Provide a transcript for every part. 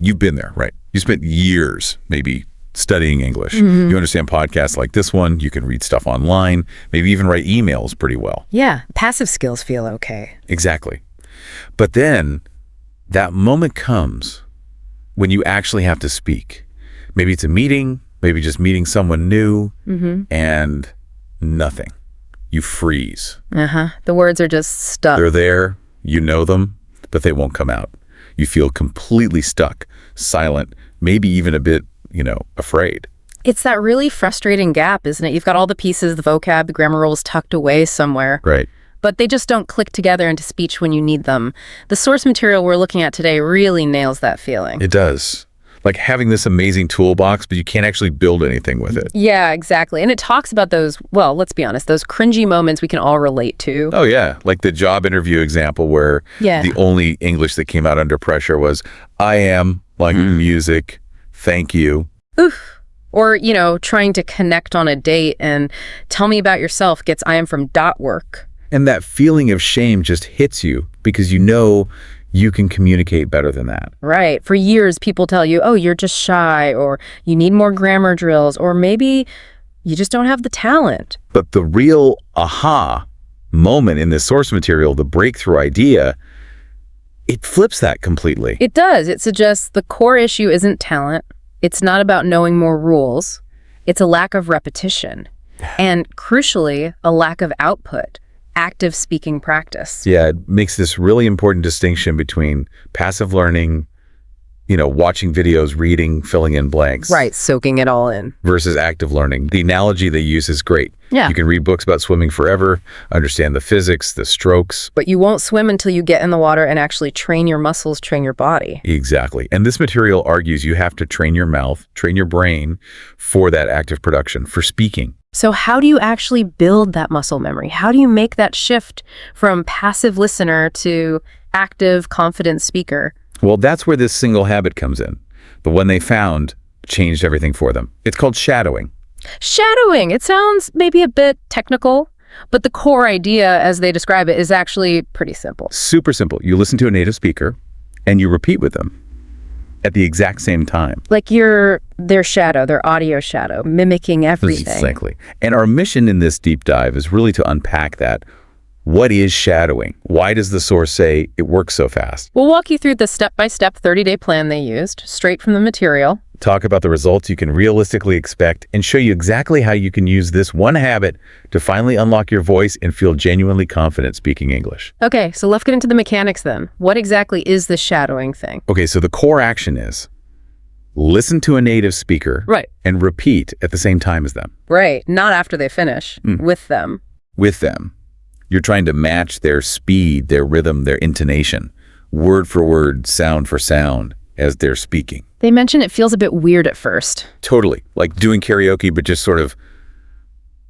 You've been there, right? You spent years maybe studying English. Mm-hmm. You understand podcasts like this one. You can read stuff online, maybe even write emails pretty well. Yeah, passive skills feel okay. Exactly. But then that moment comes when you actually have to speak. Maybe it's a meeting, maybe just meeting someone new, and nothing. You freeze. The words are just stuck. They're there, you know them, but they won't come out. You feel completely stuck, silent, maybe even a bit, afraid. It's that really frustrating gap, isn't it? You've got all the pieces, the vocab, the grammar rules tucked away somewhere. Right. But they just don't click together into speech when you need them. The source material we're looking at today really nails that feeling. It does. Like having this amazing toolbox, but you can't actually build anything with it. Yeah, exactly. And it talks about those, well, let's be honest, those cringy moments we can all relate to. Oh, yeah. Like the job interview example where the only English that came out under pressure was, I am, like music, thank you. Oof. Or, trying to connect on a date and tell me about yourself gets I am from .work. And that feeling of shame just hits you because you know you can communicate better than that. Right. For years, people tell you, oh, you're just shy, or you need more grammar drills, or maybe you just don't have the talent. But the real aha moment in this source material, the breakthrough idea, it flips that completely. It does. It suggests the core issue isn't talent. It's not about knowing more rules. It's a lack of repetition. And crucially, a lack of output. Active speaking practice. Yeah, it makes this really important distinction between passive learning, watching videos, reading, filling in blanks. Right, soaking it all in. Versus active learning. The analogy they use is great. Yeah. You can read books about swimming forever, understand the physics, the strokes. But you won't swim until you get in the water and actually train your muscles, train your body. Exactly. And this material argues you have to train your mouth, train your brain for that active production, for speaking. So how do you actually build that muscle memory? How do you make that shift from passive listener to active, confident speaker? Well, that's where this single habit comes in. The one they found changed everything for them. It's called shadowing. Shadowing. It sounds maybe a bit technical, but the core idea, as they describe it, is actually pretty simple. Super simple. You listen to a native speaker and you repeat with them at the exact same time. Like you're their shadow, their audio shadow, mimicking everything. Exactly. And our mission in this deep dive is really to unpack that. What is shadowing? Why does the source say it works so fast? We'll walk you through the step-by-step 30-day plan they used, straight from the material. Talk about the results you can realistically expect and show you exactly how you can use this one habit to finally unlock your voice and feel genuinely confident speaking English. Okay, so let's get into the mechanics then. What exactly is the shadowing thing? Okay, so the core action is listen to a native speaker and repeat at the same time as them. Right, not after they finish, with them. With them. You're trying to match their speed, their rhythm, their intonation, word for word, sound for sound as they're speaking. They mention it feels a bit weird at first. Totally. Like doing karaoke, but just sort of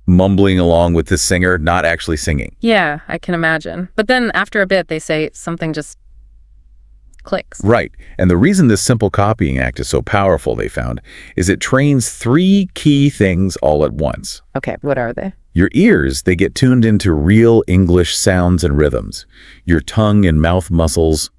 mumbling along with the singer, not actually singing. Yeah, I can imagine. But then after a bit, they say something just clicks. Right. And the reason this simple copying act is so powerful, they found, is it trains 3 key things all at once. Okay, what are they? Your ears, they get tuned into real English sounds and rhythms. Your tongue and mouth muscles,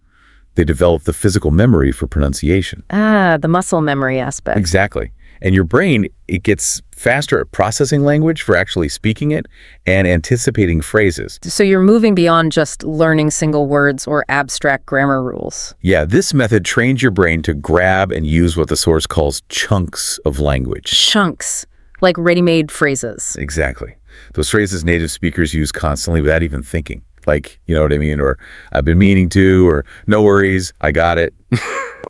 they develop the physical memory for pronunciation. Ah, the muscle memory aspect. Exactly. And your brain, it gets faster at processing language for actually speaking it and anticipating phrases. So you're moving beyond just learning single words or abstract grammar rules. Yeah, this method trains your brain to grab and use what the source calls chunks of language. Chunks, like ready-made phrases. Exactly. Those phrases native speakers use constantly without even thinking. Like, you know what I mean? Or I've been meaning to, or no worries, I got it.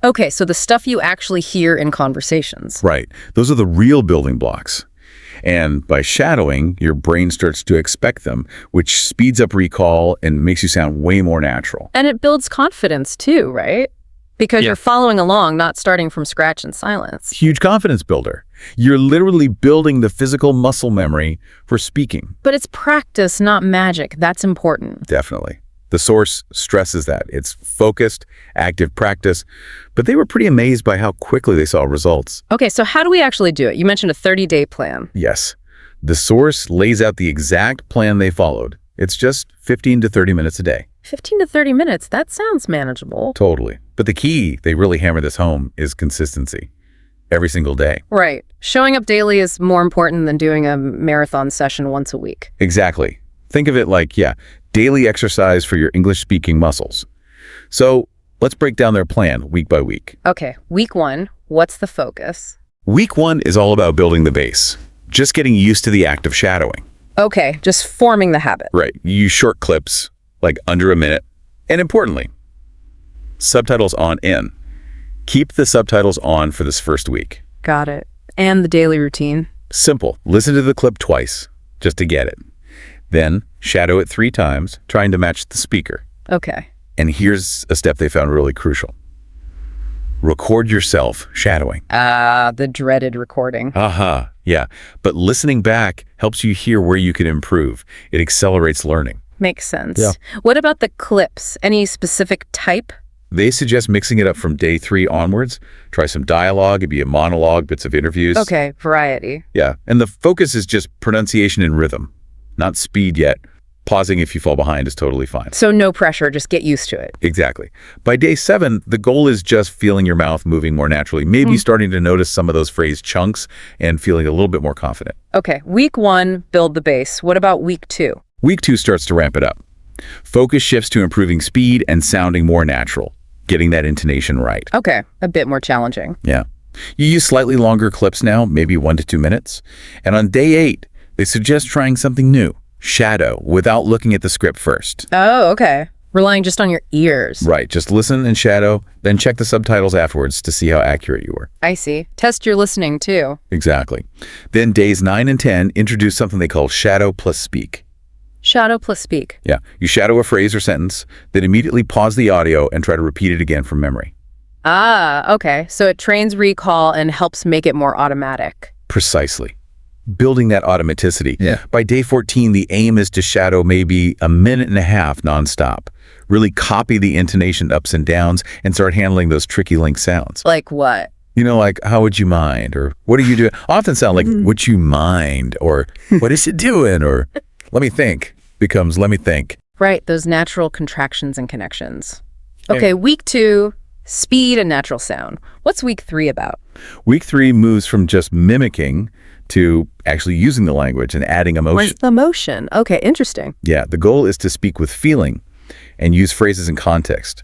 Okay, so the stuff you actually hear in conversations. Right. Those are the real building blocks. And by shadowing, your brain starts to expect them, which speeds up recall and makes you sound way more natural. And it builds confidence too, right? Because you're following along, not starting from scratch in silence. Huge confidence builder. You're literally building the physical muscle memory for speaking. But it's practice, not magic. That's important. Definitely. The source stresses that. It's focused, active practice, but they were pretty amazed by how quickly they saw results. Okay, so how do we actually do it? You mentioned a 30-day plan. Yes. The source lays out the exact plan they followed. It's just 15 to 30 minutes a day. 15 to 30 minutes, that sounds manageable. Totally. But the key, they really hammer this home, is consistency. Every single day. Right. Showing up daily is more important than doing a marathon session once a week. Exactly. Think of it like, daily exercise for your English-speaking muscles. So let's break down their plan week by week. Okay, week 1, what's the focus? Week 1 is all about building the base, just getting used to the act of shadowing. Okay, just forming the habit. Right. You use short clips, like under a minute. And importantly, subtitles on in. Keep the subtitles on for this first week. Got it. And the daily routine? Simple. Listen to the clip twice, just to get it. Then shadow it 3 times, trying to match the speaker. Okay. And here's a step they found really crucial. Record yourself shadowing. The dreaded recording. Yeah. But listening back helps you hear where you can improve. It accelerates learning. Makes sense. Yeah. What about the clips? Any specific type? They suggest mixing it up from day 3 onwards. Try some dialogue, it'd be a monologue, bits of interviews. Okay, variety. Yeah, and the focus is just pronunciation and rhythm, not speed yet. Pausing if you fall behind is totally fine. So no pressure, just get used to it. Exactly. By day 7, the goal is just feeling your mouth moving more naturally, maybe starting to notice some of those phrase chunks and feeling a little bit more confident. Okay, week 1, build the base. What about week 2? Week 2 starts to ramp it up. Focus shifts to improving speed and sounding more natural, getting that intonation right. Okay, a bit more challenging. Yeah. You use slightly longer clips now, maybe 1 to 2 minutes. And on day 8, they suggest trying something new, shadow, without looking at the script first. Oh, okay. Relying just on your ears. Right, just listen and shadow, then check the subtitles afterwards to see how accurate you were. I see. Test your listening, too. Exactly. Then days 9 and 10 introduce something they call shadow plus speak. Shadow plus speak. Yeah, you shadow a phrase or sentence, then immediately pause the audio and try to repeat it again from memory. Okay. So it trains recall and helps make it more automatic. Precisely. Building that automaticity. Yeah. By day 14, the aim is to shadow maybe a minute and a half nonstop. Really copy the intonation ups and downs and start handling those tricky link sounds. Like what? You know, like, how would you mind? Or what are you doing? Often sound like, would you mind? Or what is it doing? Or let me think becomes let me think. Right, those natural contractions and connections. Okay, week 2, speed and natural sound. What's week 3 about? Week 3 moves from just mimicking to actually using the language and adding emotion. Where's the emotion? Okay, interesting. Yeah, the goal is to speak with feeling and use phrases in context.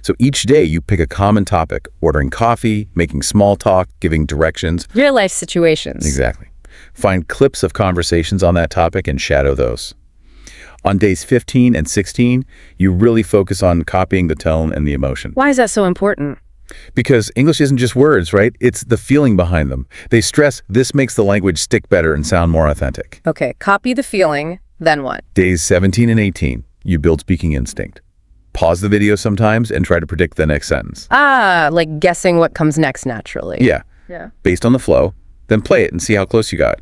So each day you pick a common topic, ordering coffee, making small talk, giving directions. Real life situations. Exactly. Find clips of conversations on that topic and shadow those. On days 15 and 16, you really focus on copying the tone and the emotion. Why is that so important? Because English isn't just words, right? It's the feeling behind them. They stress this makes the language stick better and sound more authentic. Okay, copy the feeling, then what? Days 17 and 18, you build speaking instinct. Pause the video sometimes and try to predict the next sentence. Like guessing what comes next naturally. Yeah. Yeah. Based on the flow, then play it and see how close you got.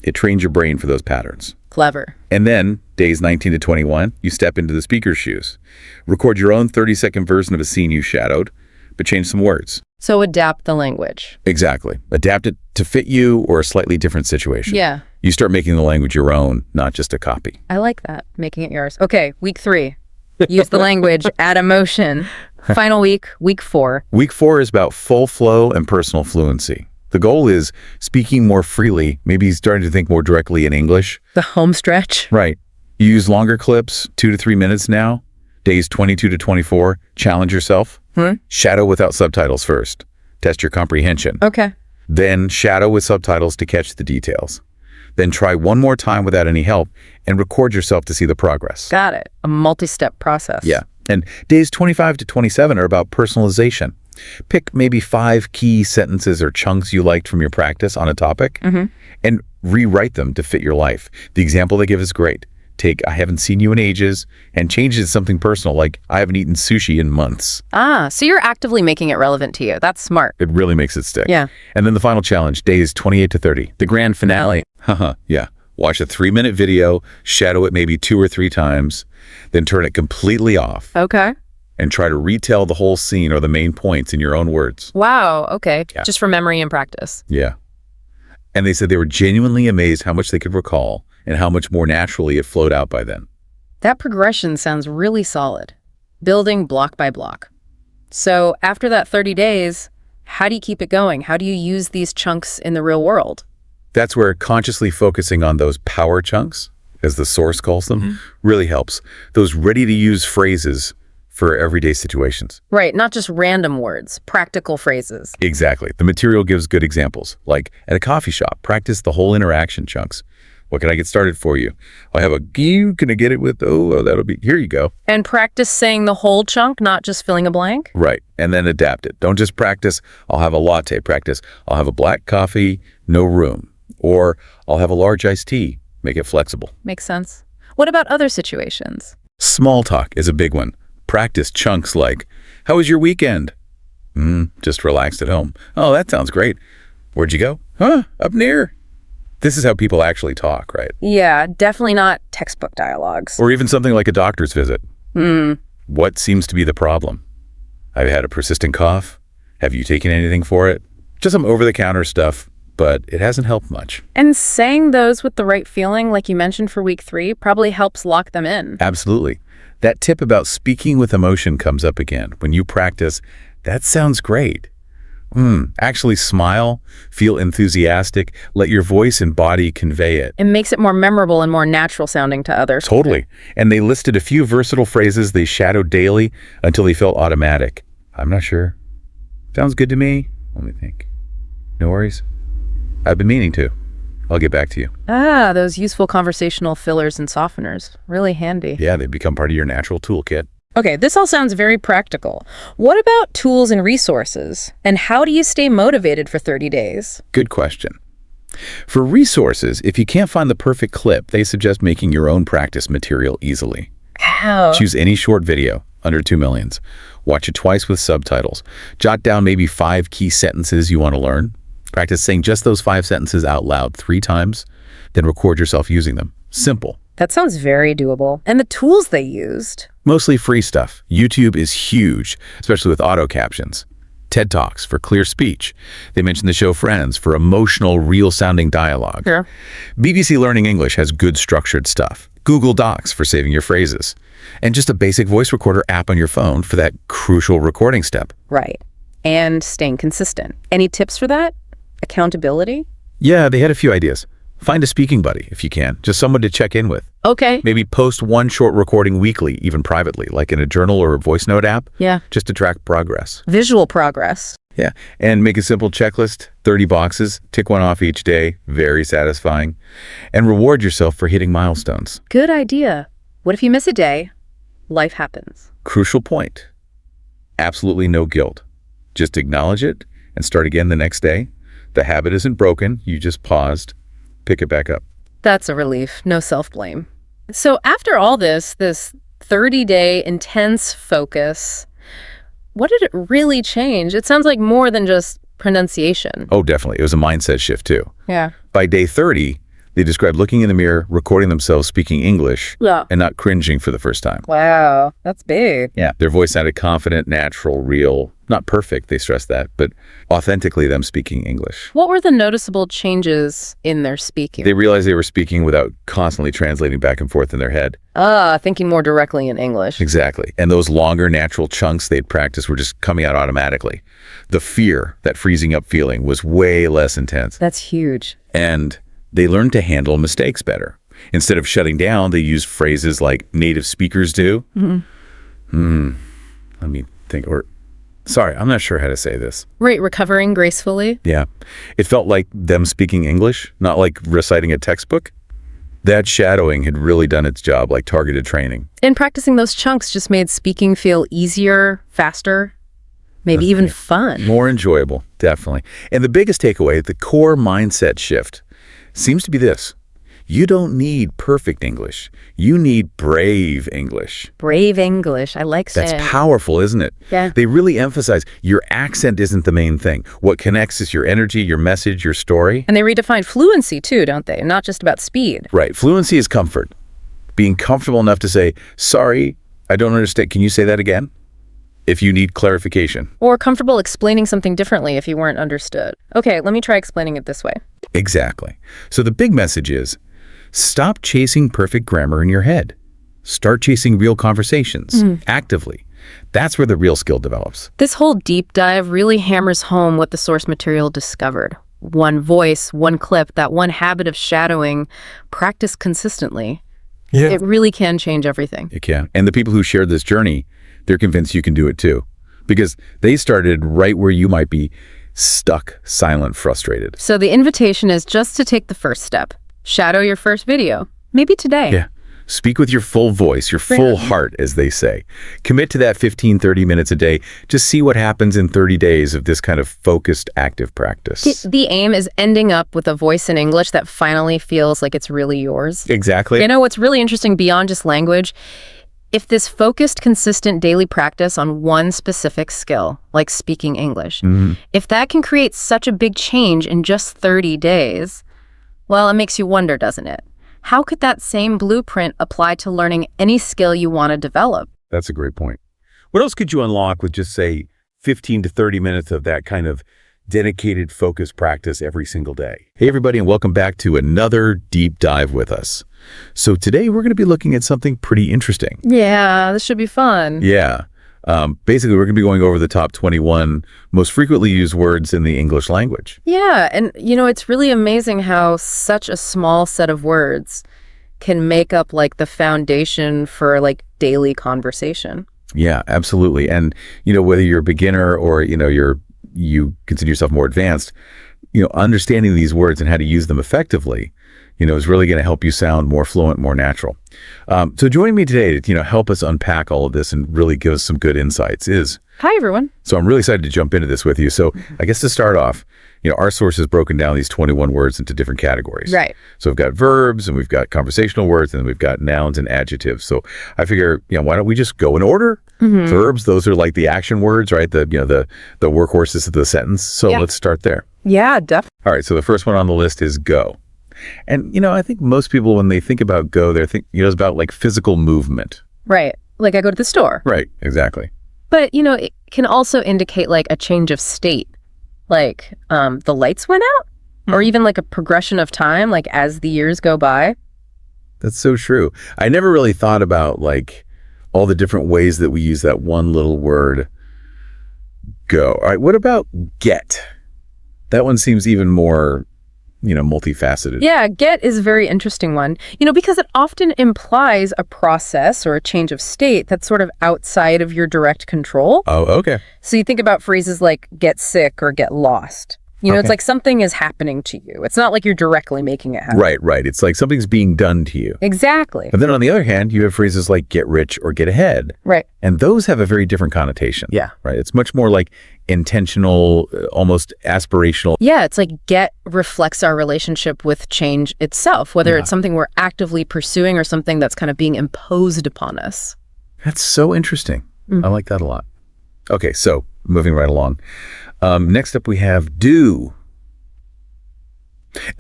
It trains your brain for those patterns. Clever. And then, days 19 to 21, you step into the speaker's shoes. Record your own 30-second version of a scene you shadowed, but change some words. So adapt the language. Exactly. Adapt it to fit you or a slightly different situation. Yeah. You start making the language your own, not just a copy. I like that, making it yours. Okay, week 3. Use the language, add emotion. Final week, week 4. Week 4 is about full flow and personal fluency. The goal is speaking more freely, maybe starting to think more directly in English. The home stretch. Right. You use longer clips, 2 to 3 minutes now. Days 22 to 24, challenge yourself. Shadow without subtitles first. Test your comprehension. Okay. Then shadow with subtitles to catch the details. Then try one more time without any help and record yourself to see the progress. Got it. A multi-step process. Yeah. And days 25 to 27 are about personalization. Pick maybe 5 key sentences or chunks you liked from your practice on a topic and rewrite them to fit your life. The example they give is great. Take, I haven't seen you in ages, and change it to something personal like, I haven't eaten sushi in months. So you're actively making it relevant to you. That's smart. It really makes it stick. Yeah. And then the final challenge, days 28 to 30, the grand finale. Yeah. Watch a 3-minute video, shadow it maybe 2 or 3 times, then turn it completely off. Okay. And try to retell the whole scene or the main points in your own words. Wow. Okay. Yeah. Just for memory and practice. Yeah. And they said they were genuinely amazed how much they could recall and how much more naturally it flowed out by then. That progression sounds really solid. Building block by block. So after that 30 days, how do you keep it going? How do you use these chunks in the real world? That's where consciously focusing on those power chunks, as the source calls them, really helps. Those ready-to-use phrases for everyday situations. Right, not just random words, practical phrases. Exactly. The material gives good examples. Like at a coffee shop, practice the whole interaction chunks. What can I get started for you? I have a you. Can I get it with, that'll be, here you go. And practice saying the whole chunk, not just filling a blank? Right. And then adapt it. Don't just practice, I'll have a latte. Practice, I'll have a black coffee, no room. Or I'll have a large iced tea. Make it flexible. Makes sense. What about other situations? Small talk is a big one. Practice chunks like, how was your weekend? Just relaxed at home. Oh, that sounds great. Where'd you go? Up near. This is how people actually talk, right? Yeah, definitely not textbook dialogues. Or even something like a doctor's visit. What seems to be the problem? I've had a persistent cough. Have you taken anything for it? Just some over-the-counter stuff, but it hasn't helped much. And saying those with the right feeling, like you mentioned for week 3, probably helps lock them in. Absolutely. That tip about speaking with emotion comes up again. When you practice, that sounds great. Actually smile, feel enthusiastic, let your voice and body convey it. It makes it more memorable and more natural sounding to others. Totally. And they listed a few versatile phrases they shadowed daily until they felt automatic. I'm not sure. Sounds good to me. Let me think. No worries. I've been meaning to. I'll get back to you. Ah, those useful conversational fillers and softeners. Really handy. Yeah, they become part of your natural toolkit. Okay, this all sounds very practical. What about tools and resources? And how do you stay motivated for 30 days? Good question. For resources, if you can't find the perfect clip, they suggest making your own practice material easily. How? Choose any short video, under 2 millions. Watch it twice with subtitles. Jot down maybe 5 key sentences you want to learn. Practice saying just those 5 sentences out loud 3 times, then record yourself using them. Simple. That sounds very doable. And the tools they used? Mostly free stuff. YouTube is huge, especially with auto captions. TED Talks for clear speech. They mentioned the show Friends for emotional, real-sounding dialogue. Sure. BBC Learning English has good structured stuff. Google Docs for saving your phrases. And just a basic voice recorder app on your phone for that crucial recording step. Right. And staying consistent. Any tips for that? Accountability? Yeah, they had a few ideas. Find a speaking buddy if you can, just someone to check in with. Okay. Maybe post one short recording weekly, even privately, like in a journal or a voice note app. Yeah. Just to track progress. Visual progress. Yeah, and make a simple checklist, 30 boxes, tick one off each day, very satisfying. And reward yourself for hitting milestones. Good idea. What if you miss a day? Life happens. Crucial point. Absolutely no guilt. Just acknowledge it and start again the next day. The habit isn't broken, you just paused. Pick it back up. That's a relief. No self-blame. So after all this 30-day intense focus, what did it really change? It sounds like more than just pronunciation. Oh, definitely. It was a mindset shift, too. Yeah. By day 30, they described looking in the mirror, recording themselves speaking English, and not cringing for the first time. Wow, that's big. Yeah. Their voice sounded confident, natural, real. Not perfect, they stressed that, but authentically them speaking English. What were the noticeable changes in their speaking? They realized they were speaking without constantly translating back and forth in their head. Thinking more directly in English. Exactly. And those longer natural chunks they'd practiced were just coming out automatically. The fear, that freezing up feeling, was way less intense. That's huge. And they learned to handle mistakes better. Instead of shutting down, they used phrases like native speakers do. Let me think. Sorry, I'm not sure how to say this. Right, recovering gracefully. Yeah. It felt like them speaking English, not like reciting a textbook. That shadowing had really done its job, like targeted training. And practicing those chunks just made speaking feel easier, faster, maybe even fun. More enjoyable, definitely. And the biggest takeaway, the core mindset shift, seems to be this. You don't need perfect English. You need brave English. Brave English. I like saying. That's powerful, isn't it? Yeah. They really emphasize your accent isn't the main thing. What connects is your energy, your message, your story. And they redefine fluency too, don't they? Not just about speed. Right. Fluency is comfort. Being comfortable enough to say, sorry, I don't understand. Can you say that again? If you need clarification. Or comfortable explaining something differently if you weren't understood. Okay, let me try explaining it this way. Exactly. So the big message is, stop chasing perfect grammar in your head. Start chasing real conversations actively. That's where the real skill develops. This whole deep dive really hammers home what the source material discovered. One voice, one clip, that one habit of shadowing, practice consistently. Yeah. It really can change everything. It can. And the people who shared this journey, they're convinced you can do it too. Because they started right where you might be stuck, silent, frustrated. So the invitation is just to take the first step. Shadow your first video. Maybe today. Yeah. Speak with your full voice, your full heart, as they say. Commit to that 15, 30 minutes a day. Just see what happens in 30 days of this kind of focused, active practice. The aim is ending up with a voice in English that finally feels like it's really yours. Exactly. You know, what's really interesting beyond just language, if this focused, consistent daily practice on one specific skill, like speaking English, if that can create such a big change in just 30 days, well, it makes you wonder, doesn't it? How could that same blueprint apply to learning any skill you want to develop? That's a great point. What else could you unlock with just, say, 15 to 30 minutes of that kind of dedicated, focused practice every single day? Hey, everybody, and welcome back to another deep dive with us. So today we're going to be looking at something pretty interesting. Yeah, this should be fun. Yeah. Basically, we're going to be going over the top 21 most frequently used words in the English language. Yeah, and you know, it's really amazing how such a small set of words can make up like the foundation for like daily conversation. Yeah, absolutely. And, you know, whether you're a beginner or, you know, you consider yourself more advanced, you know, understanding these words and how to use them effectively, you know, is really going to help you sound more fluent, more natural. So joining me today to, you know, help us unpack all of this and really give us some good insights is... Hi, everyone. So I'm really excited to jump into this with you. So I guess to start off, you know, our source has broken down these 21 words into different categories. Right. So we've got verbs and we've got conversational words and then we've got nouns and adjectives. So I figure, you know, why don't we just go in order? Verbs, those are like the action words, right? The, you know, the workhorses of the sentence. So let's start there. Yeah, definitely. All right. So the first one on the list is go. And, you know, I think most people, when they think about go, they're thinking, you know, it's about like physical movement. Right. Like I go to the store. Right. Exactly. But, you know, it can also indicate like a change of state. Like the lights went out or even like a progression of time, like as the years go by. That's so true. I never really thought about like all the different ways that we use that one little word, go. All right. What about get? That one seems even more, you know, multifaceted. Yeah, get is a very interesting one, you know, because it often implies a process or a change of state that's sort of outside of your direct control. Oh, okay. So you think about phrases like get sick or get lost. You know, it's like something is happening to you. It's not like you're directly making it happen. Right. It's like something's being done to you. Exactly. But then on the other hand, you have phrases like get rich or get ahead. Right. And those have a very different connotation. Yeah. Right. It's much more like intentional, almost aspirational. Yeah, it's like get reflects our relationship with change itself, whether it's something we're actively pursuing or something that's kind of being imposed upon us. That's so interesting. I like that a lot. Okay, so moving right along. Next up we have do.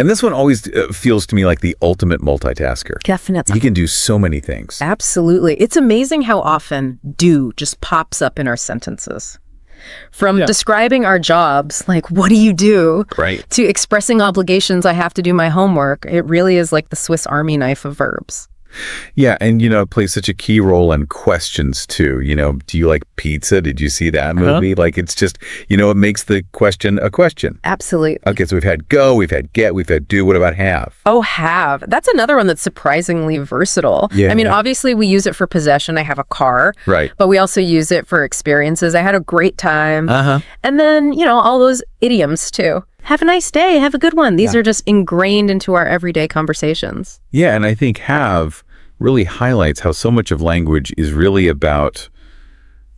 And this one always feels to me like the ultimate multitasker. Definitely. He can do so many things. Absolutely. It's amazing how often do just pops up in our sentences. From describing our jobs, like, what do you do? Right. To expressing obligations, I have to do my homework. It really is like the Swiss Army knife of verbs. Yeah, and, you know, it plays such a key role in questions, too. You know, do you like pizza? Did you see that movie? Like, it's just, you know, it makes the question a question. Absolutely. Okay, so we've had go, we've had get, we've had do. What about have? Oh, have. That's another one that's surprisingly versatile. Yeah. I mean, obviously, we use it for possession. I have a car. Right. But we also use it for experiences. I had a great time. And then, you know, all those idioms, too. Have a nice day. Have a good one. These are just ingrained into our everyday conversations. Yeah, and I think have really highlights how so much of language is really about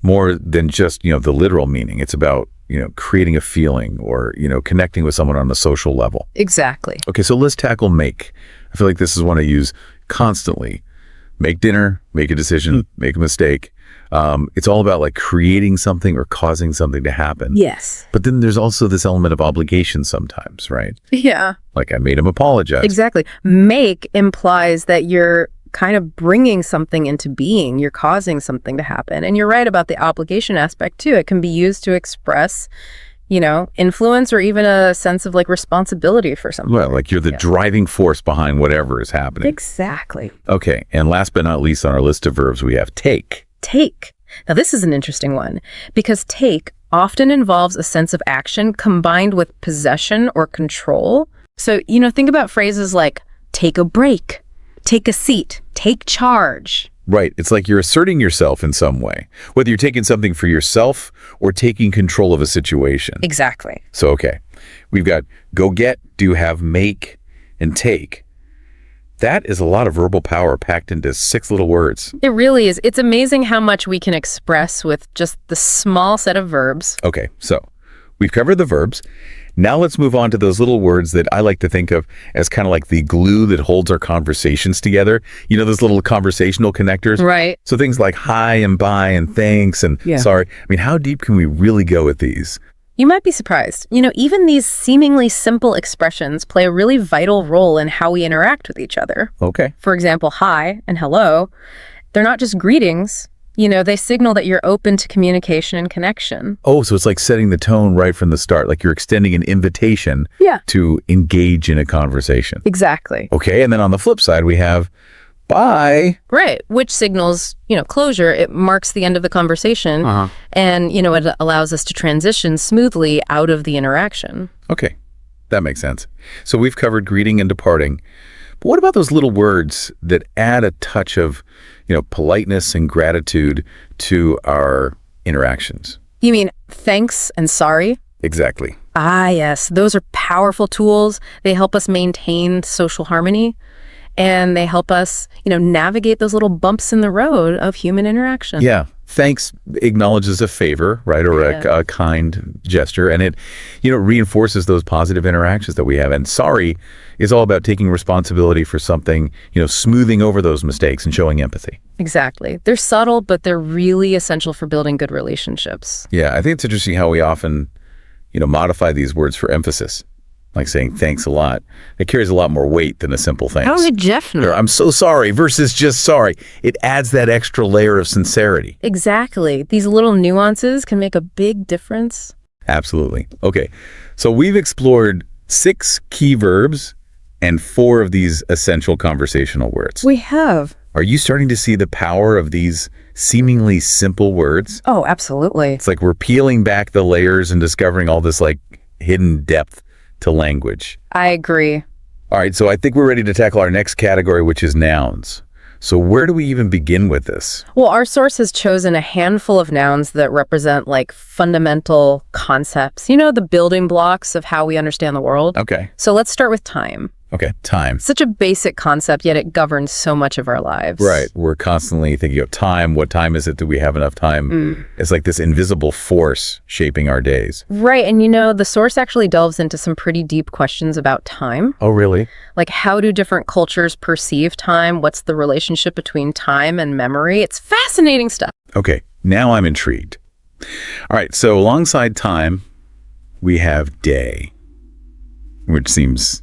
more than just, you know, the literal meaning. It's about, you know, creating a feeling or, you know, connecting with someone on a social level. Exactly. Okay, so let's tackle make. I feel like this is one I use constantly. Make dinner, make a decision, make a mistake. It's all about like creating something or causing something to happen. Yes. But then there's also this element of obligation sometimes, right? Yeah. Like I made him apologize. Exactly. Make implies that you're kind of bringing something into being. You're causing something to happen. And you're right about the obligation aspect too. It can be used to express, you know, influence or even a sense of like responsibility for something. Well, like you're the driving force behind whatever is happening. Exactly. Okay. And last but not least on our list of verbs, we have take. Take. Now, this is an interesting one because take often involves a sense of action combined with possession or control. So, think about phrases like take a break, take a seat, take charge. Right. It's like you're asserting yourself in some way, whether you're taking something for yourself or taking control of a situation. Exactly. So, okay, we've got go get, do, have, make, and take. That is a lot of verbal power packed into 6 little words. It really is. It's amazing how much we can express with just the small set of verbs. Okay, so we've covered the verbs. Now let's move on to those little words that I like to think of as kind of like the glue that holds our conversations together. Those little conversational connectors. Right. So things like hi and bye and thanks and sorry. I mean, how deep can we really go with these? You might be surprised. Even these seemingly simple expressions play a really vital role in how we interact with each other. Okay. For example, hi and hello, they're not just greetings. They signal that you're open to communication and connection. Oh, so it's like setting the tone right from the start, like you're extending an invitation to engage in a conversation. Exactly. Okay, and then on the flip side, we have bye. Right, which signals, closure. It marks the end of the conversation, and, it allows us to transition smoothly out of the interaction. Okay, that makes sense. So we've covered greeting and departing. But what about those little words that add a touch of, politeness and gratitude to our interactions? You mean thanks and sorry? Exactly. Ah, yes. Those are powerful tools. They help us maintain social harmony, and they help us, navigate those little bumps in the road of human interaction. Yeah. Thanks acknowledges a favor, right, or a kind gesture, and it, reinforces those positive interactions that we have. And sorry is all about taking responsibility for something, smoothing over those mistakes and showing empathy. Exactly. They're subtle, but they're really essential for building good relationships. Yeah, I think it's interesting how we often, modify these words for emphasis, like saying thanks a lot. It carries a lot more weight than a simple thanks. Oh, definitely. Or I'm so sorry versus just sorry. It adds that extra layer of sincerity. Exactly. These little nuances can make a big difference. Absolutely. Okay, so we've explored 6 key verbs and 4 of these essential conversational words. We have. Are you starting to see the power of these seemingly simple words? Oh, absolutely. It's like we're peeling back the layers and discovering all this like hidden depth to language. I agree. All right, so I think we're ready to tackle our next category, which is nouns. So where do we even begin with this? Well, our source has chosen a handful of nouns that represent like fundamental concepts, the building blocks of how we understand the world. Okay. So let's start with time. Okay, time. Such a basic concept, yet it governs so much of our lives. Right. We're constantly thinking of time. What time is it? Do we have enough time? It's like this invisible force shaping our days. Right. And the source actually delves into some pretty deep questions about time. Oh, really? Like, how do different cultures perceive time? What's the relationship between time and memory? It's fascinating stuff. Okay, now I'm intrigued. All right, so alongside time, we have day, which seems,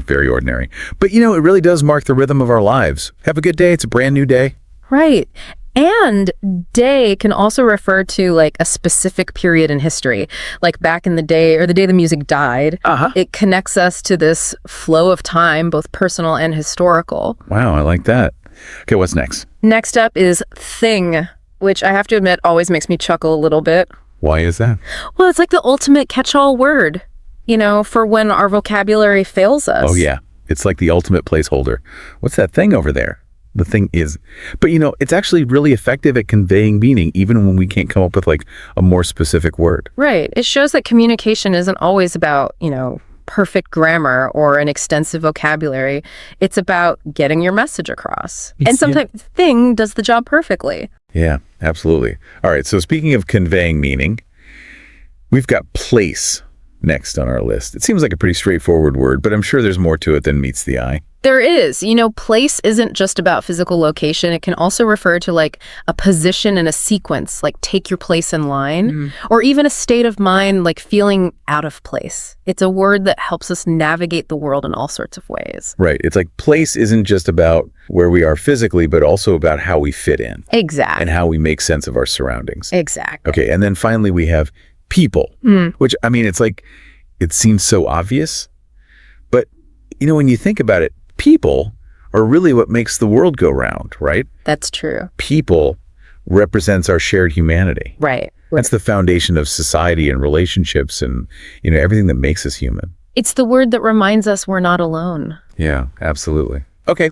very ordinary. But, it really does mark the rhythm of our lives. Have a good day. It's a brand new day. Right. And day can also refer to like a specific period in history, like back in the day or the day the music died. It connects us to this flow of time, both personal and historical. Wow, I like that. Okay, what's next? Next up is thing, which I have to admit always makes me chuckle a little bit. Why is that? Well, it's like the ultimate catch-all word, for when our vocabulary fails us. Oh, yeah. It's like the ultimate placeholder. What's that thing over there? The thing is. But, it's actually really effective at conveying meaning, even when we can't come up with, like, a more specific word. Right. It shows that communication isn't always about, perfect grammar or an extensive vocabulary. It's about getting your message across. And sometimes thing does the job perfectly. Yeah, absolutely. All right. So speaking of conveying meaning, we've got place next on our list. It seems like a pretty straightforward word, but I'm sure there's more to it than meets the eye. There is. Place isn't just about physical location. It can also refer to like a position in a sequence, like take your place in line, or even a state of mind, like feeling out of place. It's a word that helps us navigate the world in all sorts of ways. Right. It's like place isn't just about where we are physically, but also about how we fit in. Exactly. And how we make sense of our surroundings. Exactly. Okay. And then finally, we have people, which, I mean, it's like, it seems so obvious, but, when you think about it, people are really what makes the world go round, right? That's true. People represents our shared humanity. Right. That's the foundation of society and relationships and, everything that makes us human. It's the word that reminds us we're not alone. Yeah, absolutely. Okay,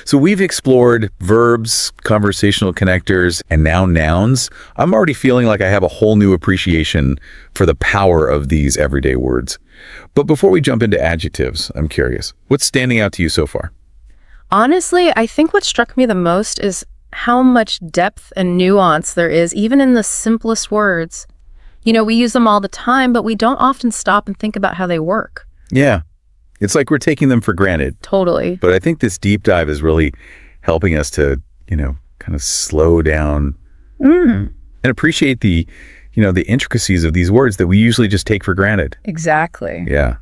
so we've explored verbs, conversational connectors, and now nouns. I'm already feeling like I have a whole new appreciation for the power of these everyday words. But before we jump into adjectives, I'm curious, what's standing out to you so far? Honestly, I think what struck me the most is how much depth and nuance there is, even in the simplest words. We use them all the time, but we don't often stop and think about how they work. Yeah, it's like we're taking them for granted. Totally. But I think this deep dive is really helping us to, kind of slow down and appreciate the intricacies of these words that we usually just take for granted. Exactly. Yeah.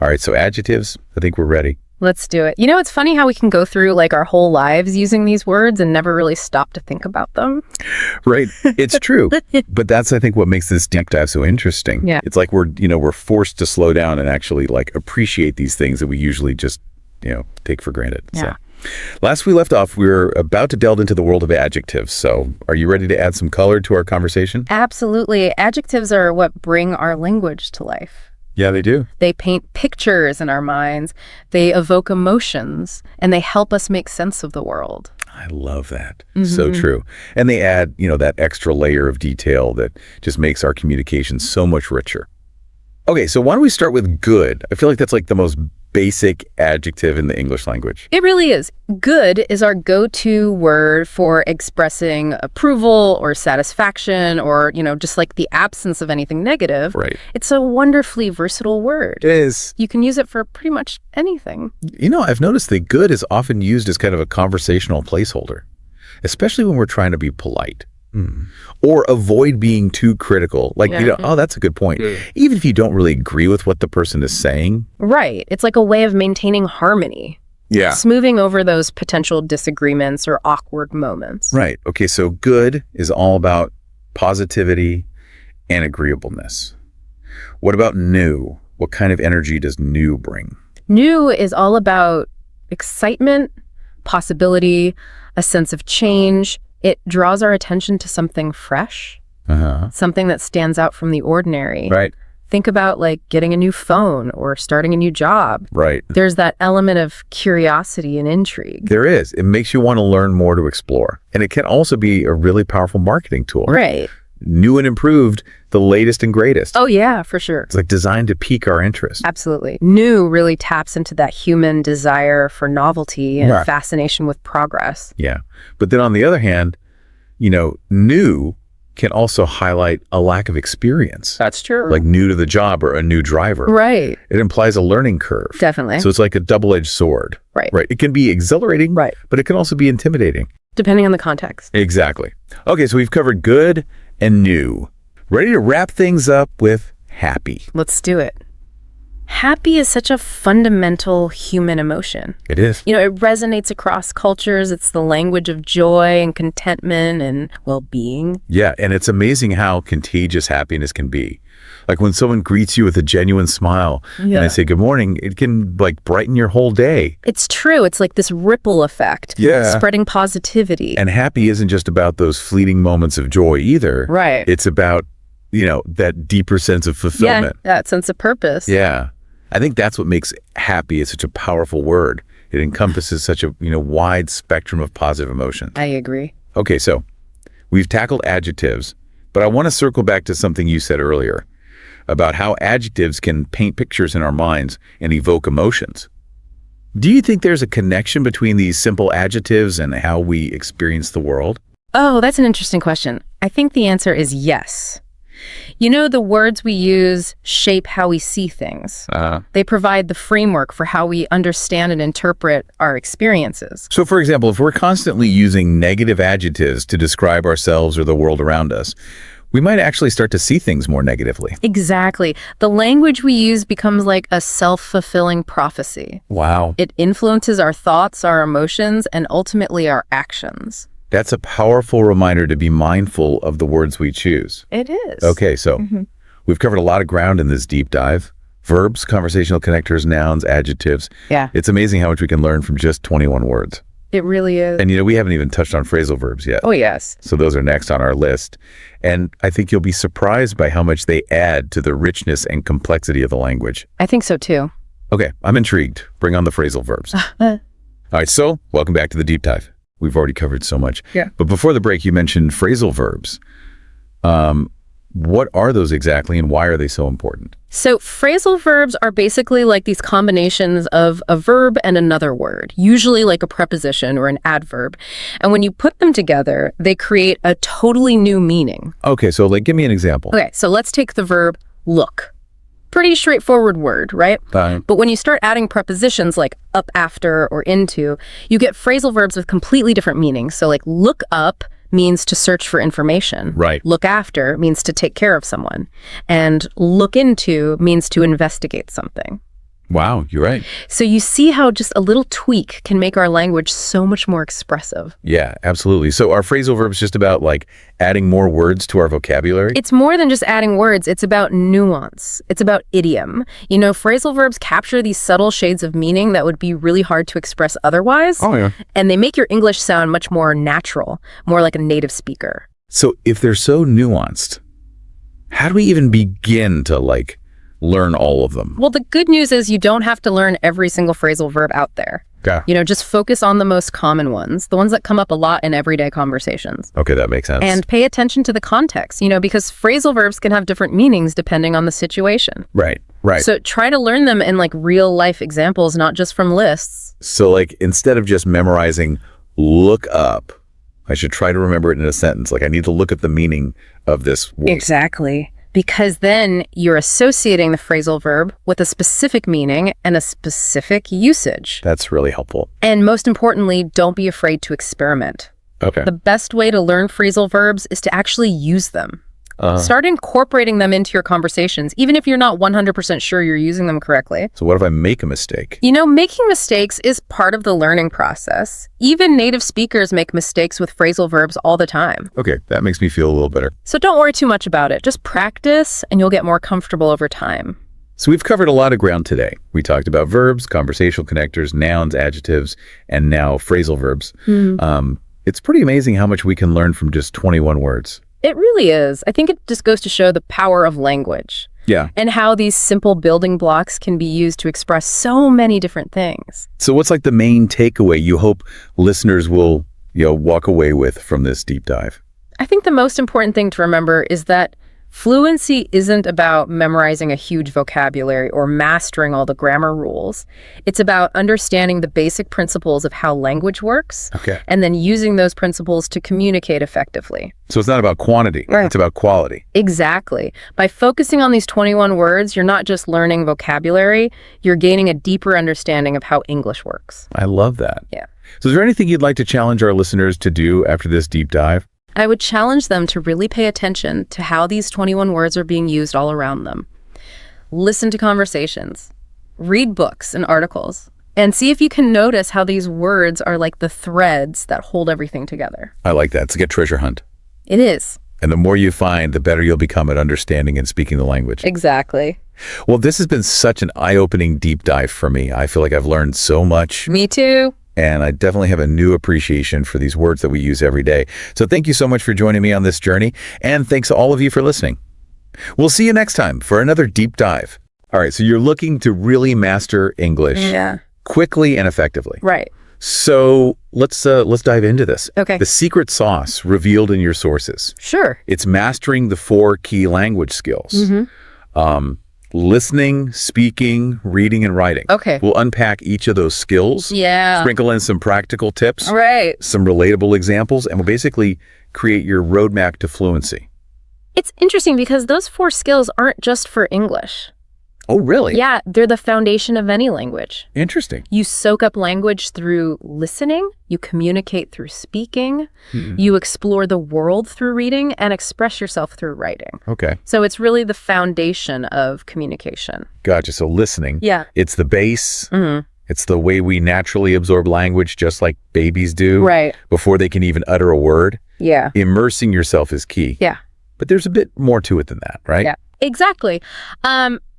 All right, so adjectives, I think we're ready. Let's do it. It's funny how we can go through like our whole lives using these words and never really stop to think about them. Right. It's true. But that's, I think, what makes this deep dive so interesting. Yeah. It's like we're forced to slow down and actually like appreciate these things that we usually just, take for granted. Yeah. So last we left off, we were about to delve into the world of adjectives. So are you ready to add some color to our conversation? Absolutely. Adjectives are what bring our language to life. Yeah, they do. They paint pictures in our minds, they evoke emotions, and they help us make sense of the world. I love that. So true. And they add, that extra layer of detail that just makes our communication so much richer. Okay, so why don't we start with good? I feel like that's like the most basic adjective in the English language. It really is. Good is our go-to word for expressing approval or satisfaction or, just like the absence of anything negative. Right. It's a wonderfully versatile word. It is. You can use it for pretty much anything. I've noticed that good is often used as kind of a conversational placeholder, especially when we're trying to be polite. Or avoid being too critical. Like, oh, that's a good point. Even if you don't really agree with what the person is saying. Right. It's like a way of maintaining harmony. Yeah. Smoothing over those potential disagreements or awkward moments. Right. Okay, so good is all about positivity and agreeableness. What about new? What kind of energy does new bring? New is all about excitement, possibility, a sense of change. It draws our attention to something fresh, something that stands out from the ordinary. Right. Think about like getting a new phone or starting a new job. Right. There's that element of curiosity and intrigue. There is. It makes you want to learn more to explore. And it can also be a really powerful marketing tool. Right. New and improved, the latest and greatest. Oh, yeah, for sure. It's like designed to pique our interest. Absolutely. New really taps into that human desire for novelty and fascination with progress. Yeah. But then on the other hand, new can also highlight a lack of experience. That's true. Like new to the job or a new driver. Right. It implies a learning curve. Definitely. So it's like a double-edged sword. Right. Right. It can be exhilarating. Right. But it can also be intimidating. Depending on the context. Exactly. Okay, so we've covered good and new. Ready to wrap things up with happy. Let's do it. Happy is such a fundamental human emotion. It is. It resonates across cultures. It's the language of joy and contentment and well-being. Yeah, and it's amazing how contagious happiness can be. Like when someone greets you with a genuine smile and I say good morning, it can like brighten your whole day. It's true. It's like this ripple effect. Yeah. Spreading positivity. And happy isn't just about those fleeting moments of joy either. Right. It's about, that deeper sense of fulfillment. Yeah, that sense of purpose. Yeah. I think that's what makes happy such a powerful word. It encompasses such a, wide spectrum of positive emotions. I agree. Okay, so we've tackled adjectives, but I want to circle back to something you said earlier about how adjectives can paint pictures in our minds and evoke emotions. Do you think there's a connection between these simple adjectives and how we experience the world? Oh, that's an interesting question. I think the answer is yes. The words we use shape how we see things. They provide the framework for how we understand and interpret our experiences. So, for example, if we're constantly using negative adjectives to describe ourselves or the world around us, we might actually start to see things more negatively. Exactly. The language we use becomes like a self-fulfilling prophecy. Wow. It influences our thoughts, our emotions, and ultimately our actions. That's a powerful reminder to be mindful of the words we choose. It is. Okay, so we've covered a lot of ground in this deep dive. Verbs, conversational connectors, nouns, adjectives. Yeah. It's amazing how much we can learn from just 21 words. It really is. And, we haven't even touched on phrasal verbs yet. Oh, yes. So those are next on our list. And I think you'll be surprised by how much they add to the richness and complexity of the language. I think so, too. Okay, I'm intrigued. Bring on the phrasal verbs. All right, so welcome back to the deep dive. We've already covered so much. Yeah. But before the break, you mentioned phrasal verbs. What are those exactly, and why are they so important? So phrasal verbs are basically like these combinations of a verb and another word, usually like a preposition or an adverb. And when you put them together, they create a totally new meaning. Okay, so give me an example. Okay, so let's take the verb look. Pretty straightforward word, right? But when you start adding prepositions like up after or into, you get phrasal verbs with completely different meanings. So like look up means to search for information. Right. Look after means to take care of someone. And look into means to investigate something. Wow, you're right. So you see how just a little tweak can make our language so much more expressive. Yeah, absolutely. So are phrasal verbs just about adding more words to our vocabulary? It's more than just adding words. It's about nuance. It's about idiom. Phrasal verbs capture these subtle shades of meaning that would be really hard to express otherwise. Oh, yeah. And they make your English sound much more natural, more like a native speaker. So if they're so nuanced, how do we even begin to learn all of them? Well, the good news is you don't have to learn every single phrasal verb out there. Okay. Just focus on the most common ones, the ones that come up a lot in everyday conversations. Okay, that makes sense. And pay attention to the context, because phrasal verbs can have different meanings depending on the situation. Right. So try to learn them in real life examples, not just from lists. So instead of just memorizing look up, I should try to remember it in a sentence. I need to look at the meaning of this word. Exactly. Because then you're associating the phrasal verb with a specific meaning and a specific usage. That's really helpful. And most importantly, don't be afraid to experiment. Okay. The best way to learn phrasal verbs is to actually use them. Start incorporating them into your conversations, even if you're not 100% sure you're using them correctly. So what if I make a mistake? Making mistakes is part of the learning process. Even native speakers make mistakes with phrasal verbs all the time. Okay, that makes me feel a little better. So don't worry too much about it. Just practice and you'll get more comfortable over time. So we've covered a lot of ground today. We talked about verbs, conversational connectors, nouns, adjectives, and now phrasal verbs. It's pretty amazing how much we can learn from just 21 words. It really is. I think it just goes to show the power of language. Yeah. And how these simple building blocks can be used to express so many different things. So what's the main takeaway you hope listeners will, walk away with from this deep dive? I think the most important thing to remember is that fluency isn't about memorizing a huge vocabulary or mastering all the grammar rules. It's about understanding the basic principles of how language works. Okay. And then using those principles to communicate effectively. So it's not about quantity. Right. It's about quality. Exactly. By focusing on these 21 words, you're not just learning vocabulary, you're gaining a deeper understanding of how English works. I love that. Yeah. So is there anything you'd like to challenge our listeners to do after this deep dive? I would challenge them to really pay attention to how these 21 words are being used all around them. Listen to conversations, read books and articles, and see if you can notice how these words are like the threads that hold everything together. I like that. It's like a treasure hunt. It is. And the more you find, the better you'll become at understanding and speaking the language. Exactly. Well, this has been such an eye-opening deep dive for me. I feel like I've learned so much. Me too. And I definitely have a new appreciation for these words that we use every day. So thank you so much for joining me on this journey. And thanks to all of you for listening. We'll see you next time for another deep dive. All right, so you're looking to really master English quickly and effectively. Right. So let's dive into this. Okay. The secret sauce revealed in your sources. Sure. It's mastering the 4 key language skills. Listening, speaking, reading, and writing. Okay. We'll unpack each of those skills. Yeah. Sprinkle in some practical tips. Right. Some relatable examples, and we'll basically create your roadmap to fluency. It's interesting because those 4 skills aren't just for English. Oh, really? Yeah, they're the foundation of any language. Interesting. You soak up language through listening, you communicate through speaking, you explore the world through reading, and express yourself through writing. Okay. So it's really the foundation of communication. Gotcha. So listening. Yeah. It's the base. It's the way we naturally absorb language, just like babies do. Right. Before they can even utter a word. Yeah. Immersing yourself is key. Yeah. But there's a bit more to it than that, right? Yeah. Exactly.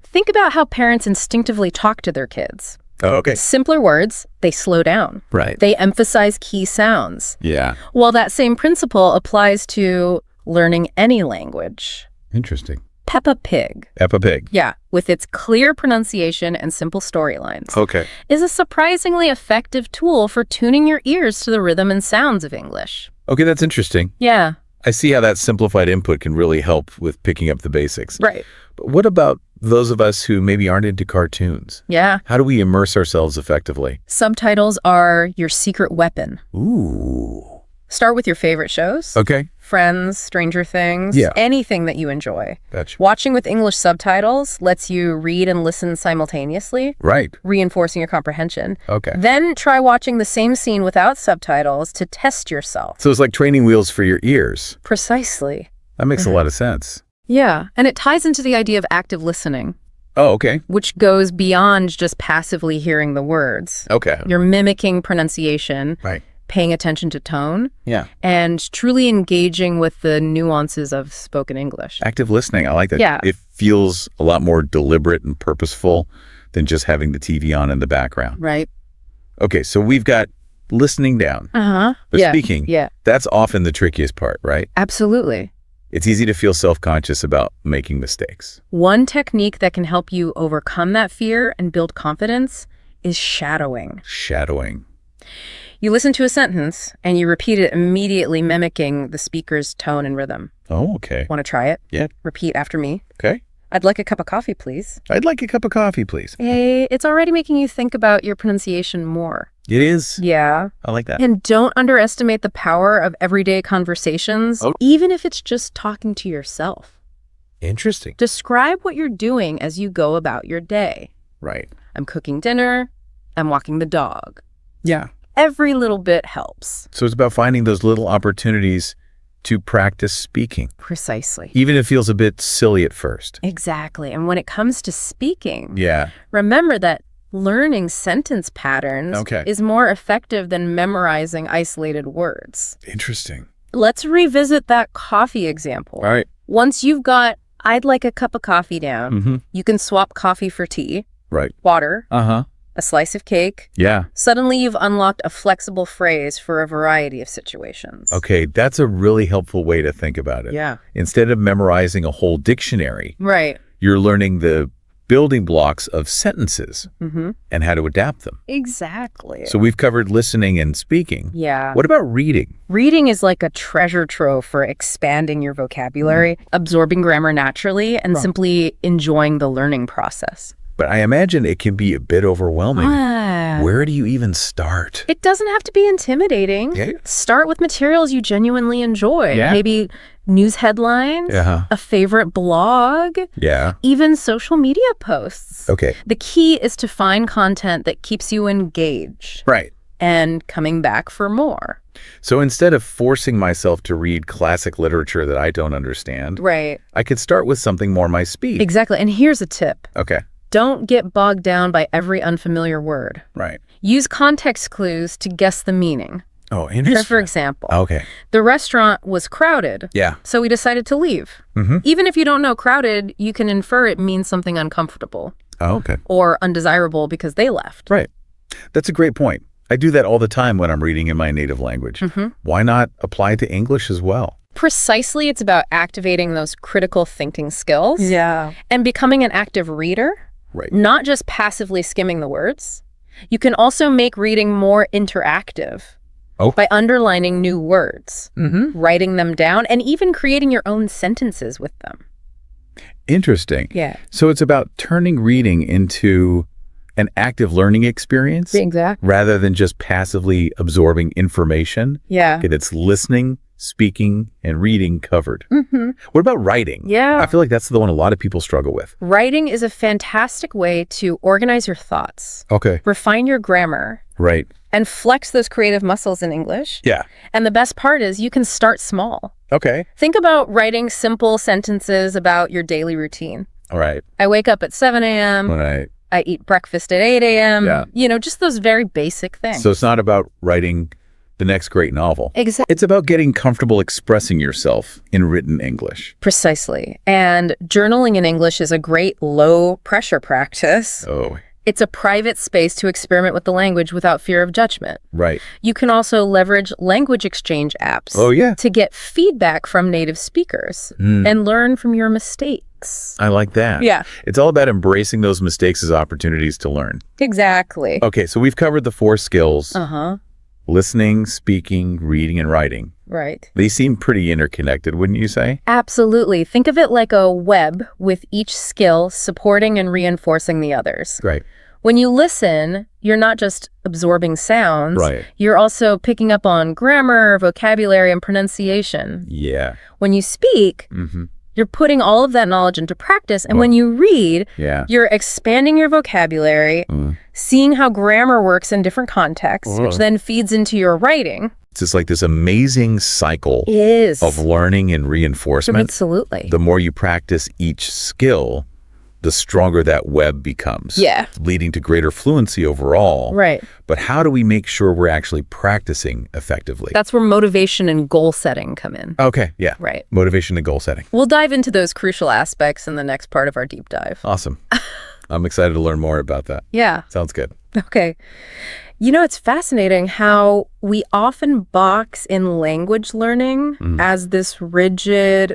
Think about how parents instinctively talk to their kids. Oh, okay. Simpler words, they slow down. Right. They emphasize key sounds. Yeah. Well, that same principle applies to learning any language. Interesting. Peppa Pig. Peppa Pig. Yeah, with its clear pronunciation and simple storylines, Okay. is a surprisingly effective tool for tuning your ears to the rhythm and sounds of English. Okay, that's interesting. Yeah, I see how that simplified input can really help with picking up the basics. right. But what about those of us who maybe aren't into cartoons? Yeah. How do we immerse ourselves effectively? Subtitles are your secret weapon. Ooh. Start with your favorite shows. Okay. Friends, Stranger Things, Yeah. anything that you enjoy. Gotcha. Watching with English subtitles lets you read and listen simultaneously, Right. reinforcing your comprehension. Okay. Then try watching the same scene without subtitles to test yourself. So it's like training wheels for your ears. Precisely. That makes a lot of sense. Yeah, and it ties into the idea of active listening, Oh, okay. which goes beyond just passively hearing the words. Okay. You're mimicking pronunciation, Right. paying attention to tone, Yeah. and truly engaging with the nuances of spoken English. Active listening. I like that. Yeah. It feels a lot more deliberate and purposeful than just having the TV on in the background. Right? Okay, so we've got listening down. Uh-huh. But Yeah. speaking, Yeah, that's often the trickiest part, right? absolutely. It's easy to feel self-conscious about making mistakes. One technique that can help you overcome that fear and build confidence is shadowing. Shadowing. You listen to a sentence and you repeat it immediately, mimicking the speaker's tone and rhythm. Oh, okay. Want to try it? Yeah. Repeat after me. Okay. I'd like a cup of coffee, please. I'd like a cup of coffee, please. Hey, it's already making you think about your pronunciation more. It is. Yeah. I like that. And don't underestimate the power of everyday conversations, Oh. even if it's just talking to yourself. Interesting. Describe what you're doing as you go about your day. Right. I'm cooking dinner. I'm walking the dog. Yeah. Every little bit helps. So it's about finding those little opportunities to practice speaking, Precisely. even if it feels a bit silly at first. Exactly. And when it comes to speaking, Yeah. remember that learning sentence patterns Okay. is more effective than memorizing isolated words. Interesting. Let's revisit that coffee example. All right. Once you've got, I'd like a cup of coffee down, Mm-hmm. you can swap coffee for tea, Right. water, Uh-huh. a slice of cake. Yeah. Suddenly you've unlocked a flexible phrase for a variety of situations. Okay, that's a really helpful way to think about it. Yeah. Instead of memorizing a whole dictionary, Right. you're learning the building blocks of sentences Mm-hmm. and how to adapt them. Exactly. So we've covered listening and speaking. Yeah. What about reading? Reading is like a treasure trove for expanding your vocabulary, absorbing grammar naturally, and simply enjoying the learning process. But I imagine it can be a bit overwhelming. Ah. Where do you even start? It doesn't have to be intimidating. Yeah. Start with materials you genuinely enjoy. Yeah. Maybe news headlines, Uh-huh. a favorite blog, Yeah. even social media posts. Okay. The key is to find content that keeps you engaged Right. and coming back for more. So instead of forcing myself to read classic literature that I don't understand, Right. I could start with something more my speed. Exactly. And here's a tip. Okay. Don't get bogged down by every unfamiliar word. Right. Use context clues to guess the meaning. Oh, So, interesting. for example, Okay. the restaurant was crowded, Yeah. so we decided to leave. Mm-hmm. Even if you don't know crowded, you can infer it means something uncomfortable Oh, okay. or undesirable because they left. Right. That's a great point. I do that all the time when I'm reading in my native language. Mhm. Why not apply it to English as well? Precisely, it's about activating those critical thinking skills and becoming an active reader, Right. not just passively skimming the words. You can also make reading more interactive by underlining new words, writing them down, and even creating your own sentences with them. Interesting. Yeah. So it's about turning reading into an active learning experience Exactly. rather than just passively absorbing information. Yeah. It's listening, speaking, and reading covered. Mm-hmm. What about writing? Yeah. I feel like that's the one a lot of people struggle with. Writing is a fantastic way to organize your thoughts, Okay. refine your grammar, Right. and flex those creative muscles in English. Yeah. And the best part is you can start small. Okay. Think about writing simple sentences about your daily routine. All right. I wake up at 7 a.m. All right. I eat breakfast at 8 a.m. Yeah. You know, just those very basic things. So it's not about writing the next great novel. Exactly. It's about getting comfortable expressing yourself in written English. Precisely. And journaling in English is a great low pressure practice. Oh, It's a private space to experiment with the language without fear of judgment. Right. You can also leverage language exchange apps Oh, yeah. to get feedback from native speakers and learn from your mistakes. I like that. Yeah. It's all about embracing those mistakes as opportunities to learn. Exactly. Okay, so we've covered the 4 skills. Uh-huh. Listening, speaking, reading, and writing. Right. They seem pretty interconnected, wouldn't you say? Absolutely. Think of it like a web with each skill supporting and reinforcing the others. Right. When you listen, you're not just absorbing sounds. Right. You're also picking up on grammar, vocabulary, and pronunciation. Yeah. When you speak, you're putting all of that knowledge into practice. And when you read, you're expanding your vocabulary, seeing how grammar works in different contexts, which then feeds into your writing. It's just like this amazing cycle of learning and reinforcement. Absolutely. The more you practice each skill, the stronger that web becomes. Yeah. Leading to greater fluency overall. Right. But how do we make sure we're actually practicing effectively? That's where motivation and goal setting come in. Okay, yeah. Right. Motivation and goal setting. We'll dive into those crucial aspects in the next part of our deep dive. Awesome. I'm excited to learn more about that. Yeah. Sounds good. Okay. You know, it's fascinating how we often box in language learning as this rigid,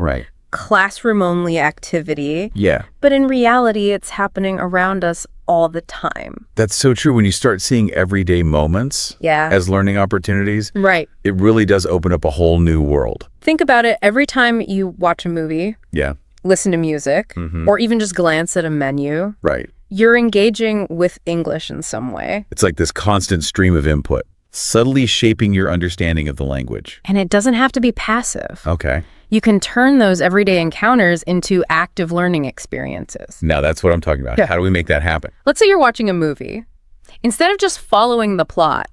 classroom-only activity. Yeah. But in reality, it's happening around us all the time. That's so true. When you start seeing everyday moments as learning opportunities, right, it really does open up a whole new world. Think about it. Every time you watch a movie, listen to music, or even just glance at a menu, you're engaging with English in some way. It's like this constant stream of input, subtly shaping your understanding of the language. And it doesn't have to be passive. Okay. You can turn those everyday encounters into active learning experiences. Now that's what I'm talking about. How do we make that happen? Let's say you're watching a movie. Instead of just following the plot,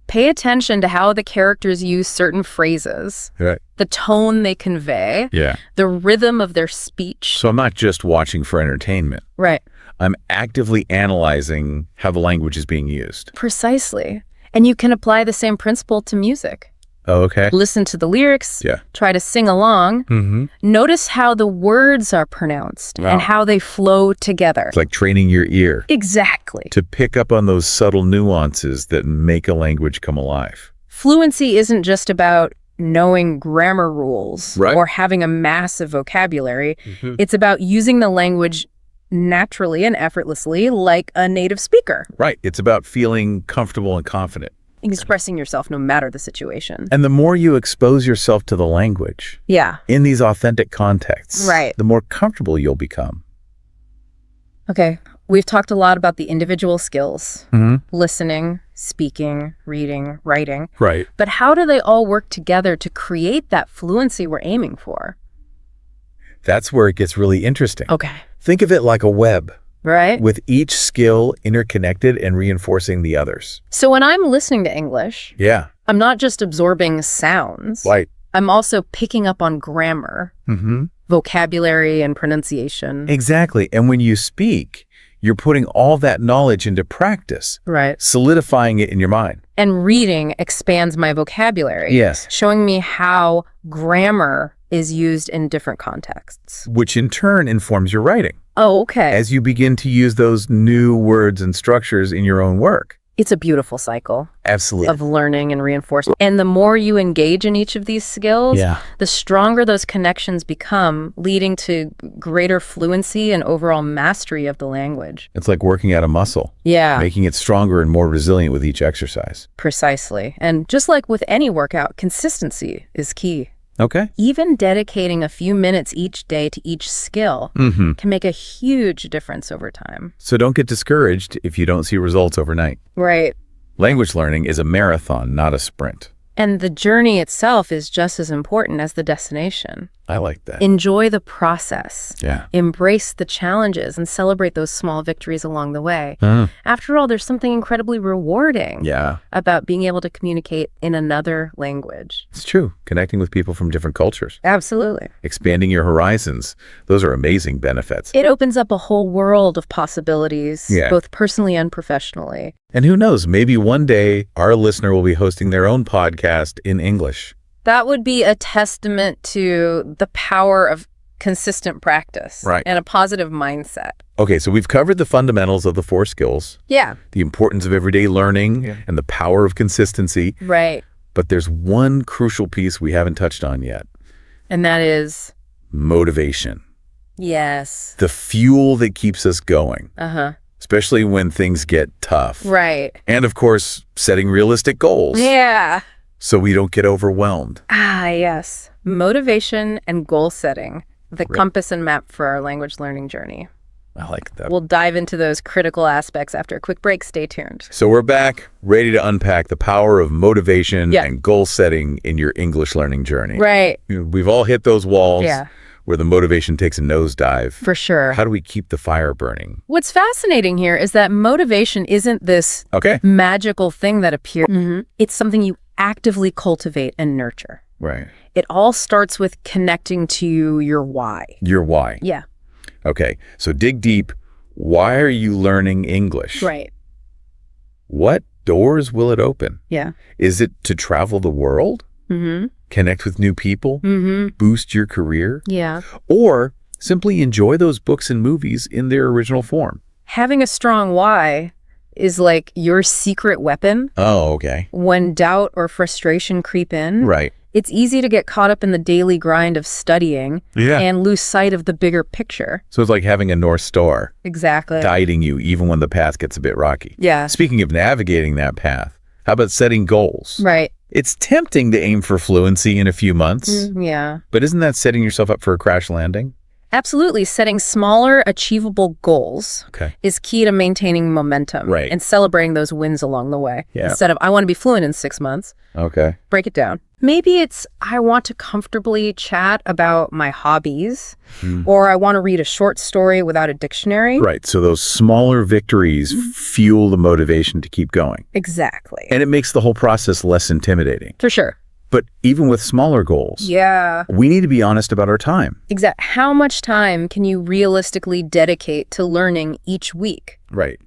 pay attention to how the characters use certain phrases, the tone they convey, the rhythm of their speech. So I'm not just watching for entertainment. Right. I'm actively analyzing how the language is being used. Precisely. And you can apply the same principle to music. Oh, okay. Listen to the lyrics, try to sing along, notice how the words are pronounced and how they flow together. It's like training your ear. Exactly. To pick up on those subtle nuances that make a language come alive. Fluency isn't just about knowing grammar rules or having a massive vocabulary. It's about using the language naturally and effortlessly like a native speaker. Right. It's about feeling comfortable and confident. Expressing yourself no matter the situation. And the more you expose yourself to the language in these authentic contexts, the more comfortable you'll become. Okay, we've talked a lot about the individual skills, listening, speaking, reading, writing. Right. But how do they all work together to create that fluency we're aiming for? That's where it gets really interesting. Okay. Think of it like a web. Right. With each skill interconnected and reinforcing the others. So when I'm listening to English, I'm not just absorbing sounds. Right. I'm also picking up on grammar, vocabulary, and pronunciation. Exactly. And when you speak, you're putting all that knowledge into practice. Right. Solidifying it in your mind. And reading expands my vocabulary. Yes. Showing me how grammar is used in different contexts. Which in turn informs your writing. Oh, okay. As you begin to use those new words and structures in your own work. It's a beautiful cycle. Absolutely. Of learning and reinforcement. And the more you engage in each of these skills, the stronger those connections become, leading to greater fluency and overall mastery of the language. It's like working out a muscle. Yeah. Making it stronger and more resilient with each exercise. Precisely. And just like with any workout, consistency is key. Okay. Even dedicating a few minutes each day to each skill can make a huge difference over time. So don't get discouraged if you don't see results overnight. Right. Language learning is a marathon, not a sprint. And the journey itself is just as important as the destination. I like that. Enjoy the process. Yeah. Embrace the challenges and celebrate those small victories along the way. After all, there's something incredibly rewarding about being able to communicate in another language. It's true. Connecting with people from different cultures. Absolutely. Expanding your horizons. Those are amazing benefits. It opens up a whole world of possibilities, both personally and professionally. And who knows, maybe one day our listener will be hosting their own podcast in English. That would be a testament to the power of consistent practice, Right. and a positive mindset. Okay, so we've covered the fundamentals of the 4 skills, Yeah. the importance of everyday learning, and the power of consistency. Right. But there's one crucial piece we haven't touched on yet. And that is? Motivation. Yes. The fuel that keeps us going. Uh-huh. Especially when things get tough. Right. And of course, setting realistic goals. Yeah. So we don't get overwhelmed. Ah, yes. Motivation and goal setting, the compass and map for our language learning journey. I like that. We'll dive into those critical aspects after a quick break. Stay tuned. So we're back, ready to unpack the power of motivation Yeah. and goal setting in your English learning journey. Right. You know, we've all hit those walls Yeah. where the motivation takes a nosedive. For sure. How do we keep the fire burning? What's fascinating here is that motivation isn't this Okay. magical thing that appears. It's something you actively cultivate and nurture. Right. It all starts with connecting to your why. Your why. Yeah. Okay. So dig deep. Why are you learning English? Right. What doors will it open? Yeah. Is it to travel the world? Mm-hmm. Connect with new people? Mm-hmm. Boost your career? Yeah. Or simply enjoy those books and movies in their original form? Having a strong why is like your secret weapon. Oh, okay. When doubt or frustration creep in, Right. it's easy to get caught up in the daily grind of studying Yeah. and lose sight of the bigger picture. So it's like having a North Star Exactly. guiding you even when the path gets a bit rocky. Yeah. Speaking of navigating that path, how about setting goals? Right. It's tempting to aim for fluency in a few months, Yeah. but isn't that setting yourself up for a crash landing? Absolutely. Setting smaller, achievable goals Okay. is key to maintaining momentum Right. and celebrating those wins along the way. Yeah. Instead of, I want to be fluent in 6 months, Okay. break it down. Maybe it's, I want to comfortably chat about my hobbies, or I want to read a short story without a dictionary. Right. So those smaller victories fuel the motivation to keep going. Exactly. And it makes the whole process less intimidating. For sure. But even with smaller goals, Yeah. we need to be honest about our time. How much time can you realistically dedicate to learning each week? Right.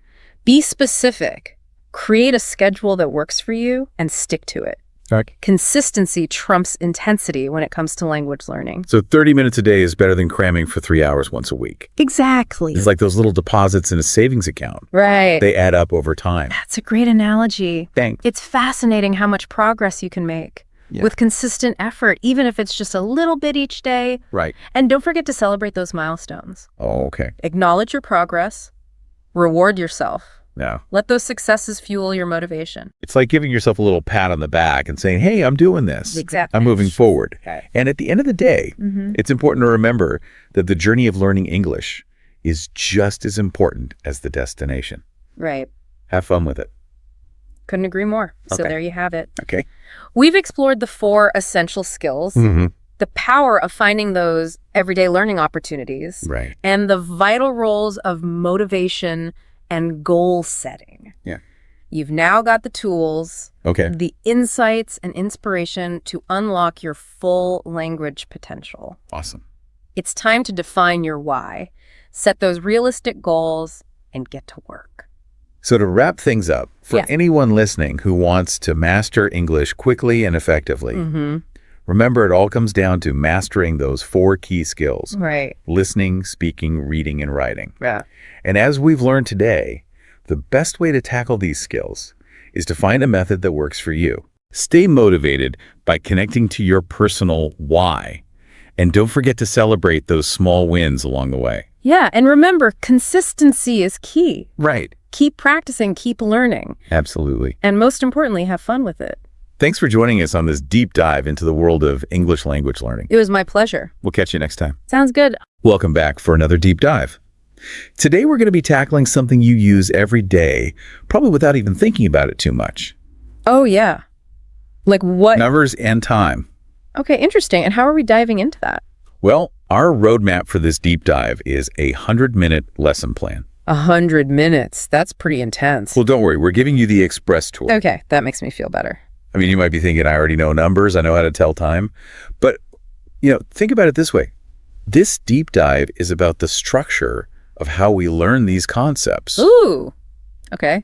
Be specific. Create a schedule that works for you and stick to it. Okay. Consistency trumps intensity when it comes to language learning. So 30 minutes a day is better than cramming for 3 hours once a week. Exactly. It's like those little deposits in a savings account. Right. They add up over time. That's a great analogy. Thanks. It's fascinating how much progress you can make with consistent effort, even if it's just a little bit each day. Right. And don't forget to celebrate those milestones. Oh, okay. Acknowledge your progress. Reward yourself. Yeah. Let those successes fuel your motivation. It's like giving yourself a little pat on the back and saying, hey, I'm doing this. Exactly. I'm moving forward. Okay. And at the end of the day, it's important to remember that the journey of learning English is just as important as the destination. Right. Have fun with it. Couldn't agree more. So Okay. there you have it. Okay. We've explored the 4 essential skills, the power of finding those everyday learning opportunities, Right. and the vital roles of motivation and goal setting. Yeah. You've now got the tools, Okay. the insights and inspiration to unlock your full language potential. Awesome. It's time to define your why, set those realistic goals, and get to work. So to wrap things up, for Yes. anyone listening who wants to master English quickly and effectively, remember it all comes down to mastering those 4 key skills: Right. listening, speaking, reading, and writing. Yeah. And as we've learned today, the best way to tackle these skills is to find a method that works for you. Stay motivated by connecting to your personal why. And don't forget to celebrate those small wins along the way. Yeah, and remember, consistency is key. Right. Keep practicing, keep learning, Absolutely. and most importantly, have fun with it. Thanks for joining us on this deep dive into the world of English language learning. It was my pleasure. We'll catch you next time. Sounds good. Welcome back for another deep dive. Today we're going to be tackling something you use every day, probably without even thinking about it too much. Oh, yeah. Like what? Numbers and time. Okay, interesting. And how are we diving into that? Well, our roadmap for this deep dive is a 100-minute lesson plan. 100 minutes. That's pretty intense. Well, don't worry. We're giving you the express tool. Okay, that makes me feel better. I mean, you might be thinking, I already know numbers. I know how to tell time. But, think about it this way. This deep dive is about the structure of how we learn these concepts. Ooh. Okay.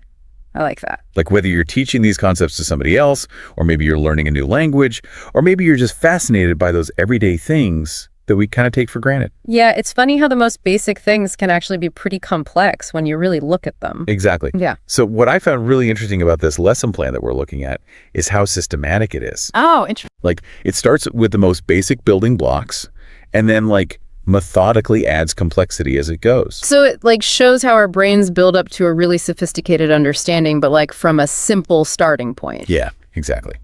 I like that. Like whether you're teaching these concepts to somebody else, or maybe you're learning a new language, or maybe you're just fascinated by those everyday things that we kind of take for granted. Yeah, it's funny how the most basic things can actually be pretty complex when you really look at them. Exactly. Yeah. So what I found really interesting about this lesson plan that we're looking at is how systematic it is. Oh, interesting. Like, it starts with the most basic building blocks and then like methodically adds complexity as it goes. So it like shows how our brains build up to a really sophisticated understanding, but like from a simple starting point. Yeah, exactly.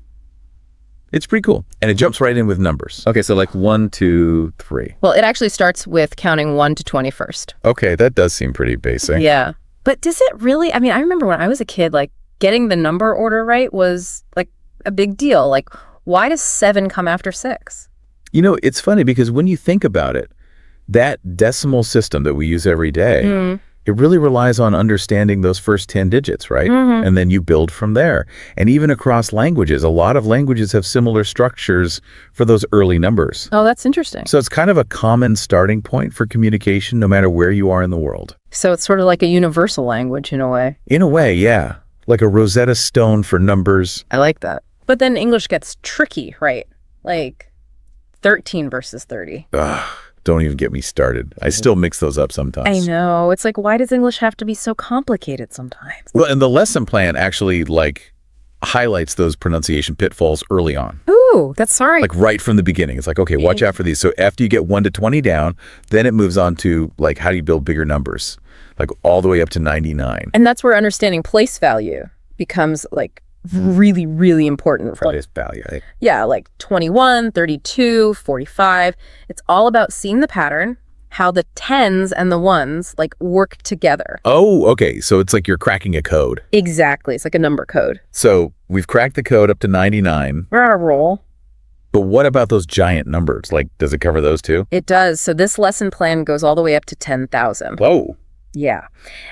It's pretty cool. And it jumps right in with numbers. Okay, so like 1, 2, 3. Well, it actually starts with counting 1 to 20 first. Okay, that does seem pretty basic. Yeah. But does it really? I mean, I remember when I was a kid, like getting the number order right was like a big deal. Like, why does 7 come after 6? You know, it's funny because when you think about it, that decimal system that we use every day, it really relies on understanding those first 10 digits, right? And then you build from there. And even across languages, a lot of languages have similar structures for those early numbers. Oh, that's interesting. So it's kind of a common starting point for communication no matter where you are in the world. So it's sort of like a universal language in a way. In a way, yeah. Like a Rosetta Stone for numbers. I like that. But then English gets tricky, right? Like 13 versus 30. Ugh, don't even get me started. I still mix those up sometimes. I know. It's like, why does English have to be so complicated sometimes? Well, and the lesson plan actually like highlights those pronunciation pitfalls early on. Ooh, that's sorry. Like right from the beginning. It's like, okay, watch out for these. So after you get 1 to 20 down, then it moves on to like, how do you build bigger numbers? Like all the way up to 99. And that's where understanding place value becomes like really, really important. For Place value. yeah, like 21, 32, 45. It's all about seeing the pattern, how the 10s and the 1s like work together. Oh, okay. So it's like you're cracking a code. Exactly. It's like a number code. So we've cracked the code up to 99. We're on a roll. But what about those giant numbers? Like, does it cover those too? It does. So this lesson plan goes all the way up to 10,000. Whoa. Yeah.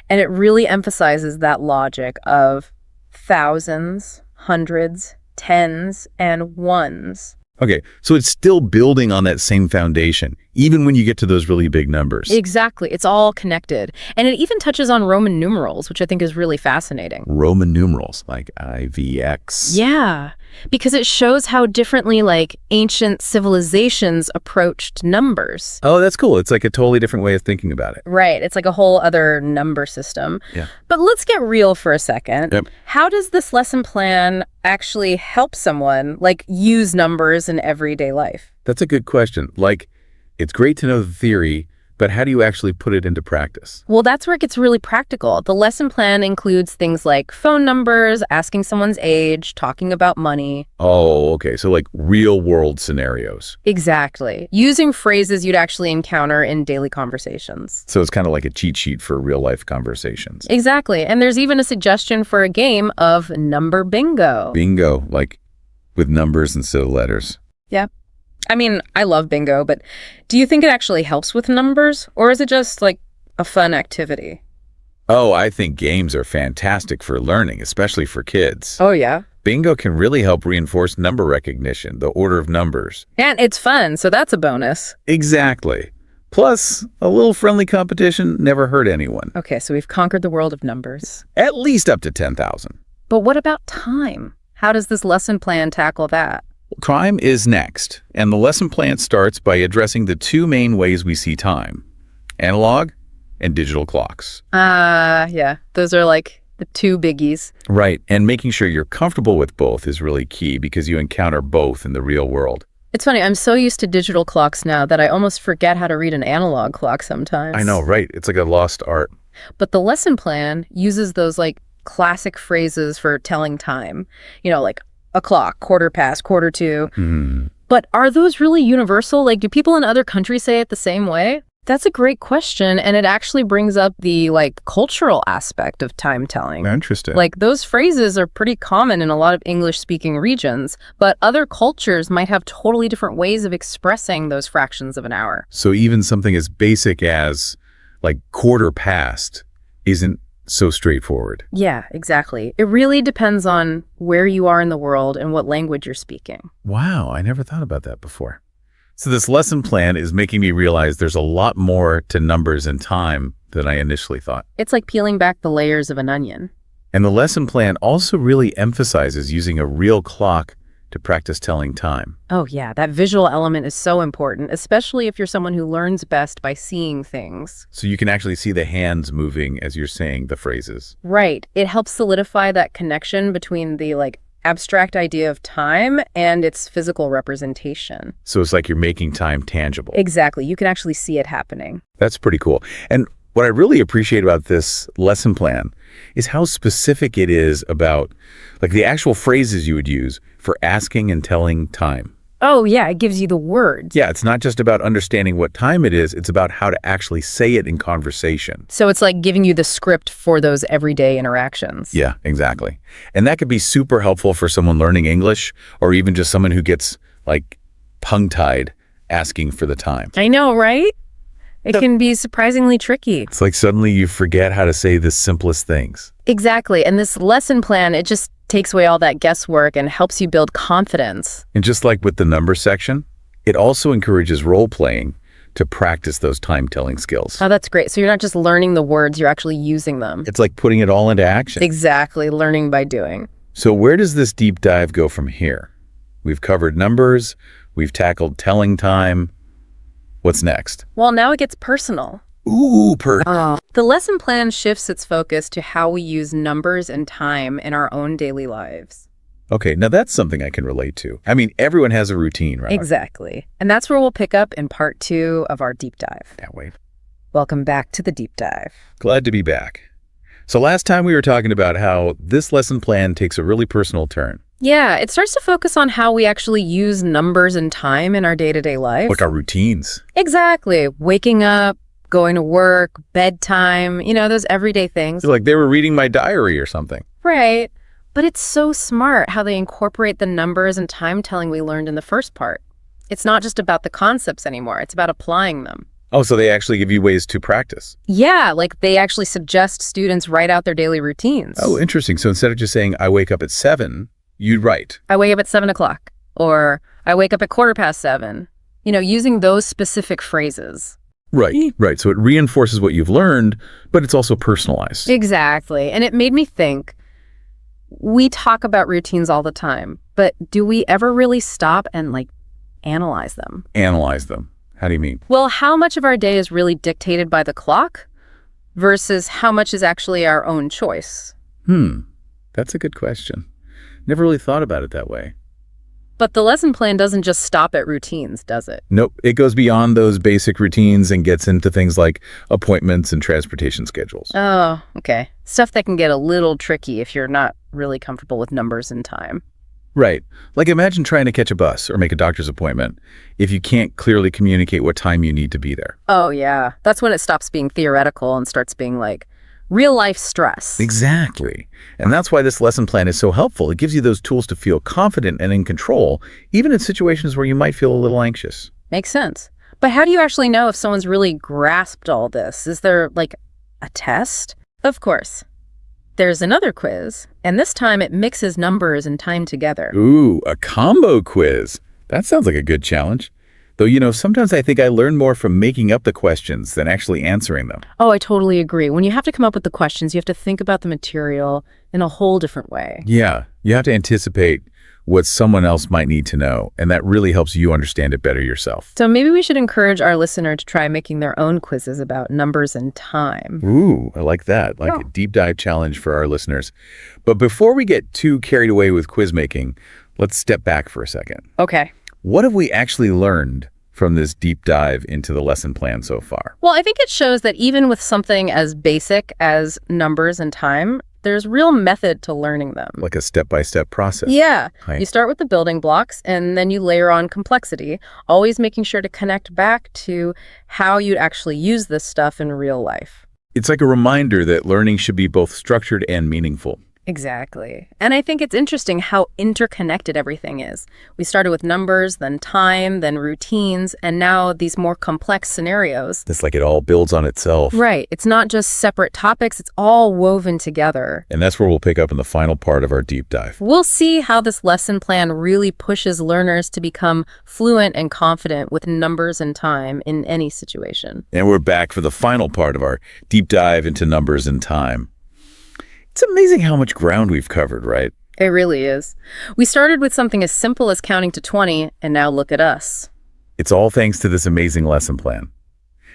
And it really emphasizes that logic of thousands, hundreds, tens, and ones. Okay, so it's still building on that same foundation, even when you get to those really big numbers. Exactly. It's all connected. And it even touches on Roman numerals, which I think is really fascinating. Roman numerals, like IVX. Yeah, because it shows how differently like ancient civilizations approached numbers. Oh, that's cool. It's like a totally different way of thinking about it. Right. It's like a whole other number system. Yeah. But let's get real for a second. Yep. How does this lesson plan actually help someone like use numbers in everyday life? That's a good question. Like, it's great to know the theory, but how do you actually put it into practice? Well, that's where it gets really practical. The lesson plan includes things like phone numbers, asking someone's age, talking about money. Oh, okay. So like real world scenarios. Exactly. Using phrases you'd actually encounter in daily conversations. So it's kind of like a cheat sheet for real life conversations. Exactly. And there's even a suggestion for a game of number bingo. Bingo, like with numbers instead of letters. Yeah. I mean, I love bingo, but do you think it actually helps with numbers, or is it just like a fun activity? Oh, I think games are fantastic for learning, especially for kids. Oh, yeah. Bingo can really help reinforce number recognition, the order of numbers. And it's fun, so that's a bonus. Exactly. Plus, a little friendly competition never hurt anyone. Okay, so we've conquered the world of numbers. At least up to 10,000. But what about time? How does this lesson plan tackle that? Time is next, and the lesson plan starts by addressing the two main ways we see time: analog and digital clocks. Yeah, those are like the two biggies. Right, and making sure you're comfortable with both is really key because you encounter both in the real world. It's funny, I'm so used to digital clocks now that I almost forget how to read an analog clock sometimes. I know, right? It's like a lost art. But the lesson plan uses those like classic phrases for telling time, you know, like o'clock, quarter past, quarter to. But are those really universal? Like, do people in other countries say it the same way? That's a great question, and it actually brings up the like cultural aspect of time telling. Interesting. Like, those phrases are pretty common in a lot of English-speaking regions, but other cultures might have totally different ways of expressing those fractions of an hour. So even something as basic as like quarter past isn't so straightforward. Yeah, exactly. It really depends on where you are in the world and what language you're speaking. Wow, I never thought about that before. So this lesson plan is making me realize there's a lot more to numbers and time than I initially thought. It's like peeling back the layers of an onion. And the lesson plan also really emphasizes using a real clock to practice telling time. Oh, yeah, that visual element is so important, especially if you're someone who learns best by seeing things. So you can actually see the hands moving as you're saying the phrases. Right. It helps solidify that connection between the, abstract idea of time and its physical representation. So it's like you're making time tangible. Exactly. You can actually see it happening. That's pretty cool. And what I really appreciate about this lesson plan is how specific it is about the actual phrases you would use for asking and telling time. Oh, yeah, it gives you the words. Yeah, it's not just about understanding what time it is, it's about how to actually say it in conversation. So it's like giving you the script for those everyday interactions. Yeah, exactly. And that could be super helpful for someone learning English or even just someone who gets tongue-tied asking for the time. I know, right? It can be surprisingly tricky. It's like suddenly you forget how to say the simplest things. Exactly. And this lesson plan, it just takes away all that guesswork and helps you build confidence. And just like with the number section, it also encourages role-playing to practice those time-telling skills. Oh, that's great. So you're not just learning the words, you're actually using them. It's like putting it all into action. Exactly. Learning by doing. So where does this deep dive go from here? We've covered numbers, we've tackled telling time. What's next? Well, now it gets personal. Ooh, The lesson plan shifts its focus to how we use numbers and time in our own daily lives. Okay, now that's something I can relate to. I mean, everyone has a routine, right? Exactly. And that's where we'll pick up in part 2 of our deep dive. Can't wait. Welcome back to the deep dive. Glad to be back. So last time we were talking about how this lesson plan takes a really personal turn. Yeah, it starts to focus on how we actually use numbers and time in our day-to-day life. Like our routines. Exactly. Waking up, going to work, bedtime, those everyday things. Like they were reading my diary or something. Right. But it's so smart how they incorporate the numbers and time telling we learned in the first part. It's not just about the concepts anymore. It's about applying them. Oh, so they actually give you ways to practice. Yeah, they actually suggest students write out their daily routines. Oh, interesting. So instead of just saying, I wake up at 7, you'd write. I wake up at 7 o'clock, or I wake up at 7:15. Using those specific phrases. Right. So it reinforces what you've learned, but it's also personalized. Exactly. And it made me think, we talk about routines all the time, but do we ever really stop and analyze them? Analyze them. How do you mean? Well, how much of our day is really dictated by the clock versus how much is actually our own choice? That's a good question. Never really thought about it that way. But the lesson plan doesn't just stop at routines, does it? Nope. It goes beyond those basic routines and gets into things like appointments and transportation schedules. Oh, okay. Stuff that can get a little tricky if you're not really comfortable with numbers and time. Right. Like imagine trying to catch a bus or make a doctor's appointment if you can't clearly communicate what time you need to be there. Oh, yeah. That's when it stops being theoretical and starts being real life stress. Exactly. And that's why this lesson plan is so helpful. It gives you those tools to feel confident and in control, even in situations where you might feel a little anxious. Makes sense. But how do you actually know if someone's really grasped all this? Is there a test? Of course. There's another quiz, and this time it mixes numbers and time together. Ooh, a combo quiz. That sounds like a good challenge. Though, sometimes I think I learn more from making up the questions than actually answering them. Oh, I totally agree. When you have to come up with the questions, you have to think about the material in a whole different way. Yeah, you have to anticipate what someone else might need to know, and that really helps you understand it better yourself. So maybe we should encourage our listener to try making their own quizzes about numbers and time. Ooh, I like that. A deep dive challenge for our listeners. But before we get too carried away with quiz making, let's step back for a second. Okay. What have we actually learned from this deep dive into the lesson plan so far? Well, I think it shows that even with something as basic as numbers and time, there's real method to learning them. Like a step-by-step process. Yeah. Right. You start with the building blocks and then you layer on complexity, always making sure to connect back to how you'd actually use this stuff in real life. It's like a reminder that learning should be both structured and meaningful. Exactly. And I think it's interesting how interconnected everything is. We started with numbers, then time, then routines, and now these more complex scenarios. It's like it all builds on itself. Right. It's not just separate topics, it's all woven together. And that's where we'll pick up in the final part of our deep dive. We'll see how this lesson plan really pushes learners to become fluent and confident with numbers and time in any situation. And we're back for the final part of our deep dive into numbers and time. It's amazing how much ground we've covered, right? It really is. We started with something as simple as counting to 20, and now look at us. It's all thanks to this amazing lesson plan.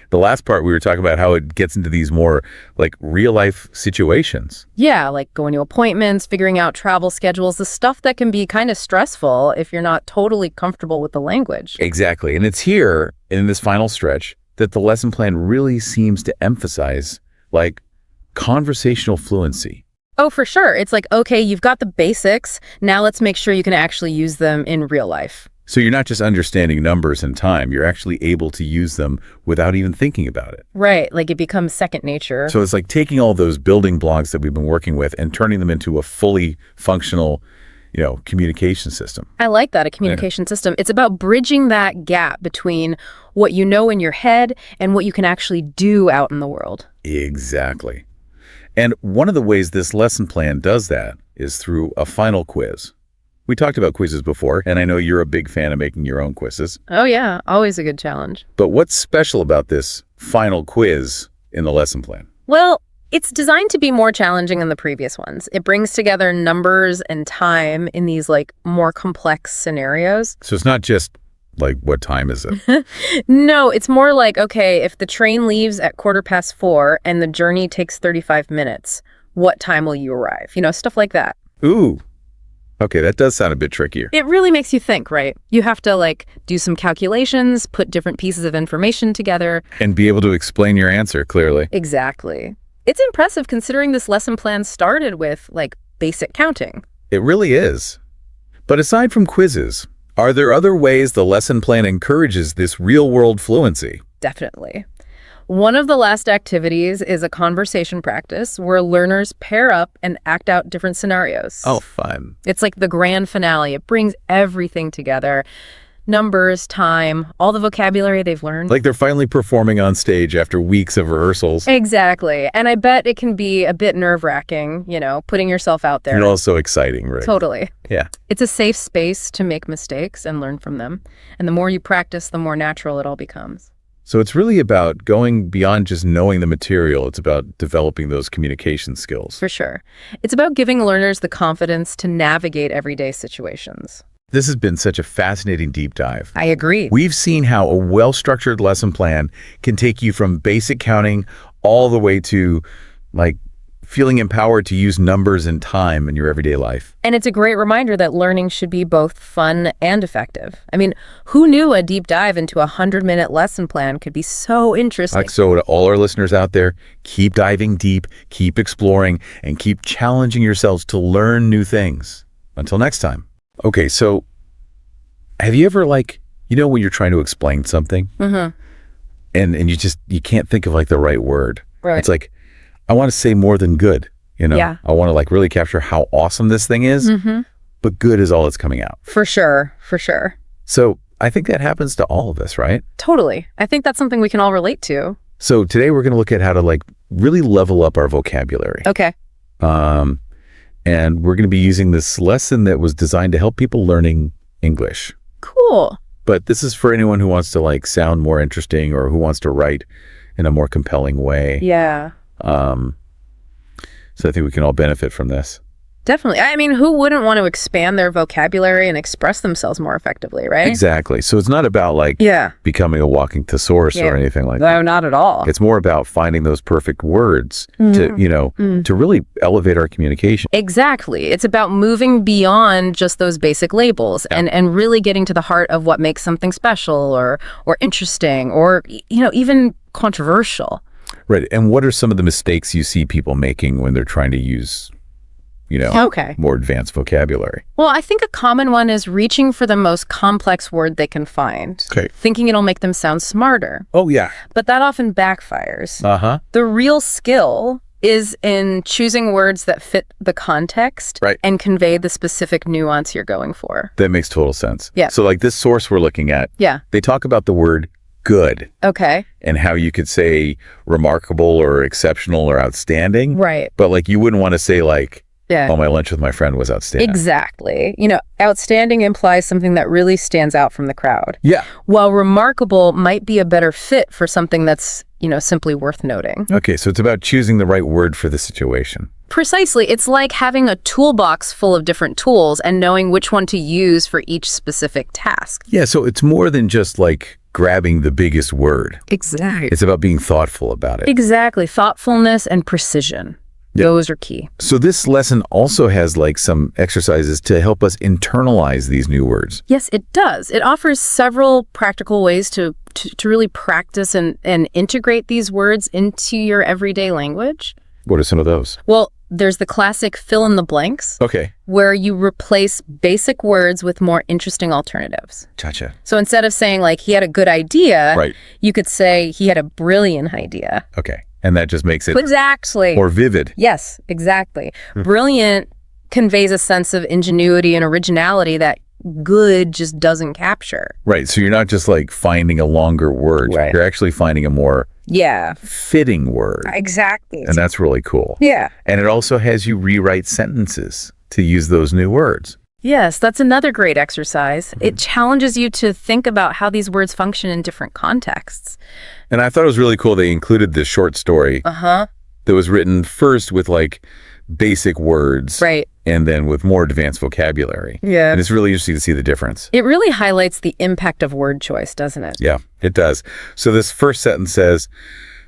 The last part, we were talking about how it gets into these more like real life situations. Yeah, like going to appointments, figuring out travel schedules, the stuff that can be kind of stressful if you're not totally comfortable with the language. Exactly. And it's here in this final stretch that the lesson plan really seems to emphasize like conversational fluency. Oh, for sure. It's like, okay, you've got the basics. Now let's make sure you can actually use them in real life. So you're not just understanding numbers and time, you're actually able to use them without even thinking about it. Right, like it becomes second nature. So it's like taking all those building blocks that we've been working with and turning them into a fully functional, communication system. I like that, a communication system. It's about bridging that gap between what you know in your head and what you can actually do out in the world. Exactly. And one of the ways this lesson plan does that is through a final quiz. We talked about quizzes before, and I know you're a big fan of making your own quizzes. Oh yeah, always a good challenge. But what's special about this final quiz in the lesson plan? Well, it's designed to be more challenging than the previous ones. It brings together numbers and time in these like more complex scenarios. So it's not just like, what time is it? No, it's more like, okay, if the train leaves at 4:15 and the journey takes 35 minutes, what time will you arrive? Stuff like that. Ooh. Okay, that does sound a bit trickier. It really makes you think, right? You have to like do some calculations, put different pieces of information together. And be able to explain your answer clearly. Exactly. It's impressive considering this lesson plan started with like basic counting. It really is. But aside from quizzes, are there other ways the lesson plan encourages this real-world fluency? Definitely. One of the last activities is a conversation practice where learners pair up and act out different scenarios. Oh, fun. It's like the grand finale. It brings everything together. Numbers, time, all the vocabulary they've learned. Like they're finally performing on stage after weeks of rehearsals. Exactly. And I bet it can be a bit nerve-wracking, putting yourself out there. And also exciting, right? Totally. Yeah. It's a safe space to make mistakes and learn from them. And the more you practice, the more natural it all becomes. So it's really about going beyond just knowing the material. It's about developing those communication skills. For sure. It's about giving learners the confidence to navigate everyday situations. This has been such a fascinating deep dive. I agree. We've seen how a well-structured lesson plan can take you from basic counting all the way to like feeling empowered to use numbers and time in your everyday life. And it's a great reminder that learning should be both fun and effective. I mean, who knew a deep dive into a 100-minute lesson plan could be so interesting? So to all our listeners out there, keep diving deep, keep exploring, and keep challenging yourselves to learn new things. Until next time. Okay, so have you ever when you're trying to explain something and you can't think of like the right word. Right. It's like, I want to say more than good, Yeah. I want to like really capture how awesome this thing is, but good is all that's coming out. For sure. For sure. So I think that happens to all of us, right? Totally. I think that's something we can all relate to. So today we're going to look at how to like really level up our vocabulary. Okay. And we're going to be using this lesson that was designed to help people learning English. Cool. But this is for anyone who wants to like sound more interesting or who wants to write in a more compelling way. Yeah. So I think we can all benefit from this. Definitely. I mean, who wouldn't want to expand their vocabulary and express themselves more effectively, right? Exactly. So it's not about like becoming a walking thesaurus or anything like that. No, not at all. It's more about finding those perfect words to really elevate our communication. Exactly. It's about moving beyond just those basic labels and really getting to the heart of what makes something special or interesting or, even controversial. Right. And what are some of the mistakes you see people making when they're trying to use more advanced vocabulary? Well, I think a common one is reaching for the most complex word they can find, thinking it'll make them sound smarter. Oh, yeah. But that often backfires. Uh-huh. The real skill is in choosing words that fit the context and convey the specific nuance you're going for. That makes total sense. Yeah. So like this source we're looking at, they talk about the word good. Okay. And how you could say remarkable or exceptional or outstanding. Right. But like you wouldn't want to say like, oh, my lunch with my friend was outstanding. Exactly. Outstanding implies something that really stands out from the crowd. Yeah. While remarkable might be a better fit for something that's, simply worth noting. Okay, so it's about choosing the right word for the situation. Precisely. It's like having a toolbox full of different tools and knowing which one to use for each specific task. Yeah, so it's more than just like grabbing the biggest word. Exactly. It's about being thoughtful about it. Exactly. Thoughtfulness and precision. Yeah. Those are key. So this lesson also has like some exercises to help us internalize these new words. Yes, it does. It offers several practical ways to really practice and integrate these words into your everyday language. What are some of those? Well, there's the classic fill in the blanks, Okay. where you replace basic words with more interesting alternatives. Gotcha. So instead of saying like he had a good idea, Right. you could say he had a brilliant idea. Okay. And that just makes it Exactly. more vivid. Yes, exactly. Brilliant conveys a sense of ingenuity and originality that good just doesn't capture. Right. So you're not just like finding a longer word. Right. You're actually finding a more Yeah, fitting word. exactly. And that's really cool. Yeah. And it also has you rewrite sentences to use those new words. Yes, that's another great exercise. It challenges you to think about how these words function in different contexts. And I thought it was really cool they included this short story Uh-huh. that was written first with like basic words. Right. And then with more advanced vocabulary. Yeah. And it's really interesting to see the difference. It really highlights the impact of word choice, doesn't it? Yeah, it does. So this first sentence says,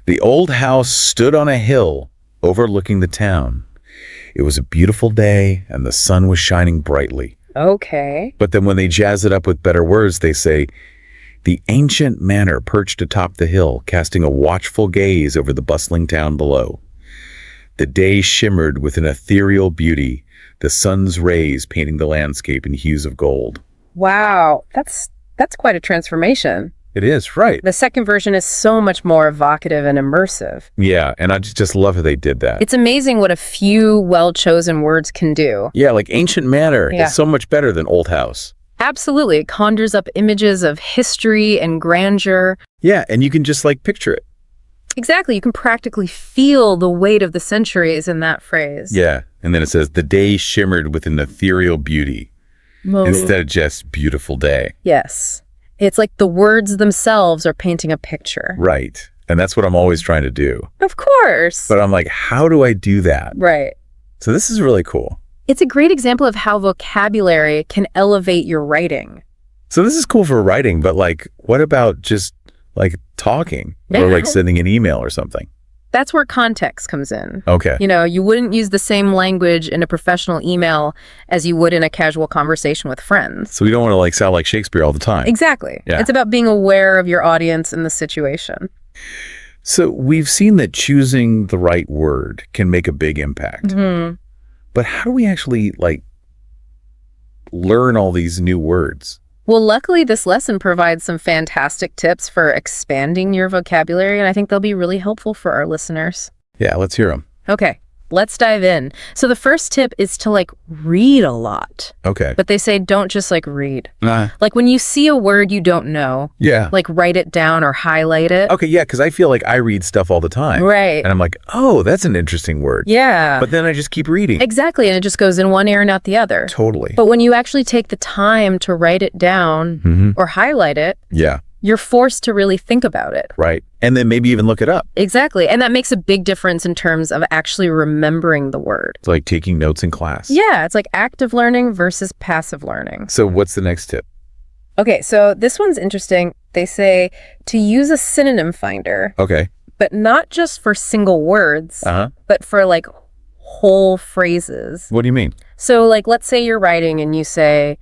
"The old house stood on a hill overlooking the town. It was a beautiful day and the sun was shining brightly." Okay. But then when they jazz it up with better words, they say, "The ancient manor perched atop the hill, casting a watchful gaze over the bustling town below. The day shimmered with an ethereal beauty, the sun's rays painting the landscape in hues of gold." Wow, that's quite a transformation. It is, right. The second version is so much more evocative and immersive. Yeah, and I just love how they did that. It's amazing what a few well-chosen words can do. Yeah, like ancient manor Yeah. is so much better than old house. Absolutely. It conjures up images of history and grandeur. Yeah, and you can just like picture it. Exactly. You can practically feel the weight of the centuries in that phrase. Yeah, and then it says, "The day shimmered with an ethereal beauty," instead of just beautiful day. Yes. It's like the words themselves are painting a picture. Right, and that's what I'm always trying to do. Of course. But I'm like, how do I do that? Right. So this is really cool. It's a great example of how vocabulary can elevate your writing. So this is cool for writing, but like, what about just like talking or Yeah. like sending an email or something? That's where context comes in. Okay. You know, you wouldn't use the same language in a professional email as you would in a casual conversation with friends. So we don't want to like sound like Shakespeare all the time. Exactly. Yeah. It's about being aware of your audience and the situation. So we've seen that choosing the right word can make a big impact. Mhm. But how do we actually like learn all these new words? Well, luckily, this lesson provides some fantastic tips for expanding your vocabulary, and I think they'll be really helpful for our listeners. Yeah, let's hear them. Okay, let's dive in. So the first tip is to read a lot. Okay. But they say don't just read. Uh, Like when you see a word you don't know, yeah. write it down or highlight it. Okay, yeah, because I feel like I read stuff all the time. Right. And I'm like, oh, that's an interesting word. Yeah. But then I just keep reading. Exactly, and it just goes in one ear and out the other. Totally. But when you actually take the time to write it down Mhm. or highlight it, Yeah, you're forced to really think about it. right. And then maybe even look it up. Exactly, and that makes a big difference in terms of actually remembering the word. It's like taking notes in class. Yeah, it's like active learning versus passive learning. So what's the next tip? Okay, so this one's interesting. They say to use a synonym finder, Okay. but not just for single words, Uh-huh. but for whole phrases. What do you mean? So let's say you're writing and you say,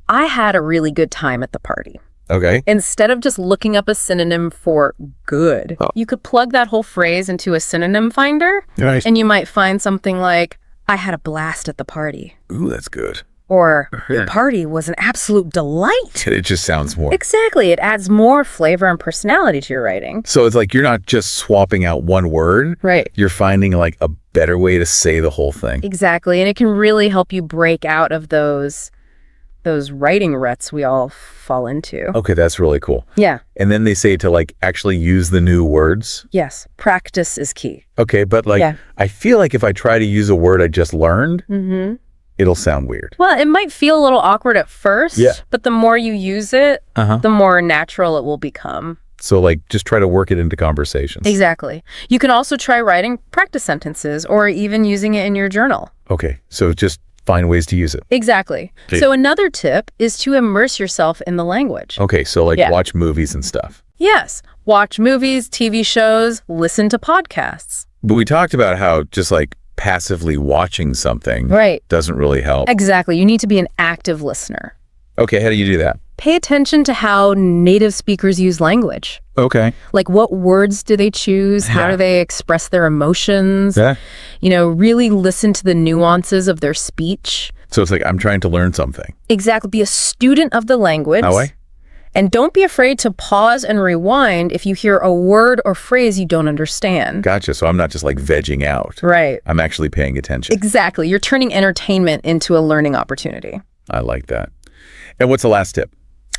"I had a really good time at the party." Okay. Instead of just looking up a synonym for good, you could plug that whole phrase into a synonym finder, Nice. and you might find something like, "I had a blast at the party," Ooh, that's good. or "The party was an absolute delight." It just sounds more. Exactly. It adds more flavor and personality to your writing. So it's like you're not just swapping out one word. Right. You're finding like a better way to say the whole thing. Exactly. And it can really help you break out of those writing ruts we all fall into. Okay, that's really cool. Yeah. And then they say to actually use the new words. Yes. Practice is key. Okay, but Yeah. I feel like if I try to use a word I just learned, Mm-hmm. it'll sound weird. Well, it might feel a little awkward at first, Yeah. but the more you use it, Uh-huh. the more natural it will become. So like just try to work it into conversations. Exactly. You can also try writing practice sentences or even using it in your journal. Okay, so just find ways to use it. Exactly. Okay. So another tip is to immerse yourself in the language. Okay, so like Yeah. watch movies and stuff. Yes. Watch movies, TV shows, listen to podcasts. But we talked about how just like passively watching something Right. doesn't really help. Exactly. You need to be an active listener. Okay, how do you do that? Pay attention to how native speakers use language. Okay. Like what words do they choose? How Yeah. do they express their emotions? Yeah. Really listen to the nuances of their speech. So it's like I'm trying to learn something. Exactly. Be a student of the language. How way? And don't be afraid to pause and rewind if you hear a word or phrase you don't understand. Gotcha. So I'm not just like vegging out. Right. I'm actually paying attention. Exactly. You're turning entertainment into a learning opportunity. I like that. And what's the last tip?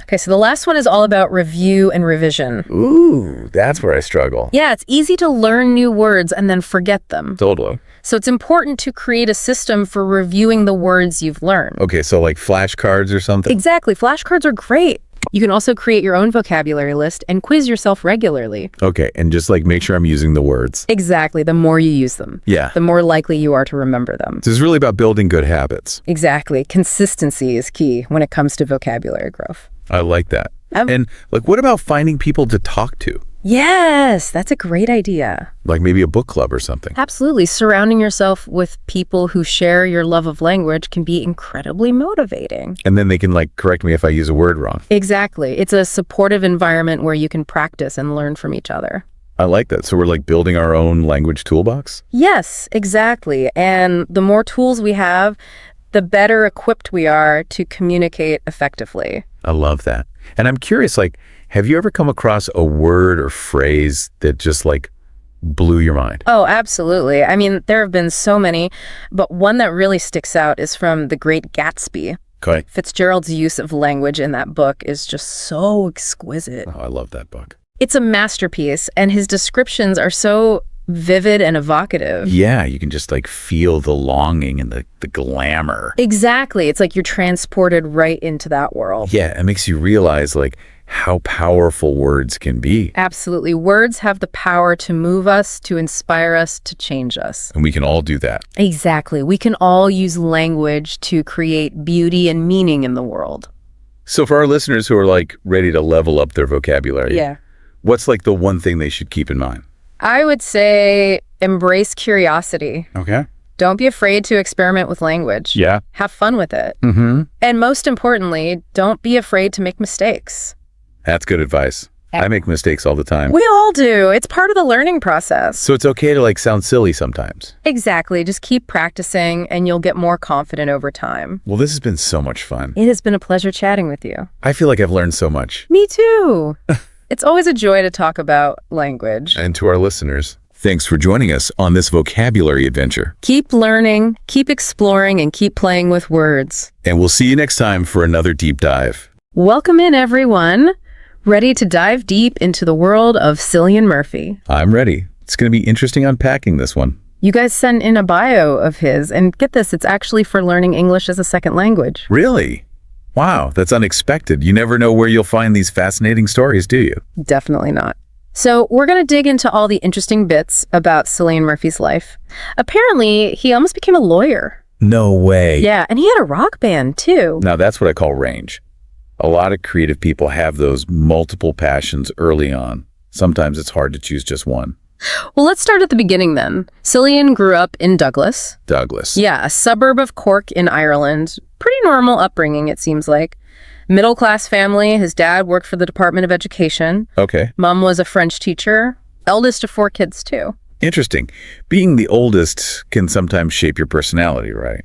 Okay, so the last one is all about review and revision. Ooh, that's where I struggle. Yeah, it's easy to learn new words and then forget them. Totally. So it's important to create a system for reviewing the words you've learned. Okay, so like flashcards or something? Exactly. Flashcards are great. You can also create your own vocabulary list and quiz yourself regularly. Okay, and just like make sure I'm using the words. Exactly. The more you use them, Yeah. the more likely you are to remember them. So it's really about building good habits. Exactly. Consistency is key when it comes to vocabulary growth. I like that. Um, And like, what about finding people to talk to? Yes, that's a great idea. Like maybe a book club or something. Absolutely. Surrounding yourself with people who share your love of language can be incredibly motivating. And then they can like correct me if I use a word wrong. Exactly. It's a supportive environment where you can practice and learn from each other. I like that. So we're like building our own language toolbox? Yes, exactly. And the more tools we have, the better equipped we are to communicate effectively. I love that. And I'm curious, like, have you ever come across a word or phrase that just like blew your mind? Oh, absolutely. I mean, there have been so many, but one that really sticks out is from The Great Gatsby. Okay. Fitzgerald's use of language in that book is just so exquisite. Oh, I love that book. It's a masterpiece, and his descriptions are so vivid and evocative. Yeah, you can just like feel the longing and the glamour. Exactly. It's like you're transported right into that world. Yeah, it makes you realize like how powerful words can be. Absolutely. Words have the power to move us, to inspire us, to change us. And we can all do that. Exactly. We can all use language to create beauty and meaning in the world. So for our listeners who are like ready to level up their vocabulary, Yeah. what's like the one thing they should keep in mind? I would say embrace curiosity. Okay. Don't be afraid to experiment with language. Yeah. Have fun with it. Mm-hmm. And most importantly, don't be afraid to make mistakes. That's good advice. I make mistakes all the time. We all do. It's part of the learning process. So it's okay to like sound silly sometimes. Exactly. Just keep practicing and you'll get more confident over time. Well, this has been so much fun. It has been a pleasure chatting with you. I feel like I've learned so much. Me too. It's always a joy to talk about language. And to our listeners, thanks for joining us on this vocabulary adventure. Keep learning, keep exploring, and keep playing with words. And we'll see you next time for another deep dive. Welcome in, everyone. Ready to dive deep into the world of Cillian Murphy. I'm ready. It's going to be interesting unpacking this one. You guys sent in a bio of his, and get this, it's actually for learning English as a second language. Really? Wow, that's unexpected. You never know where you'll find these fascinating stories, do you? Definitely not. So we're going to dig into all the interesting bits about Cillian Murphy's life. Apparently, he almost became a lawyer. No way. Yeah, and he had a rock band, too. Now that's what I call range. A lot of creative people have those multiple passions early on. Sometimes it's hard to choose just one. Well, let's start at the beginning then. Cillian grew up in Douglas. Douglas. Yeah, a suburb of Cork in Ireland. Pretty normal upbringing, it seems like. Middle-class family. His dad worked for the Department of Education. Okay. Mom was a French teacher. Eldest of 4 kids, too. Interesting. Being the oldest can sometimes shape your personality, right?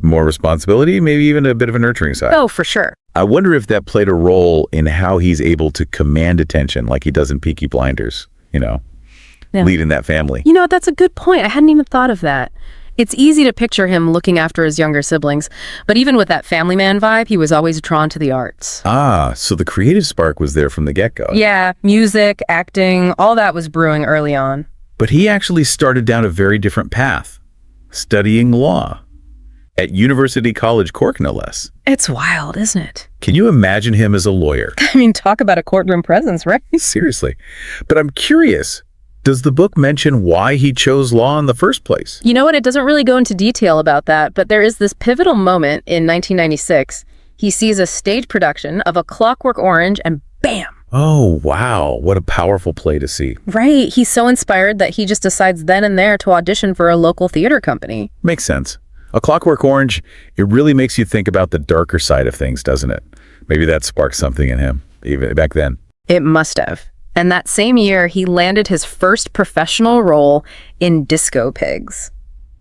More responsibility, maybe even a bit of a nurturing side. Oh, for sure. I wonder if that played a role in how he's able to command attention like he does in Peaky Blinders, leading that family. You know what? That's a good point. I hadn't even thought of that. It's easy to picture him looking after his younger siblings, but even with that family man vibe, he was always drawn to the arts. Ah, so the creative spark was there from the get-go. Yeah, music, acting, all that was brewing early on. But he actually started down a very different path, studying law. At University College Cork, no less. It's wild, isn't it? Can you imagine him as a lawyer? I mean, talk about a courtroom presence, right? Seriously. But I'm curious, does the book mention why he chose law in the first place? You know what? It doesn't really go into detail about that, but there is this pivotal moment in 1996. He sees a stage production of A Clockwork Orange and bam! Oh, wow. What a powerful play to see. Right. He's so inspired that he just decides then and there to audition for a local theater company. Makes sense. A Clockwork Orange, it really makes you think about the darker side of things, doesn't it? Maybe that sparked something in him, even back then. It must have. And that same year, he landed his first professional role in Disco Pigs.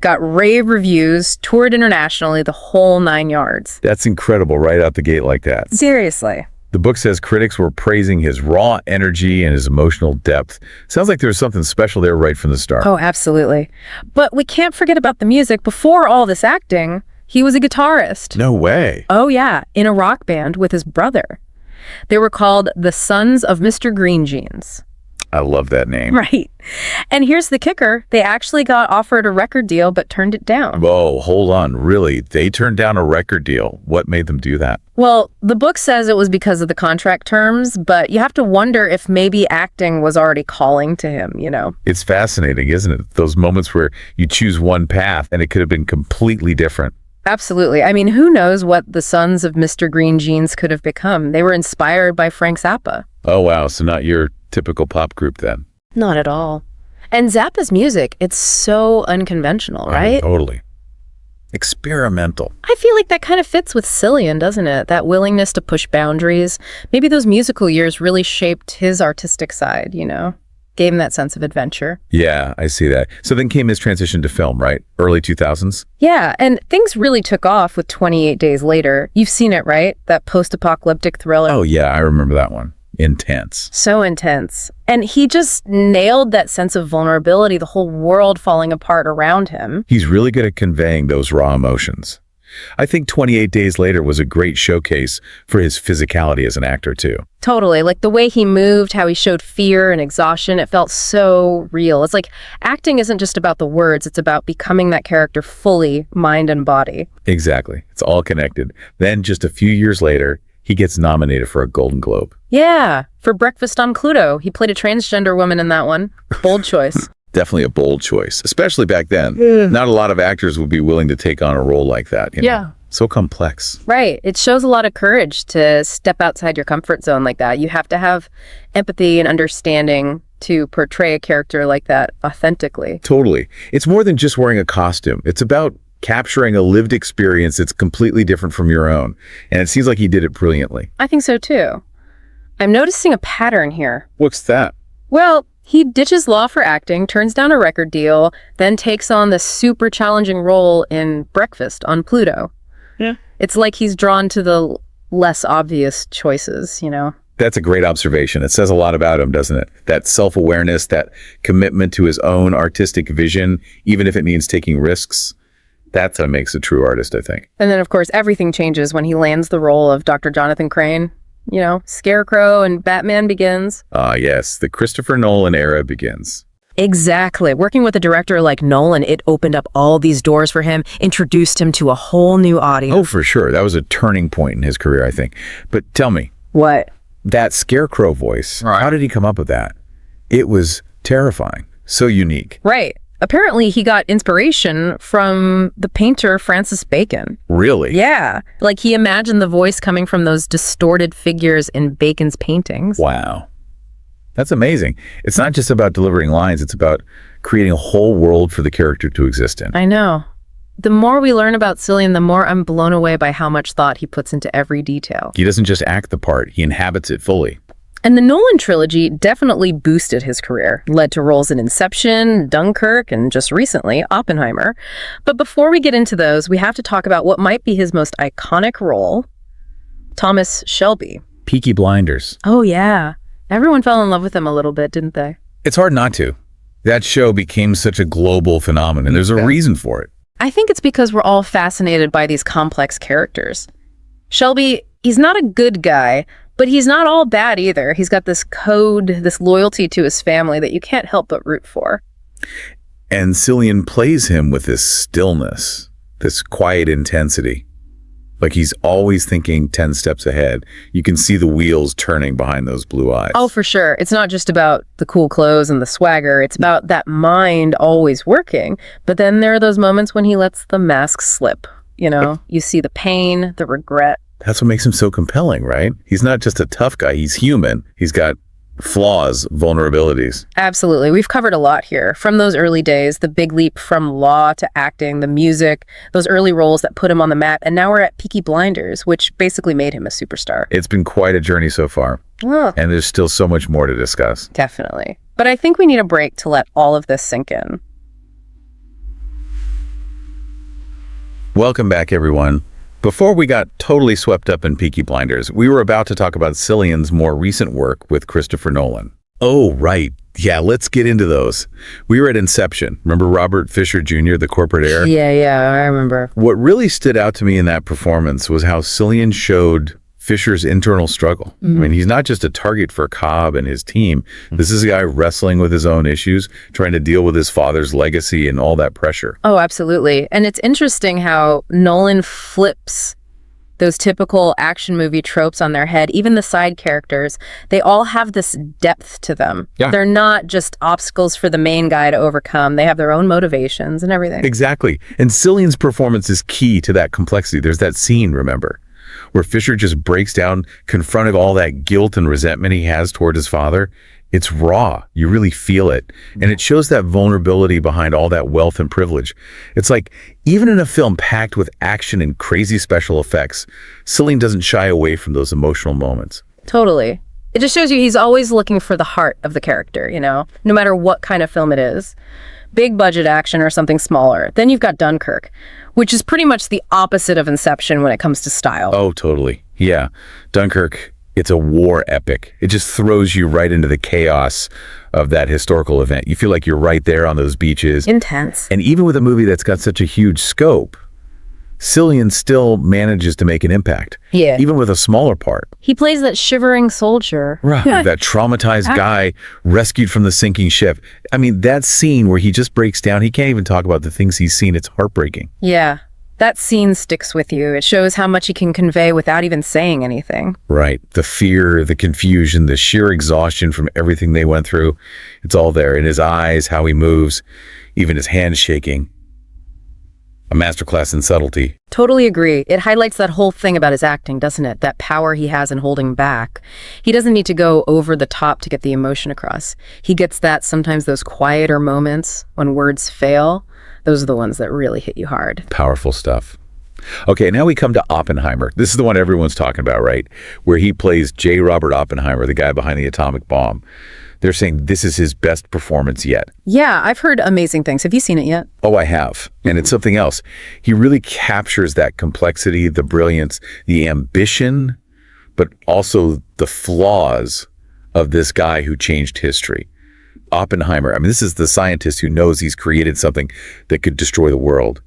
Got rave reviews, toured internationally, the whole 9 yards. That's incredible, right out the gate like that. Seriously. The book says critics were praising his raw energy and his emotional depth. Sounds like there was something special there right from the start. Oh, absolutely. But we can't forget about the music. Before all this acting, he was a guitarist. No way. Oh, yeah, in a rock band with his brother. They were called the Sons of Mr. Green Jeans. I love that name. Right. And here's the kicker. They actually got offered a record deal, but turned it down. Whoa, hold on. Really? They turned down a record deal. What made them do that? Well, the book says it was because of the contract terms, but you have to wonder if maybe acting was already calling to him, you know? It's fascinating, isn't it? Those moments where you choose one path and it could have been completely different. Absolutely. I mean, who knows what the Sons of Mr. Green Jeans could have become? They were inspired by Frank Zappa. Oh, wow. So not your typical pop group then. Not at all. And Zappa's music, it's so unconventional, right? Oh, totally. Experimental. I feel like that kind of fits with Cillian, doesn't it? That willingness to push boundaries. Maybe those musical years really shaped his artistic side, you know? Gave him that sense of adventure. Yeah, I see that. So then came his transition to film, right? Early 2000s? Yeah, and things really took off with 28 Days Later. You've seen it, right? That post-apocalyptic thriller. Oh, yeah, I remember that one. Intense. So intense. And he just nailed that sense of vulnerability, the whole world falling apart around him. He's really good at conveying those raw emotions. I think 28 Days Later was a great showcase for his physicality as an actor, too. Totally. Like the way he moved, how he showed fear and exhaustion, it felt so real. It's like acting isn't just about the words, it's about becoming that character fully, mind and body. Exactly. It's all connected. Then just a few years later, he gets nominated for a Golden Globe. Yeah, for Breakfast on Pluto. He played a transgender woman in that one. Bold choice. Definitely a bold choice, especially back then. Not a lot of actors would be willing to take on a role like that. You know? Yeah. So complex. Right. It shows a lot of courage to step outside your comfort zone like that. You have to have empathy and understanding to portray a character like that authentically. Totally. It's more than just wearing a costume. It's about capturing a lived experience that's completely different from your own. And it seems like he did it brilliantly. I think so too. I'm noticing a pattern here. What's that? Well, he ditches law for acting, turns down a record deal, then takes on the super challenging role in Breakfast on Pluto. Yeah. It's like he's drawn to the less obvious choices, you know? That's a great observation. It says a lot about him, doesn't it? That self-awareness, that commitment to his own artistic vision, even if it means taking risks. That's what makes a true artist, I think. And then, of course, everything changes when he lands the role of Dr. Jonathan Crane. You know, Scarecrow and Batman Begins. Ah, yes. The Christopher Nolan era begins. Exactly. Working with a director like Nolan, it opened up all these doors for him, introduced him to a whole new audience. Oh, for sure. That was a turning point in his career, I think. But tell me, What? that Scarecrow voice, Right. how did he come up with that? It was terrifying. So unique. Right. Apparently, he got inspiration from the painter Francis Bacon. Really? Yeah. Like he imagined the voice coming from those distorted figures in Bacon's paintings. Wow. That's amazing. It's not just about delivering lines. It's about creating a whole world for the character to exist in. I know. The more we learn about Cillian, the more I'm blown away by how much thought he puts into every detail. He doesn't just act the part. He inhabits it fully. And the Nolan trilogy definitely boosted his career, led to roles in Inception, Dunkirk, and just recently, Oppenheimer. But before we get into those, we have to talk about what might be his most iconic role, Thomas Shelby. Peaky Blinders. Oh, yeah. Everyone fell in love with him a little bit, didn't they? It's hard not to. That show became such a global phenomenon. There's a reason for it. I think it's because we're all fascinated by these complex characters. Shelby, he's not a good guy, but he's not all bad either. He's got this code, this loyalty to his family that you can't help but root for. And Cillian plays him with this stillness this quiet intensity. Like he's always thinking 10 steps ahead. You can see the wheels turning behind those blue eyes. Oh, for sure. It's not just about the cool clothes and the swagger. It's about that mind always working. But then there are those moments when he lets the mask slip. You know, you see the pain, the regret. That's what makes him so compelling, right? He's not just a tough guy. He's human. He's got flaws, vulnerabilities. Absolutely. We've covered a lot here. From those early days, the big leap from law to acting, the music, those early roles that put him on the map. And now we're at Peaky Blinders, which basically made him a superstar. It's been quite a journey so far. Oh, And there's still so much more to discuss. definitely. But I think we need a break to let all of this sink in. Welcome back, everyone. Before we got totally swept up in Peaky Blinders, we were about to talk about Cillian's more recent work with Christopher Nolan. Oh, right. Yeah, let's get into those. We were at Inception. Remember Robert Fisher Jr., the corporate heir? Yeah, I remember. What really stood out to me in that performance was how Cillian showed Fisher's internal struggle. I mean, he's not just a target for Cobb and his team. This is a guy wrestling with his own issues, trying to deal with his father's legacy and all that pressure. Oh, absolutely. And it's interesting how Nolan flips those typical action movie tropes on their head. Even the side characters, they all have this depth to them. Yeah. They're not just obstacles for the main guy to overcome. They have their own motivations and everything. Exactly. And Cillian's performance is key to that complexity. There's that scene, remember, where Fisher just breaks down, confronting all that guilt and resentment he has toward his father. It's raw. You really feel it. And it shows that vulnerability behind all that wealth and privilege. It's like, even in a film packed with action and crazy special effects, Cillian doesn't shy away from those emotional moments. Totally. It just shows you he's always looking for the heart of the character, you know, no matter what kind of film it is. Big budget action or something smaller. Then you've got Dunkirk, which is pretty much the opposite of Inception when it comes to style. Oh, totally. Yeah. Dunkirk, it's a war epic. It just throws you right into the chaos of that historical event. You feel like you're right there on those beaches. Intense. And even with a movie that's got such a huge scope, Cillian still manages to make an impact. Yeah. Even with a smaller part. He plays that shivering soldier. Right. That traumatized guy rescued from the sinking ship. I mean, that scene where he just breaks down, he can't even talk about the things he's seen. It's heartbreaking. Yeah. That scene sticks with you. It shows how much he can convey without even saying anything. Right. The fear, the confusion, the sheer exhaustion from everything they went through. It's all there in his eyes, how he moves, even his hands shaking. A masterclass in subtlety. Totally agree. It highlights that whole thing about his acting, doesn't it? That power he has in holding back. He doesn't need to go over the top to get the emotion across. He gets that sometimes those quieter moments when words fail. Those are the ones that really hit you hard. Powerful stuff. Okay, now we come to Oppenheimer. This is the one everyone's talking about, right? Where he plays J. Robert Oppenheimer, the guy behind the atomic bomb. They're saying this is his best performance yet. Yeah, I've heard amazing things. Have you seen it yet? Oh, I have. And it's something else. He really captures that complexity, the brilliance, the ambition, but also the flaws of this guy who changed history. Oppenheimer, I mean, this is the scientist who knows he's created something that could destroy the world.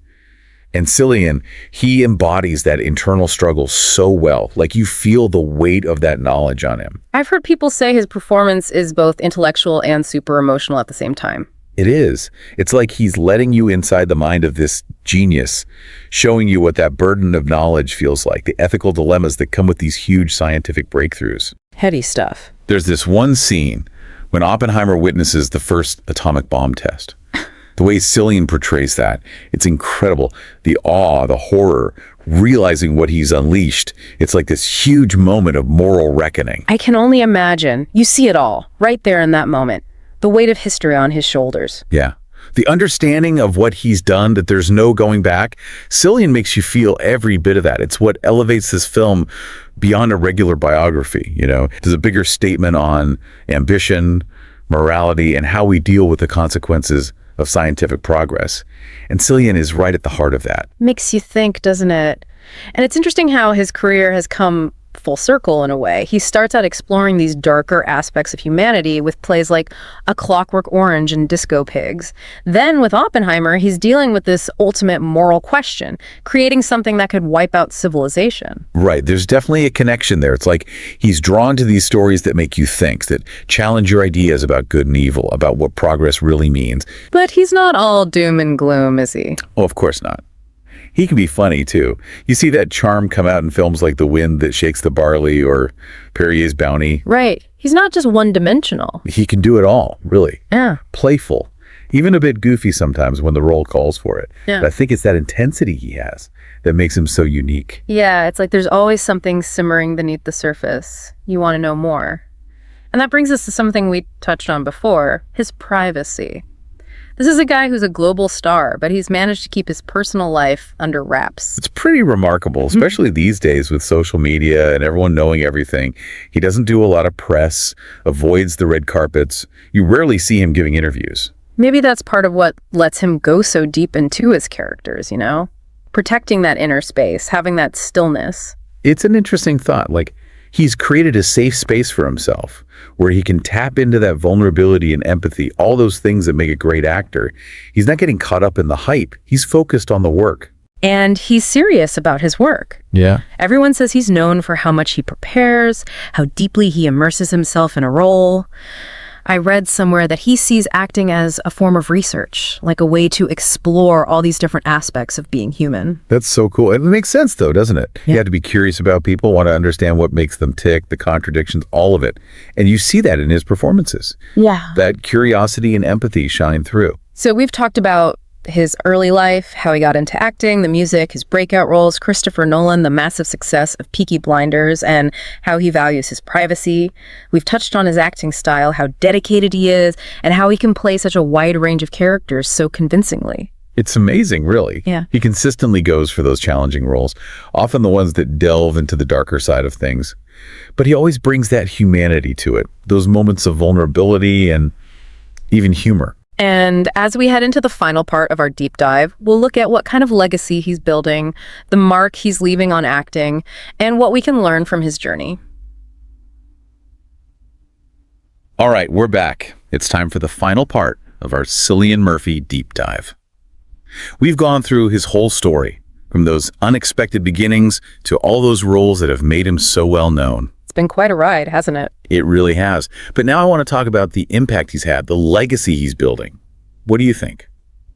And Cillian, he embodies that internal struggle so well. Like you feel the weight of that knowledge on him. I've heard people say his performance is both intellectual and super emotional at the same time. It is. It's like he's letting you inside the mind of this genius, showing you what that burden of knowledge feels like, the ethical dilemmas that come with these huge scientific breakthroughs. Heady stuff. There's this one scene when Oppenheimer witnesses the first atomic bomb test. The way Cillian portrays that, it's incredible. The awe, the horror, realizing what he's unleashed. It's like this huge moment of moral reckoning. I can only imagine. You see it all, right there in that moment. The weight of history on his shoulders. Yeah. The understanding of what he's done, that there's no going back, Cillian makes you feel every bit of that. It's what elevates this film beyond a regular biography, you know. There's a bigger statement on ambition, morality, and how we deal with the consequences of scientific progress. And Cillian is right at the heart of that. Makes you think, doesn't it? And it's interesting how his career has come full circle in a way. He starts out exploring these darker aspects of humanity with plays like A Clockwork Orange and Disco Pigs. Then with Oppenheimer, he's dealing with this ultimate moral question, creating something that could wipe out civilization. Right. There's definitely a connection there. It's like he's drawn to these stories that make you think, that challenge your ideas about good and evil, about what progress really means. But he's not all doom and gloom, is he? Oh, of course not. He can be funny, too. You see that charm come out in films like The Wind That Shakes the Barley or Perrier's Bounty. Right. He's not just one-dimensional. He can do it all, really. Yeah. Playful. Even a bit goofy sometimes when the role calls for it. Yeah. But I think it's that intensity he has that makes him so unique. Yeah, it's like there's always something simmering beneath the surface. You want to know more. And that brings us to something we touched on before, his privacy. This is a guy who's a global star, but he's managed to keep his personal life under wraps. It's pretty remarkable, especially these days with social media and everyone knowing everything. He doesn't do a lot of press, avoids the red carpets. You rarely see him giving interviews. Maybe that's part of what lets him go so deep into his characters, you know? Protecting that inner space, having that stillness. It's an interesting thought. Like, he's created a safe space for himself where he can tap into that vulnerability and empathy, all those things that make a great actor. He's not getting caught up in the hype. He's focused on the work. And he's serious about his work. Yeah. Everyone says he's known for how much he prepares, how deeply he immerses himself in a role. I read somewhere that he sees acting as a form of research, like a way to explore all these different aspects of being human. That's so cool. It makes sense, though, doesn't it? Yeah. You have to be curious about people, want to understand what makes them tick, the contradictions, all of it. And you see that in his performances. Yeah. That curiosity and empathy shine through. So we've talked about his early life, how he got into acting, the music, his breakout roles, Christopher Nolan, the massive success of Peaky Blinders, and how he values his privacy. We've touched on his acting style, how dedicated he is, and how he can play such a wide range of characters so convincingly. It's amazing, really. Yeah. He consistently goes for those challenging roles, often the ones that delve into the darker side of things. But he always brings that humanity to it, those moments of vulnerability and even humor. And as we head into the final part of our deep dive, we'll look at what kind of legacy he's building, the mark he's leaving on acting, and what we can learn from his journey. All right, we're back. It's time for the final part of our Cillian Murphy deep dive. We've gone through his whole story, from those unexpected beginnings to all those roles that have made him so well known. It's been quite a ride, hasn't it? It really has. But now I want to talk about the impact he's had, the legacy he's building. What do you think?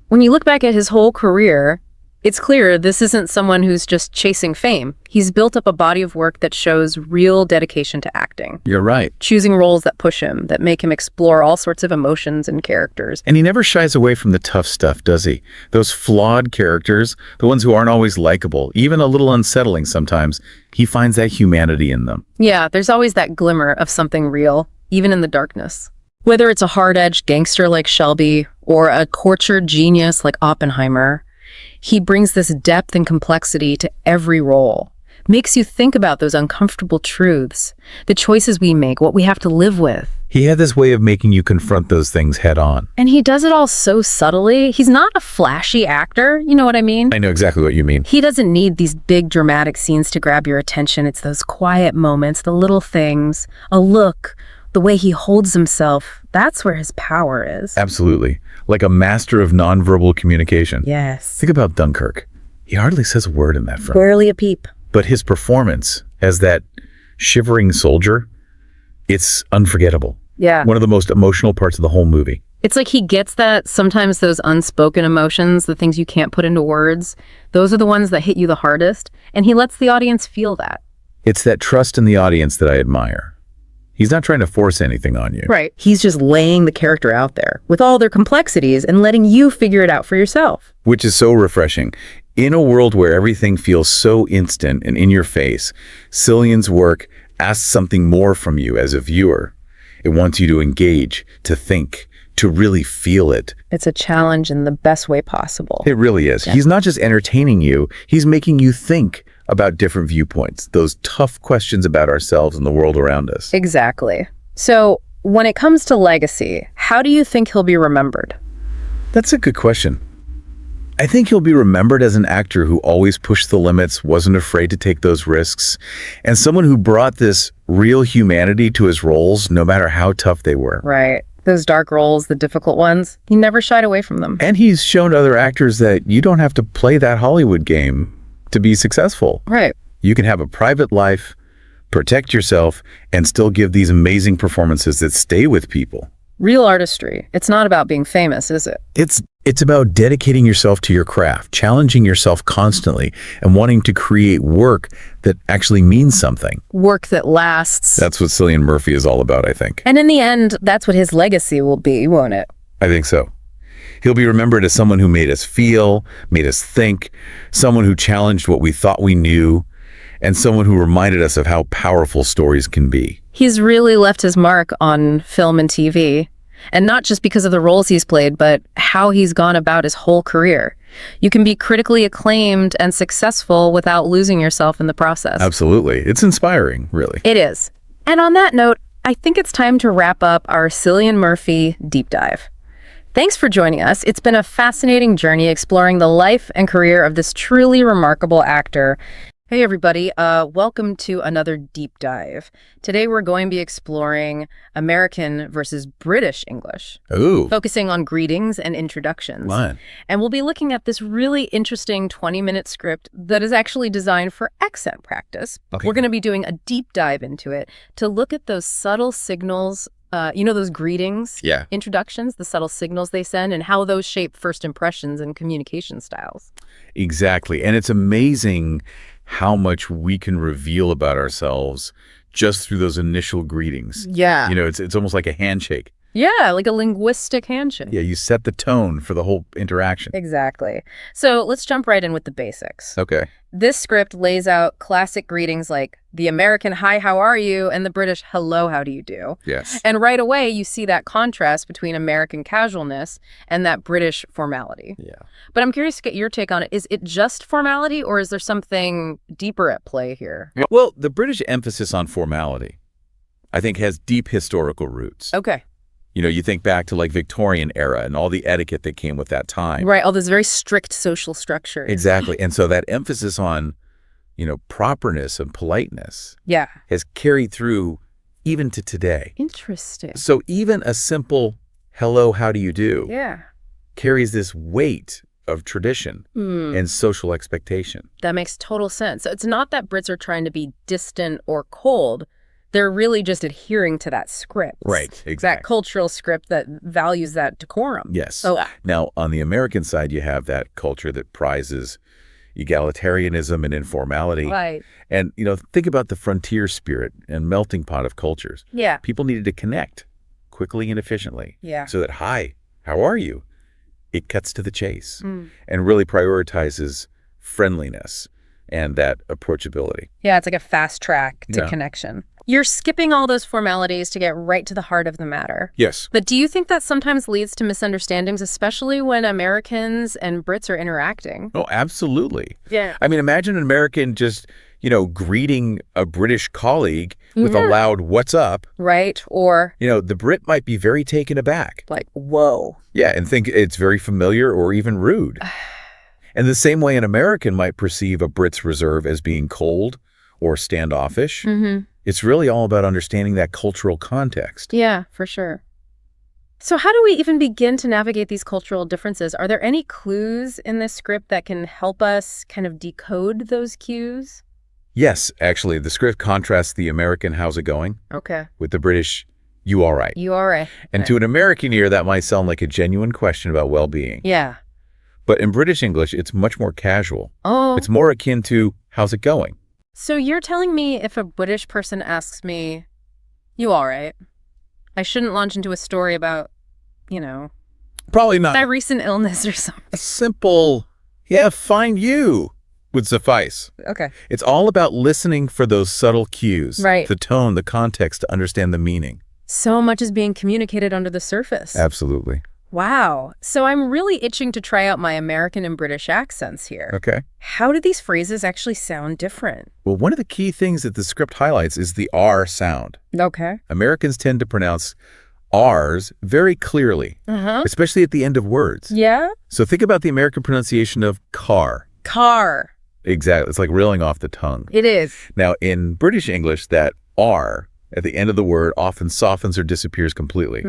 When you look back at his whole career, it's clear this isn't someone who's just chasing fame. He's built up a body of work that shows real dedication to acting. You're right. Choosing roles that push him, that make him explore all sorts of emotions and characters. And he never shies away from the tough stuff, does he? Those flawed characters, the ones who aren't always likable, even a little unsettling sometimes, he finds that humanity in them. Yeah, there's always that glimmer of something real, even in the darkness. Whether it's a hard-edged gangster like Shelby or a tortured genius like Oppenheimer, he brings this depth and complexity to every role. Makes you think about those uncomfortable truths, the choices we make, what we have to live with. He had this way of making you confront those things head on. And he does it all so subtly. He's not a flashy actor, you know what I mean? I know exactly what you mean. He doesn't need these big dramatic scenes to grab your attention. It's those quiet moments, the little things, a look, the way he holds himself. That's where his power is. Absolutely. Like a master of nonverbal communication. Yes. Think about Dunkirk. He hardly says a word in that film. Barely a peep. But his performance as that shivering soldier, it's unforgettable. Yeah. One of the most emotional parts of the whole movie. It's like he gets that sometimes those unspoken emotions, the things you can't put into words, those are the ones that hit you the hardest, and he lets the audience feel that. It's that trust in the audience that I admire. He's not trying to force anything on you. Right. He's just laying the character out there with all their complexities and letting you figure it out for yourself. Which is so refreshing. In a world where everything feels so instant and in your face, Cillian's work asks something more from you as a viewer. It wants you to engage, to think, to really feel it. It's a challenge in the best way possible. It really is. Yeah. He's not just entertaining you, he's making you think about different viewpoints, those tough questions about ourselves and the world around us. Exactly. So, when it comes to legacy, how do you think he'll be remembered? That's a good question. I think he'll be remembered as an actor who always pushed the limits, wasn't afraid to take those risks, and someone who brought this real humanity to his roles, no matter how tough they were. Right. Those dark roles, the difficult ones, he never shied away from them. And he's shown other actors that you don't have to play that Hollywood game to be successful. Right. You can have a private life, protect yourself, and still give these amazing performances that stay with people. Real artistry. It's not about being famous, is it? It's It's about dedicating yourself to your craft, challenging yourself constantly, and wanting to create work that actually means something. Work that lasts. That's what Cillian Murphy is all about, I think. And in the end, that's what his legacy will be, won't it? I think so. He'll be remembered as someone who made us feel, made us think, someone who challenged what we thought we knew, and someone who reminded us of how powerful stories can be. He's really left his mark on film and TV. And not just because of the roles he's played, but how he's gone about his whole career. You can be critically acclaimed and successful without losing yourself in the process. Absolutely. It's inspiring, really. It is. And on that note, I think it's time to wrap up our Cillian Murphy deep dive. Thanks for joining us. It's been a fascinating journey exploring the life and career of this truly remarkable actor. Hey everybody, welcome to another deep dive. Today we're going to be exploring American versus British English, Ooh. focusing on greetings and introductions. Fun. And we'll be looking at this really interesting 20-minute script that is actually designed for accent practice. Okay. We're going to be doing a deep dive into it to look at those subtle signals, those greetings, Yeah. introductions, the subtle signals they send, and how those shape first impressions and communication styles. Exactly. And it's amazing how much we can reveal about ourselves just through those initial greetings. Yeah. It's almost like a handshake. Yeah, like a linguistic handshake. Yeah, you set the tone for the whole interaction. Exactly. So let's jump right in with the basics. Okay. This script lays out classic greetings like the American "Hi, how are you?" and the British "Hello, how do you do?" Yes. And right away, you see that contrast between American casualness and that British formality. Yeah. But I'm curious to get your take on it. Is it just formality, or is there something deeper at play here? Well, the British emphasis on formality, I think, has deep historical roots. Okay. You think back to like Victorian era and all the etiquette that came with that time. Right, all those very strict social structures. Exactly. And so that emphasis on, properness and politeness Yeah. has carried through even to today. Interesting. So even a simple hello, how do you do Yeah. carries this weight of tradition and social expectation. That makes total sense. So it's not that Brits are trying to be distant or cold. They're really just adhering to that script. Right, That exactly. cultural script that values that decorum. Yes. Oh, Now, on the American side, you have that culture that prizes egalitarianism and informality. right. And, think about the frontier spirit and melting pot of cultures. Yeah. People needed to connect quickly and efficiently. Yeah. So that, hi, how are you? It cuts to the chase and really prioritizes friendliness and that approachability. Yeah, it's like a fast track to Yeah. connection. You're skipping all those formalities to get right to the heart of the matter. Yes. But do you think that sometimes leads to misunderstandings, especially when Americans and Brits are interacting? Oh, absolutely. Yeah. I mean, imagine an American just, greeting a British colleague with a loud, what's up? Right? Or The Brit might be very taken aback. like, whoa. Yeah, and think it's very familiar or even rude. And the same way an American might perceive a Brit's reserve as being cold or standoffish. It's really all about understanding that cultural context. Yeah, for sure. So how do we even begin to navigate these cultural differences? Are there any clues in this script that can help us kind of decode those cues? Yes, actually, the script contrasts the American how's it going Okay. with the British you all right. You all right. And to an American ear, that might sound like a genuine question about well-being. Yeah. But in British English, it's much more casual. Oh. It's more akin to how's it going? So you're telling me if a British person asks me, you all right? I shouldn't launch into a story about, Probably not. my recent illness or something. A simple, yeah, fine you would suffice. Okay. It's all about listening for those subtle cues. Right. The tone, the context to understand the meaning. So much is being communicated under the surface. Absolutely. Wow. So I'm really itching to try out my American and British accents here. Okay. How do these phrases actually sound different? Well, one of the key things that the script highlights is the R sound. Okay. Americans tend to pronounce R's very clearly, especially at the end of words. Yeah? So think about the American pronunciation of car. Car. Exactly. It's like reeling off the tongue. It is. Now, in British English, that R at the end of the word often softens or disappears completely.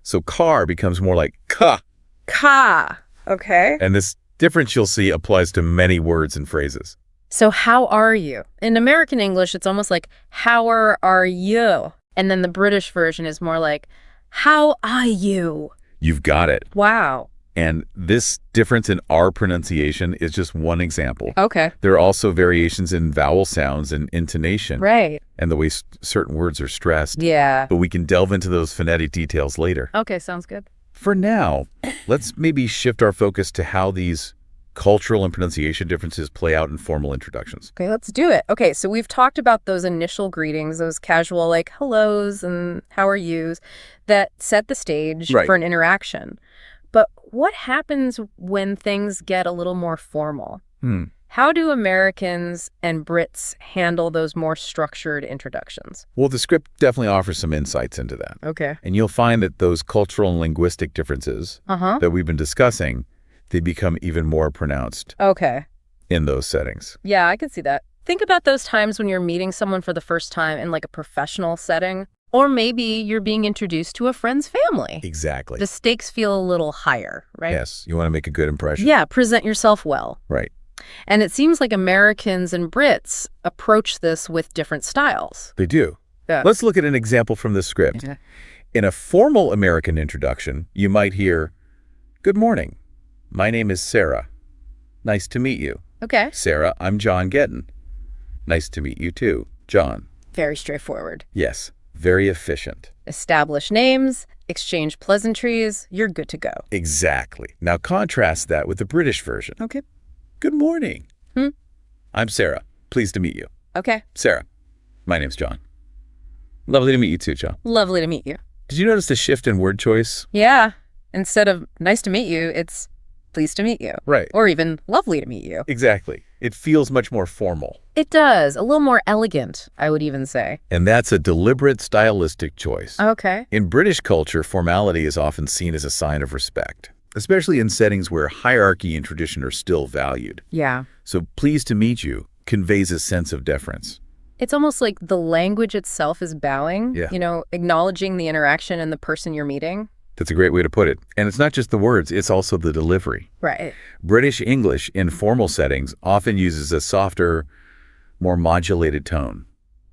So car becomes more like ka. Ka. Okay. And this difference you'll see applies to many words and phrases. So how are you? In American English, it's almost like, how are you? And then the British version is more like, how are you? You've got it. Wow. And this difference in our pronunciation is just one example. Okay. There are also variations in vowel sounds and intonation. Right. And the way certain words are stressed. Yeah. But we can delve into those phonetic details later. Okay, sounds good. For now, let's maybe shift our focus to how these cultural and pronunciation differences play out in formal introductions. Okay, let's do it. Okay, so we've talked about those initial greetings, those casual like hellos and how are yous that set the stage Right. for an interaction. But what happens when things get a little more formal? How do Americans and Brits handle those more structured introductions? Well, the script definitely offers some insights into that. Okay. And you'll find that those cultural and linguistic differences that we've been discussing, they become even more pronounced Okay. in those settings. Yeah, I can see that. Think about those times when you're meeting someone for the first time in like a professional setting, or maybe you're being introduced to a friend's family. Exactly. The stakes feel a little higher, right? Yes, you want to make a good impression. Yeah, present yourself well. Right. And it seems like Americans and Brits approach this with different styles. They do. Yeah. Let's look at an example from the script. Okay. In a formal American introduction, you might hear, "Good morning. My name is Sarah. Nice to meet you. Okay. Sarah, I'm John Gettin. Nice to meet you too, John." Very straightforward. Yes, very efficient. Establish names, exchange pleasantries, you're good to go. Exactly. Now contrast that with the British version. Okay. "Good morning. I'm Sarah. Pleased to meet you. Okay. Sarah, my name's John. Lovely to meet you too, John." Lovely to meet you. Did you notice the shift in word choice? Yeah. Instead of nice to meet you, it's pleased to meet you. Right. Or even lovely to meet you. Exactly. It feels much more formal. It does. A little more elegant, I would even say. And that's a deliberate stylistic choice. Okay. In British culture, formality is often seen as a sign of respect, especially in settings where hierarchy and tradition are still valued. Yeah. So pleased to meet you conveys a sense of deference. It's almost like the language itself is bowing, Yeah. acknowledging the interaction and the person you're meeting. That's a great way to put it. And it's not just the words, it's also the delivery. Right. British English in formal settings often uses a softer, more modulated tone.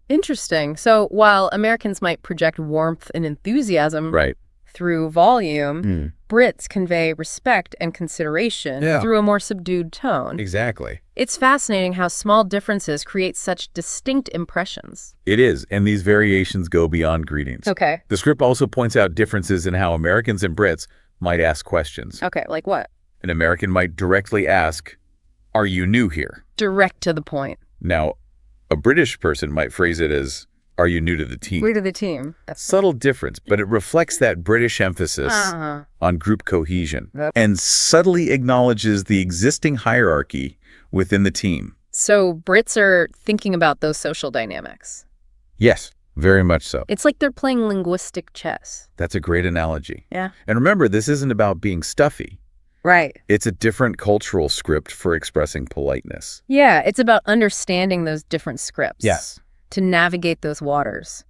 Interesting. So while Americans might project warmth and enthusiasm Right. through volume, Brits convey respect and consideration through a more subdued tone. Exactly. It's fascinating how small differences create such distinct impressions. It is, and these variations go beyond greetings. Okay. The script also points out differences in how Americans and Brits might ask questions. Okay, like what? An American might directly ask, "Are you new here?" Direct to the point. Now, a British person might phrase it as, "Are you new to the team?" We're to the team. Subtle difference, but it reflects that British emphasis on group cohesion and subtly acknowledges the existing hierarchy within the team. So Brits are thinking about those social dynamics. Yes, very much so. It's like they're playing linguistic chess. That's a great analogy. Yeah. And remember, this isn't about being stuffy. Right. It's a different cultural script for expressing politeness. Yeah, it's about understanding those different scripts. Yes. To navigate those waters.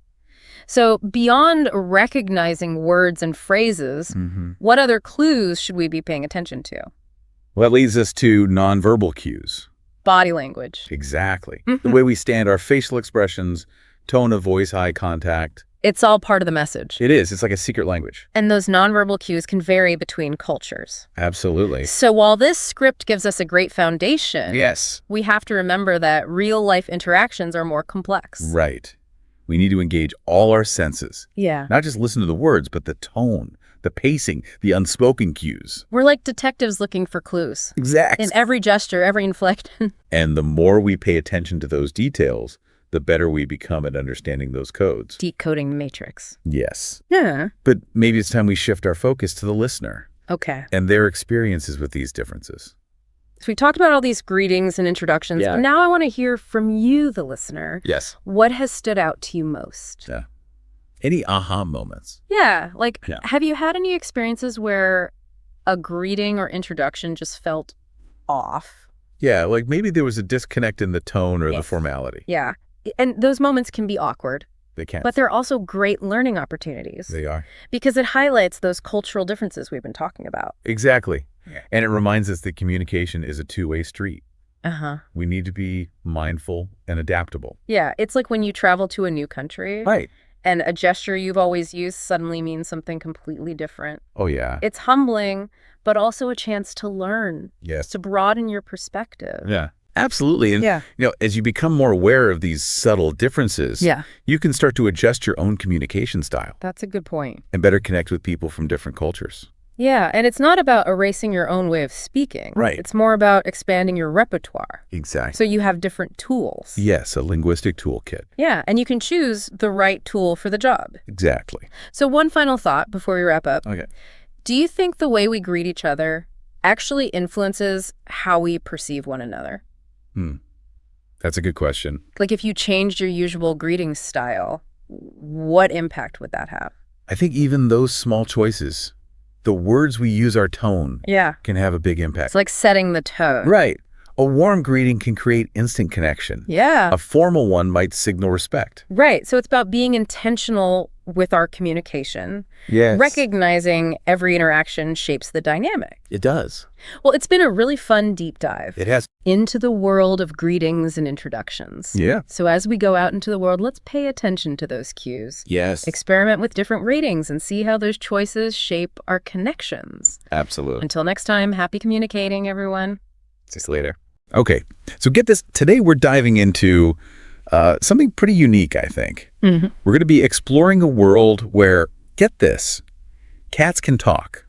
So beyond recognizing words and phrases, what other clues should we be paying attention to? Well, that leads us to nonverbal cues. Body language. Exactly. The way we stand, our facial expressions, tone of voice, eye contact. It's all part of the message. It is. It's like a secret language. And those nonverbal cues can vary between cultures. Absolutely. So while this script gives us a great foundation, Yes. we have to remember that real-life interactions are more complex. Right. We need to engage all our senses. Yeah. Not just listen to the words, but the tone, the pacing, the unspoken cues. We're like detectives looking for clues. Exactly. In every gesture, every inflection. And the more we pay attention to those details, the better we become at understanding those codes. Decoding the matrix. Yes. Yeah. But maybe it's time we shift our focus to the listener Okay. and their experiences with these differences. So we talked about all these greetings and introductions. Yeah. But now I want to hear from you, the listener. Yes. What has stood out to you most? Yeah. Any aha moments? Yeah. Like, Yeah. have you had any experiences where a greeting or introduction just felt off? Yeah, like maybe there was a disconnect in the tone or the Yes. formality. Yeah. And those moments can be awkward, They can't. but they're also great learning opportunities They are. because it highlights those cultural differences we've been talking about. Exactly. Yeah. And it reminds us that communication is a two-way street. Uh-huh. We need to be mindful and adaptable. Yeah. It's like when you travel to a new country Right. and a gesture you've always used suddenly means something completely different. Oh, yeah. It's humbling, but also a chance to learn, Yes. to broaden your perspective. Yeah. Absolutely. And, as you become more aware of these subtle differences, you can start to adjust your own communication style. That's a good point. And better connect with people from different cultures. Yeah, and it's not about erasing your own way of speaking. Right. It's more about expanding your repertoire. Exactly. So you have different tools. Yes, a linguistic toolkit. Yeah, and you can choose the right tool for the job. Exactly. So one final thought before we wrap up. Okay. Do you think the way we greet each other actually influences how we perceive one another? That's a good question. Like if you changed your usual greeting style, what impact would that have? I think even those small choices, the words we use, our tone, can have a big impact. It's like setting the tone. Right. A warm greeting can create instant connection. Yeah. A formal one might signal respect. Right. So it's about being intentional with our communication. Yes. Recognizing every interaction shapes the dynamic. It does. Well, it's been a really fun deep dive. It has. Into the world of greetings and introductions. Yeah. So as we go out into the world, let's pay attention to those cues. Yes. Experiment with different ratings and see how those choices shape our connections. Absolutely. Until next time, happy communicating, everyone. See you later. Okay. So get this. Today we're diving into something pretty unique, I think. We're going to be exploring a world where, get this, cats can talk.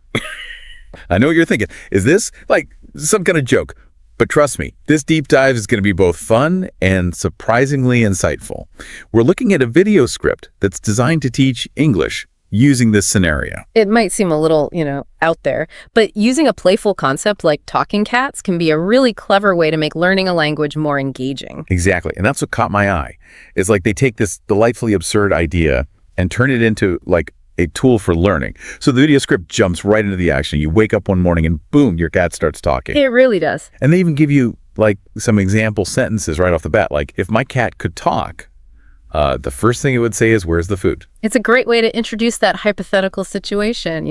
I know what you're thinking. Is this like some kind of joke? But trust me, this deep dive is going to be both fun and surprisingly insightful. We're looking at a video script that's designed to teach English using this scenario. It might seem a little, out there, but using a playful concept like talking cats can be a really clever way to make learning a language more engaging. Exactly. And that's what caught my eye. It's like they take this delightfully absurd idea and turn it into like a tool for learning. So the video script jumps right into the action. You wake up one morning and boom, your cat starts talking. It really does. And they even give you like some example sentences right off the bat. Like, if my cat could talk, the first thing it would say is, where's the food? It's a great way to introduce that hypothetical situation,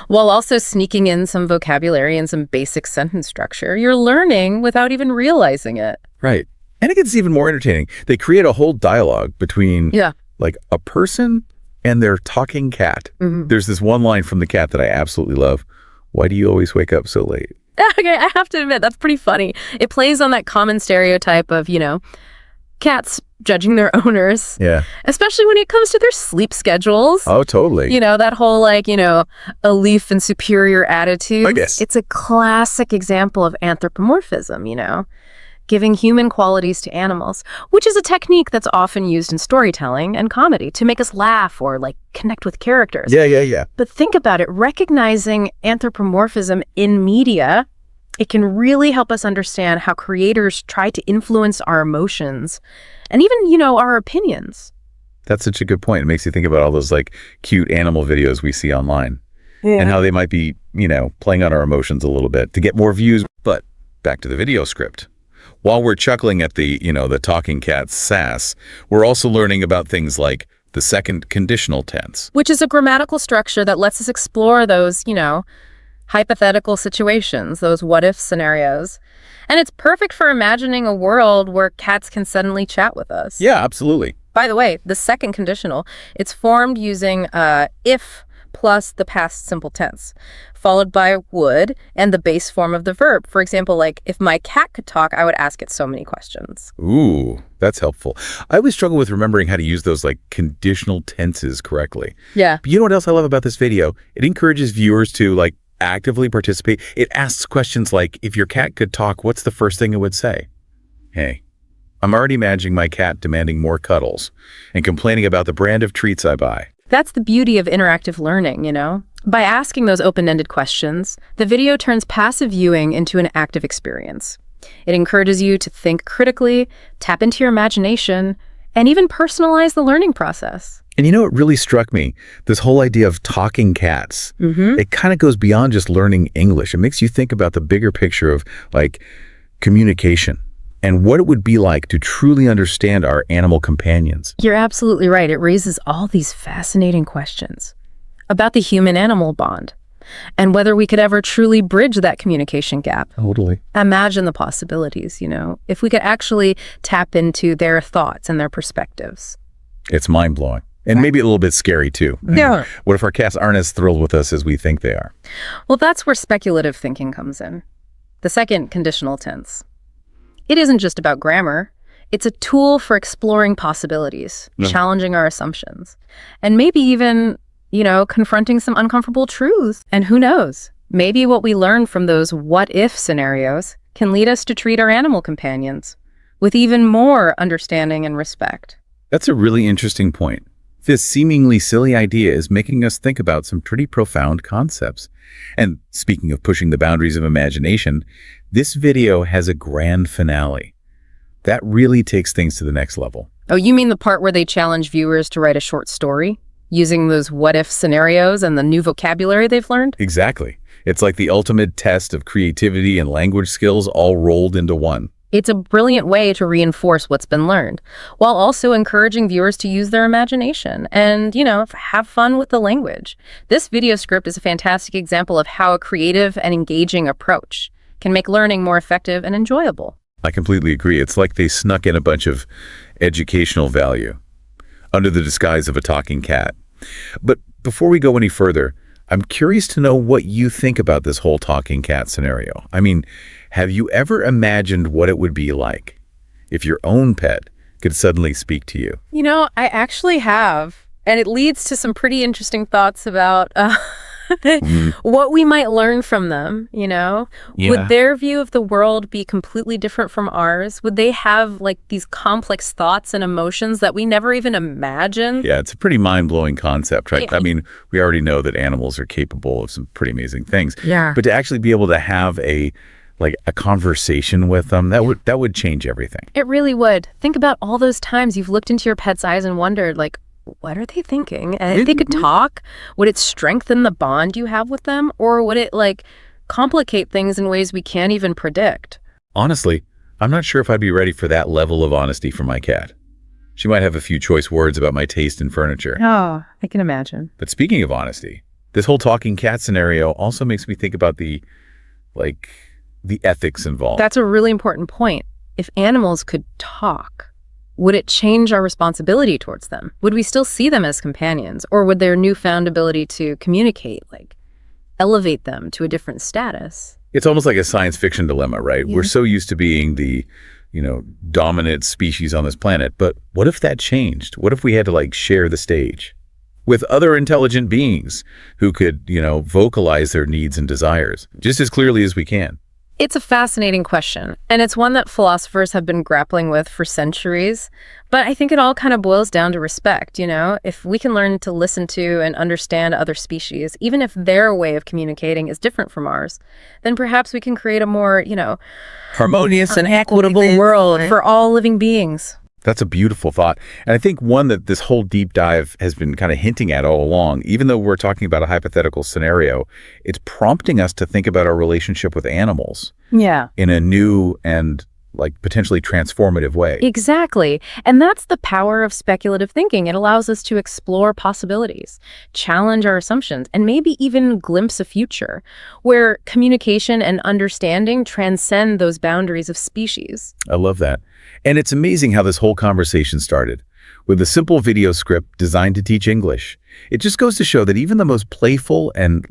while also sneaking in some vocabulary and some basic sentence structure. You're learning without even realizing it. Right. And it gets even more entertaining. They create a whole dialogue between like a person and their talking cat. There's this one line from the cat that I absolutely love. Why do you always wake up so late? Okay, I have to admit, that's pretty funny. It plays on that common stereotype of, cats judging their owners. Yeah. Especially when it comes to their sleep schedules. Oh, totally. That whole aloof and superior attitude. I guess. It's a classic example of anthropomorphism, giving human qualities to animals, which is a technique that's often used in storytelling and comedy to make us laugh or connect with characters. Yeah. But think about it, recognizing anthropomorphism in media, it can really help us understand how creators try to influence our emotions and even, our opinions. That's such a good point. It makes you think about all those cute animal videos we see online and how they might be, playing on our emotions a little bit to get more views. But back to the video script. While we're chuckling at the, the talking cat's sass, we're also learning about things like the second conditional tense. Which is a grammatical structure that lets us explore those, hypothetical situations, those what-if scenarios. And it's perfect for imagining a world where cats can suddenly chat with us. Yeah, absolutely. By the way, the second conditional, it's formed using if plus the past simple tense, followed by would and the base form of the verb. For example, if my cat could talk, I would ask it so many questions. Ooh, that's helpful. I always struggle with remembering how to use those conditional tenses correctly. Yeah. But you know what else I love about this video? It encourages viewers to actively participate. It asks questions like, if your cat could talk, what's the first thing it would say? Hey, I'm already imagining my cat demanding more cuddles and complaining about the brand of treats I buy. That's the beauty of interactive learning, By asking those open-ended questions, the video turns passive viewing into an active experience. It encourages you to think critically, tap into your imagination, and even personalize the learning process. And it really struck me, this whole idea of talking cats. It kind of goes beyond just learning English. It makes you think about the bigger picture of communication and what it would be like to truly understand our animal companions. You're absolutely right. It raises all these fascinating questions about the human-animal bond and whether we could ever truly bridge that communication gap. Totally. Imagine the possibilities, if we could actually tap into their thoughts and their perspectives. It's mind-blowing. And maybe a little bit scary, too. Yeah. What if our cats aren't as thrilled with us as we think they are? Well, that's where speculative thinking comes in. The second conditional tense. It isn't just about grammar. It's a tool for exploring possibilities, challenging our assumptions, and maybe even, confronting some uncomfortable truths. And who knows? Maybe what we learn from those what-if scenarios can lead us to treat our animal companions with even more understanding and respect. That's a really interesting point. This seemingly silly idea is making us think about some pretty profound concepts. And speaking of pushing the boundaries of imagination, this video has a grand finale. That really takes things to the next level. Oh, you mean the part where they challenge viewers to write a short story using those what-if scenarios and the new vocabulary they've learned? Exactly. It's like the ultimate test of creativity and language skills all rolled into one. It's a brilliant way to reinforce what's been learned, while also encouraging viewers to use their imagination and, have fun with the language. This video script is a fantastic example of how a creative and engaging approach can make learning more effective and enjoyable. I completely agree. It's like they snuck in a bunch of educational value under the disguise of a talking cat. But before we go any further, I'm curious to know what you think about this whole talking cat scenario. I mean, have you ever imagined what it would be like if your own pet could suddenly speak to you? I actually have, and it leads to some pretty interesting thoughts about what we might learn from them, Yeah. Would their view of the world be completely different from ours? Would they have these complex thoughts and emotions that we never even imagined? Yeah, it's a pretty mind-blowing concept, right? I mean, we already know that animals are capable of some pretty amazing things. Yeah. But to actually be able to have a conversation with them, that would change everything. It really would. Think about all those times you've looked into your pet's eyes and wondered, what are they thinking? And if they could talk, would it strengthen the bond you have with them? Or would it, complicate things in ways we can't even predict? Honestly, I'm not sure if I'd be ready for that level of honesty from my cat. She might have a few choice words about my taste in furniture. Oh, I can imagine. But speaking of honesty, this whole talking cat scenario also makes me think about the ethics involved. That's a really important point. If animals could talk, would it change our responsibility towards them? Would we still see them as companions? Or would their newfound ability to communicate, elevate them to a different status? It's almost like a science fiction dilemma, right? Yeah. We're so used to being the, dominant species on this planet. But what if that changed? What if we had to, share the stage with other intelligent beings who could, vocalize their needs and desires just as clearly as we can? It's a fascinating question, and it's one that philosophers have been grappling with for centuries. But I think it all kind of boils down to respect, If we can learn to listen to and understand other species, even if their way of communicating is different from ours, then perhaps we can create a more, harmonious and equitable world for all living beings. That's a beautiful thought. And I think one that this whole deep dive has been kind of hinting at all along, even though we're talking about a hypothetical scenario, it's prompting us to think about our relationship with animals in a new and potentially transformative way. Exactly. And that's the power of speculative thinking. It allows us to explore possibilities, challenge our assumptions, and maybe even glimpse a future where communication and understanding transcend those boundaries of species. I love that. And it's amazing how this whole conversation started with a simple video script designed to teach English. It just goes to show that even the most playful and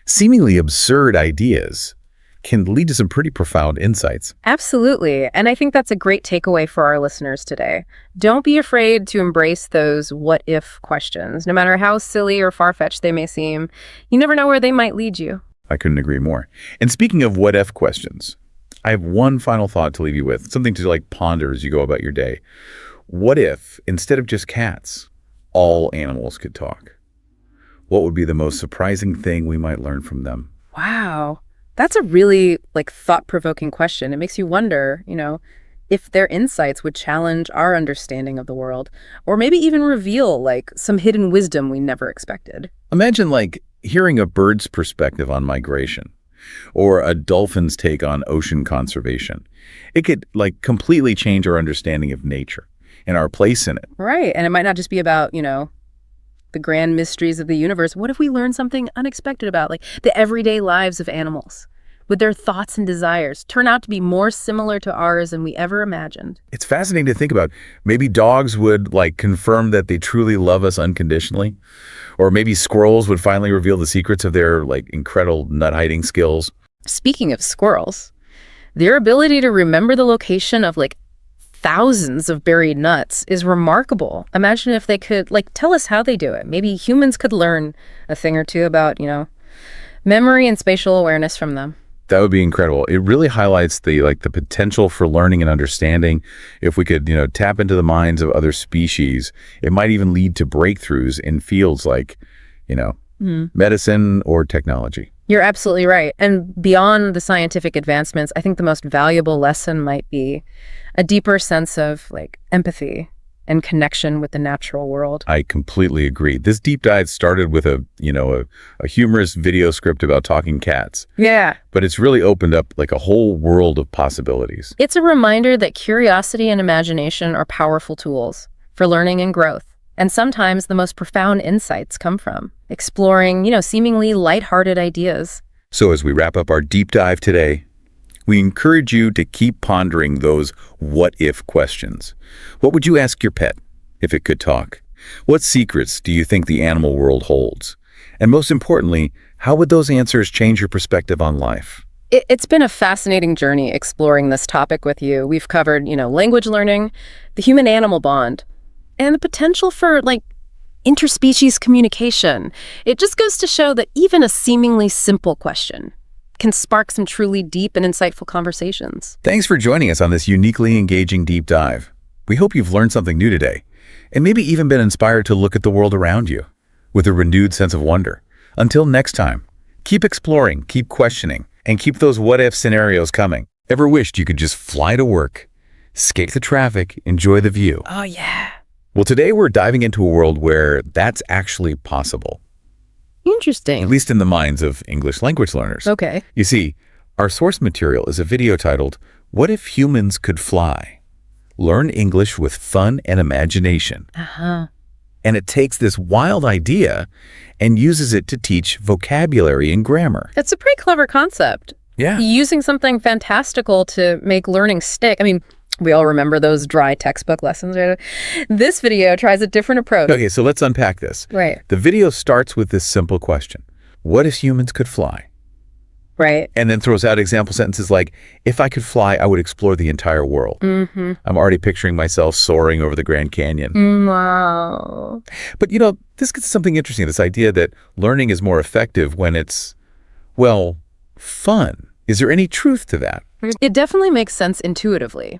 seemingly absurd ideas can lead to some pretty profound insights. Absolutely. And I think that's a great takeaway for our listeners today. Don't be afraid to embrace those what-if questions. No matter how silly or far-fetched they may seem, you never know where they might lead you. I couldn't agree more. And speaking of what-if questions, I have one final thought to leave you with, something to ponder as you go about your day. What if, instead of just cats, all animals could talk? What would be the most surprising thing we might learn from them? Wow. That's a really thought-provoking question. It makes you wonder, if their insights would challenge our understanding of the world, or maybe even reveal some hidden wisdom we never expected. Imagine hearing a bird's perspective on migration, or a dolphin's take on ocean conservation. It could completely change our understanding of nature and our place in it. Right. And it might not just be about, the grand mysteries of the universe. What if we learn something unexpected about the everyday lives of animals? with their thoughts and desires, turn out to be more similar to ours than we ever imagined. It's fascinating to think about. Maybe dogs would confirm that they truly love us unconditionally, or maybe squirrels would finally reveal the secrets of their incredible nut hiding skills. Speaking of squirrels, their ability to remember the location of thousands of buried nuts is remarkable. Imagine if they could tell us how they do it. Maybe humans could learn a thing or two about, memory and spatial awareness from them. That would be incredible. It really highlights the potential for learning and understanding. If we could, tap into the minds of other species, it might even lead to breakthroughs in fields like, medicine or technology. You're absolutely right. And beyond the scientific advancements, I think the most valuable lesson might be a deeper sense of empathy and connection with the natural world. I completely agree. This deep dive started with a humorous video script about talking cats. Yeah. But it's really opened up a whole world of possibilities. It's a reminder that curiosity and imagination are powerful tools for learning and growth. And sometimes the most profound insights come from exploring, seemingly lighthearted ideas. So as we wrap up our deep dive today, we encourage you to keep pondering those what-if questions. What would you ask your pet if it could talk? What secrets do you think the animal world holds? And most importantly, how would those answers change your perspective on life? It's been a fascinating journey exploring this topic with you. We've covered, language learning, the human-animal bond, and the potential for, interspecies communication. It just goes to show that even a seemingly simple question can spark some truly deep and insightful conversations. Thanks for joining us on this uniquely engaging deep dive. We hope you've learned something new today, and maybe even been inspired to look at the world around you with a renewed sense of wonder. Until next time, keep exploring, keep questioning, and keep those what-if scenarios coming. Ever wished you could just fly to work, escape the traffic, enjoy the view? Oh, yeah. Well, today we're diving into a world where that's actually possible. Interesting. At least in the minds of English language learners. Okay. You see, our source material is a video titled, "What If Humans Could Fly? Learn English with Fun and Imagination." Uh-huh. And it takes this wild idea and uses it to teach vocabulary and grammar. It's a pretty clever concept. Yeah. Using something fantastical to make learning stick. I mean, we all remember those dry textbook lessons, right? This video tries a different approach. Okay, so let's unpack this. Right. The video starts with this simple question. What if humans could fly? Right. And then throws out example sentences like, if I could fly, I would explore the entire world. Mm-hmm. I'm already picturing myself soaring over the Grand Canyon. Wow. But, this gets to something interesting, this idea that learning is more effective when it's, fun. Is there any truth to that? It definitely makes sense intuitively.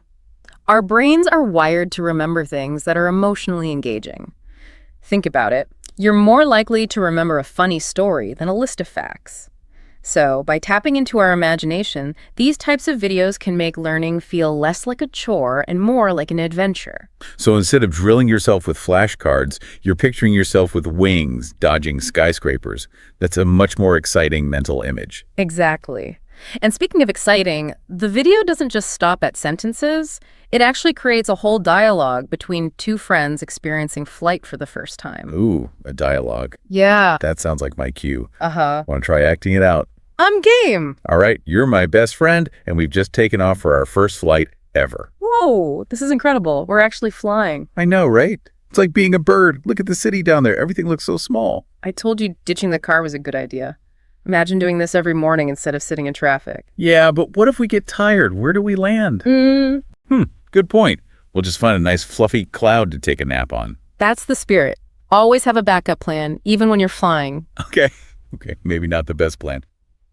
Our brains are wired to remember things that are emotionally engaging. Think about it. You're more likely to remember a funny story than a list of facts. So, by tapping into our imagination, these types of videos can make learning feel less like a chore and more like an adventure. So instead of drilling yourself with flashcards, you're picturing yourself with wings dodging skyscrapers. That's a much more exciting mental image. Exactly. And speaking of exciting, the video doesn't just stop at sentences. It actually creates a whole dialogue between two friends experiencing flight for the first time. Ooh, a dialogue. Yeah. That sounds like my cue. Uh-huh. Want to try acting it out? I'm game. All right, you're my best friend, and we've just taken off for our first flight ever. Whoa, this is incredible. We're actually flying. I know, right? It's like being a bird. Look at the city down there. Everything looks so small. I told you ditching the car was a good idea. Imagine doing this every morning instead of sitting in traffic. Yeah, but what if we get tired? Where do we land? Good point. We'll just find a nice fluffy cloud to take a nap on. That's the spirit. Always have a backup plan, even when you're flying. Okay, maybe not the best plan.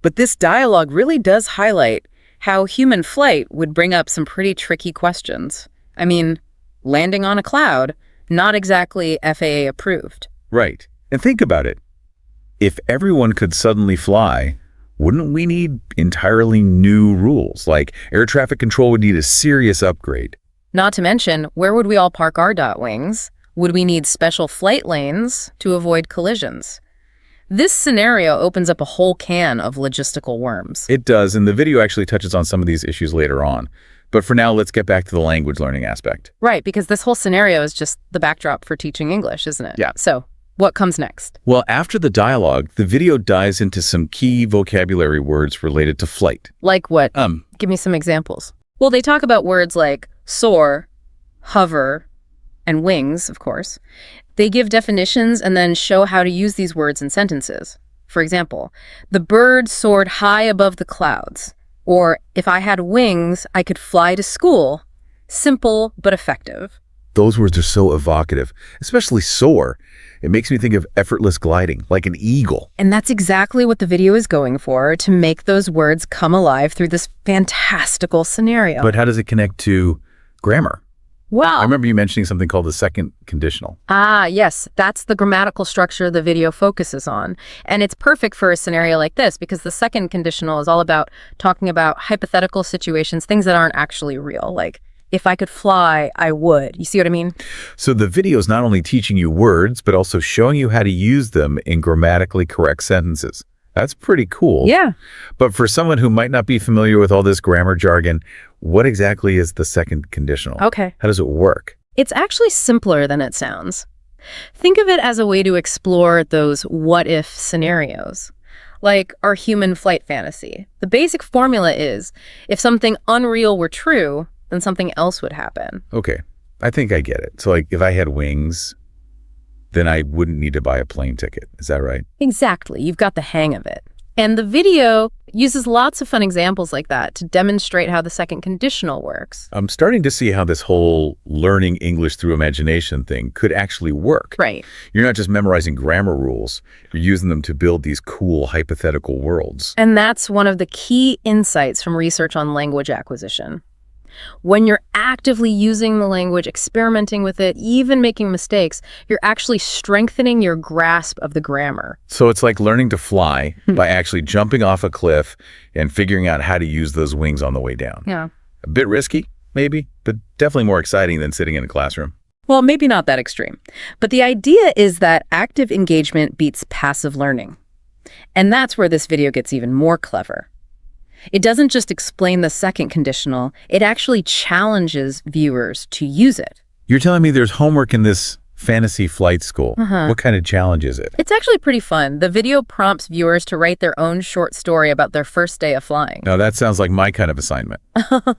But this dialogue really does highlight how human flight would bring up some pretty tricky questions. I mean, landing on a cloud, not exactly FAA approved. Right. And think about it. If everyone could suddenly fly, wouldn't we need entirely new rules? Like air traffic control would need a serious upgrade. Not to mention, where would we all park our wings? Would we need special flight lanes to avoid collisions? This scenario opens up a whole can of logistical worms. It does, and the video actually touches on some of these issues later on. But for now, let's get back to the language learning aspect. Right, because this whole scenario is just the backdrop for teaching English, isn't it? Yeah. So, What comes next? Well, after the dialogue, the video dives into some key vocabulary words related to flight. Like what? Give me some examples. Well, they talk about words like soar, hover, and wings, of course. They give definitions and then show how to use these words in sentences. For example, the bird soared high above the clouds. Or, if I had wings, I could fly to school. Simple, but effective. Those words are so evocative, especially soar. It makes me think of effortless gliding, like an eagle. And that's exactly what the video is going for, to make those words come alive through this fantastical scenario. But how does it connect to grammar? Wow. I remember you mentioning something called the second conditional. Ah, yes, that's the grammatical structure the video focuses on. And it's perfect for a scenario like this because the second conditional is all about talking about hypothetical situations, things that aren't actually real, like if I could fly, I would. You see what I mean? So the video is not only teaching you words, but also showing you how to use them in grammatically correct sentences. That's pretty cool. Yeah. But for someone who might not be familiar with all this grammar jargon, what exactly is the second conditional? Okay. How does it work? It's actually simpler than it sounds. Think of it as a way to explore those what-if scenarios, like our human flight fantasy. The basic formula is, if something unreal were true, then something else would happen. Okay, I think I get it. So like if I had wings, then I wouldn't need to buy a plane ticket. Is that right? Exactly. You've got the hang of it. And the video uses lots of fun examples like that to demonstrate how the second conditional works. I'm starting to see how this whole learning English through imagination thing could actually work. Right. You're not just memorizing grammar rules, you're using them to build these cool hypothetical worlds. And that's one of the key insights from research on language acquisition. When you're actively using the language, experimenting with it, even making mistakes, you're actually strengthening your grasp of the grammar. So it's like learning to fly by actually jumping off a cliff and figuring out how to use those wings on the way down. Yeah. A bit risky, maybe, but definitely more exciting than sitting in a classroom. Well, maybe not that extreme. But the idea is that active engagement beats passive learning. And that's where this video gets even more clever. It doesn't just explain the second conditional, it actually challenges viewers to use it. You're telling me there's homework in this fantasy flight school. What kind of challenge is it? It's actually pretty fun. The video prompts viewers to write their own short story about their first day of flying. Now that sounds like my kind of assignment.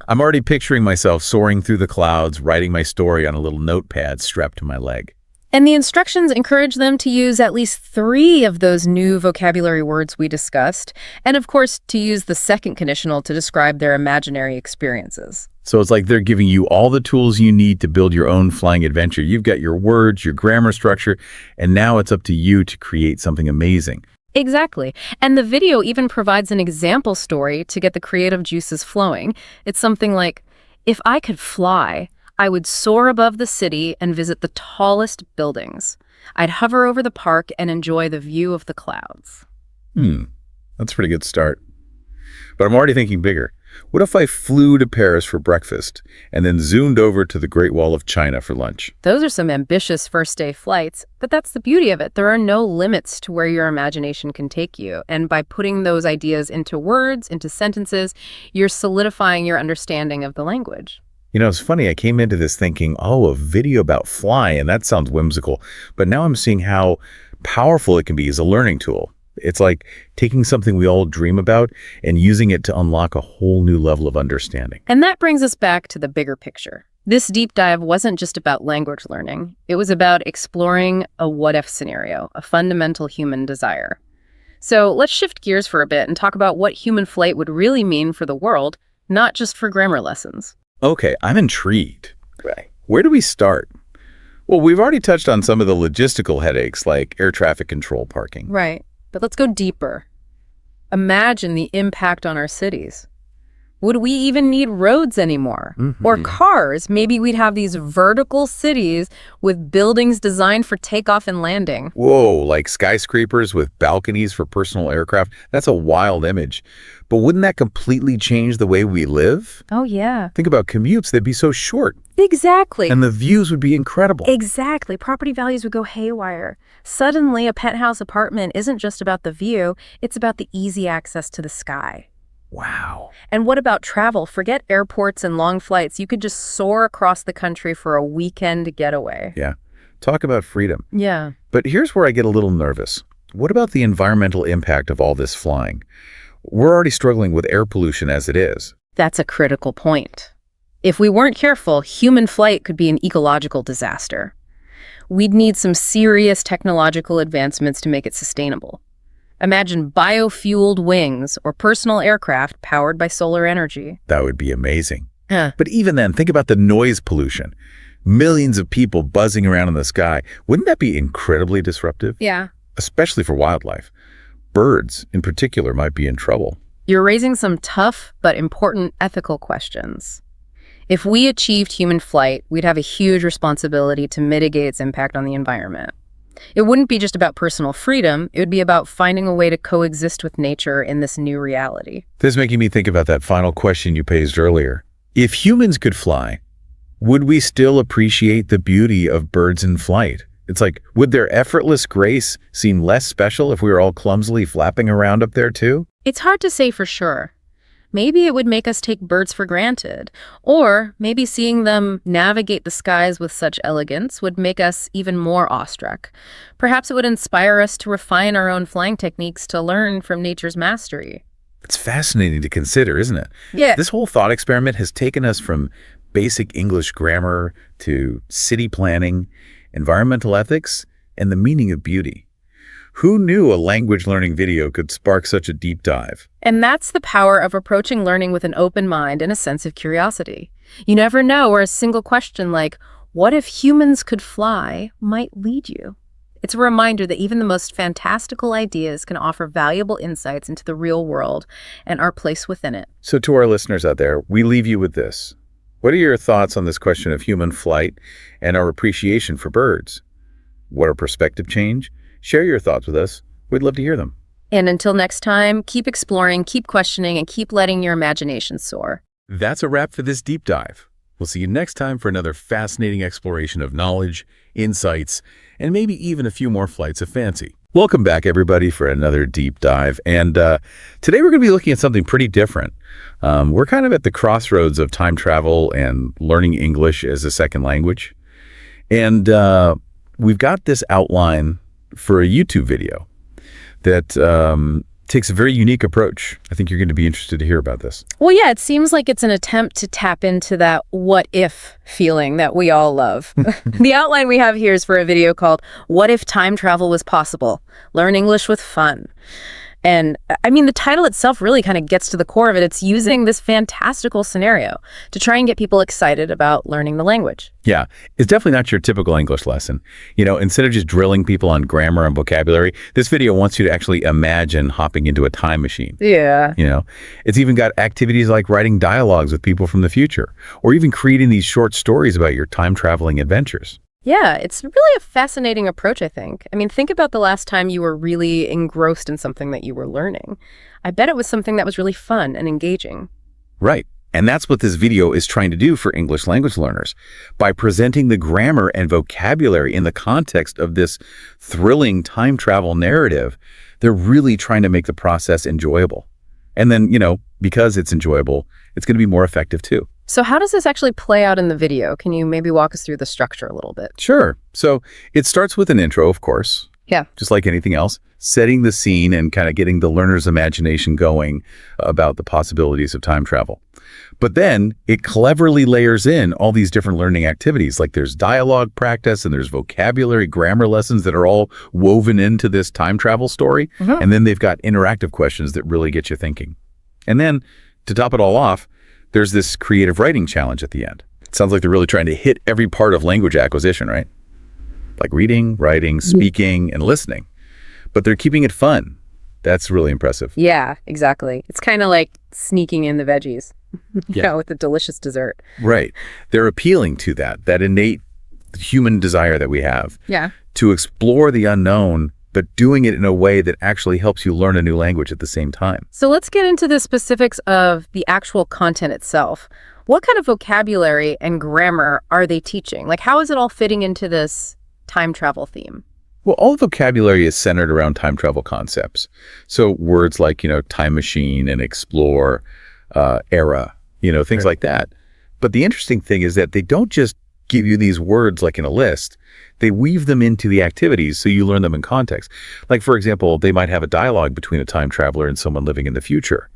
I'm already picturing myself soaring through the clouds, writing my story on a little notepad strapped to my leg. And the instructions encourage them to use at least 3 of those new vocabulary words we discussed, and of course, to use the second conditional to describe their imaginary experiences. So it's like they're giving you all the tools you need to build your own flying adventure. You've got your words, your grammar structure, and now it's up to you to create something amazing. Exactly. And the video even provides an example story to get the creative juices flowing. It's something like, if I could fly, I would soar above the city and visit the tallest buildings. I'd hover over the park and enjoy the view of the clouds. That's a pretty good start. But I'm already thinking bigger. What if I flew to Paris for breakfast and then zoomed over to the Great Wall of China for lunch? Those are some ambitious first-day flights, but that's the beauty of it. There are no limits to where your imagination can take you. And by putting those ideas into words, into sentences, you're solidifying your understanding of the language. You know, it's funny, I came into this thinking, oh, a video about flying, that sounds whimsical. But now I'm seeing how powerful it can be as a learning tool. It's like taking something we all dream about and using it to unlock a whole new level of understanding. And that brings us back to the bigger picture. This deep dive wasn't just about language learning. It was about exploring a what-if scenario, a fundamental human desire. So let's shift gears for a bit and talk about what human flight would really mean for the world, not just for grammar lessons. Okay, I'm intrigued. Right. Where do we start? Well, we've already touched on some of the logistical headaches like air traffic control parking. Right. But let's go deeper. Imagine the impact on our cities. Would we even need roads anymore? Or cars? Maybe we'd have these vertical cities with buildings designed for takeoff and landing. Whoa, like skyscrapers with balconies for personal aircraft? That's a wild image. But wouldn't that completely change the way we live? Oh, yeah. Think about commutes. They'd be so short. Exactly. And the views would be incredible. Exactly. Property values would go haywire. Suddenly, a penthouse apartment isn't just about the view, it's about the easy access to the sky. Wow. And what about travel? Forget airports and long flights. You could just soar across the country for a weekend getaway. Yeah. Talk about freedom. Yeah. But here's where I get a little nervous. What about the environmental impact of all this flying? We're already struggling with air pollution as it is. That's a critical point. If we weren't careful, human flight could be an ecological disaster. We'd need some serious technological advancements to make it sustainable. Imagine biofueled wings or personal aircraft powered by solar energy. That would be amazing. Huh. But even then, think about the noise pollution. Millions of people buzzing around in the sky. Wouldn't that be incredibly disruptive? Yeah. Especially for wildlife. Birds, in particular, might be in trouble. You're raising some tough but important ethical questions. If we achieved human flight, we'd have a huge responsibility to mitigate its impact on the environment. It wouldn't be just about personal freedom, it would be about finding a way to coexist with nature in this new reality. This is making me think about that final question you posed earlier. If humans could fly, would we still appreciate the beauty of birds in flight? It's like, would their effortless grace seem less special if we were all clumsily flapping around up there too? It's hard to say for sure. Maybe it would make us take birds for granted, or maybe seeing them navigate the skies with such elegance would make us even more awestruck. Perhaps it would inspire us to refine our own flying techniques to learn from nature's mastery. It's fascinating to consider, isn't it? Yeah. This whole thought experiment has taken us from basic English grammar to city planning, environmental ethics, and the meaning of beauty. Who knew a language learning video could spark such a deep dive? And that's the power of approaching learning with an open mind and a sense of curiosity. You never know where a single question like, what if humans could fly, might lead you. It's a reminder that even the most fantastical ideas can offer valuable insights into the real world and our place within it. So to our listeners out there, we leave you with this. What are your thoughts on this question of human flight and our appreciation for birds? What a perspective change? Share your thoughts with us. We'd love to hear them. And until next time, keep exploring, keep questioning, and keep letting your imagination soar. That's a wrap for this deep dive. We'll see you next time for another fascinating exploration of knowledge, insights, and maybe even a few more flights of fancy. Welcome back, everybody, for another deep dive. And today we're going to be looking at something pretty different. We're kind of at the crossroads of time travel and learning English as a second language. And we've got this outline for a YouTube video that takes a very unique approach. I think you're going to be interested to hear about this. Well, yeah, it seems like it's an attempt to tap into that what-if feeling that we all love. The outline we have here is for a video called What If Time Travel Was Possible? Learn English with Fun. And I mean, the title itself really kind of gets to the core of it. It's using this fantastical scenario to try and get people excited about learning the language. Yeah, it's definitely not your typical English lesson. You know, instead of just drilling people on grammar and vocabulary, this video wants you to actually imagine hopping into a time machine. Yeah. You know, it's even got activities like writing dialogues with people from the future, or even creating these short stories about your time-traveling adventures. Yeah, it's really a fascinating approach, I think. I mean, think about the last time you were really engrossed in something that you were learning. I bet it was something that was really fun and engaging. Right. And that's what this video is trying to do for English language learners. By presenting the grammar and vocabulary in the context of this thrilling time travel narrative, they're really trying to make the process enjoyable. And then, you know, because it's enjoyable, it's going to be more effective too. So how does this actually play out in the video? Can you maybe walk us through the structure a little bit? Sure. So it starts with an intro, of course. Yeah. Just like anything else, setting the scene and kind of getting the learner's imagination going about the possibilities of time travel. But then it cleverly layers in all these different learning activities, like there's dialogue practice and there's vocabulary, grammar lessons that are all woven into this time travel story. Mm-hmm. And then they've got interactive questions that really get you thinking. And then to top it all off, there's this creative writing challenge at the end. It sounds like they're really trying to hit every part of language acquisition, right? Like reading, writing, speaking, and listening. But they're keeping it fun. That's really impressive. Yeah, exactly. It's kind of like sneaking in the veggies, you Yeah. know, with a delicious dessert. Right. They're appealing to that innate human desire that we have Yeah. to explore the unknown, but doing it in a way that actually helps you learn a new language at the same time. So let's get into the specifics of the actual content itself. What kind of vocabulary and grammar are they teaching? Like, how is it all fitting into this time travel theme? Well, all the vocabulary is centered around time travel concepts. So words like, you know, time machine and explore, era, you know, things like that. But the interesting thing is that they don't just give you these words like in a list, they weave them into the activities so you learn them in context. Like, for example, they might have a dialogue between a time traveler and someone living in the future.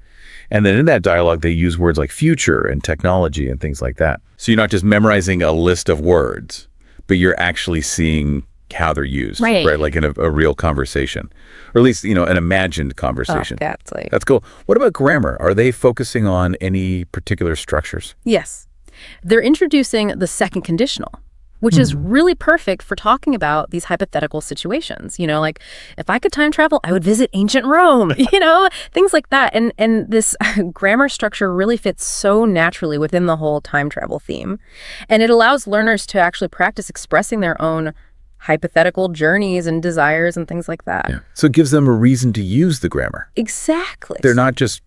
And then in that dialogue, they use words like future and technology and things like that. So you're not just memorizing a list of words, but you're actually seeing how they're used, right? Like in a real conversation, or at least, an imagined conversation. That's cool. What about grammar? Are they focusing on any particular structures? Yes. They're introducing the second conditional, which is really perfect for talking about these hypothetical situations. Like, if I could time travel, I would visit ancient Rome, things like that. And this grammar structure really fits so naturally within the whole time travel theme. And it allows learners to actually practice expressing their own hypothetical journeys and desires and things like that. Yeah. So it gives them a reason to use the grammar. Exactly. They're not just,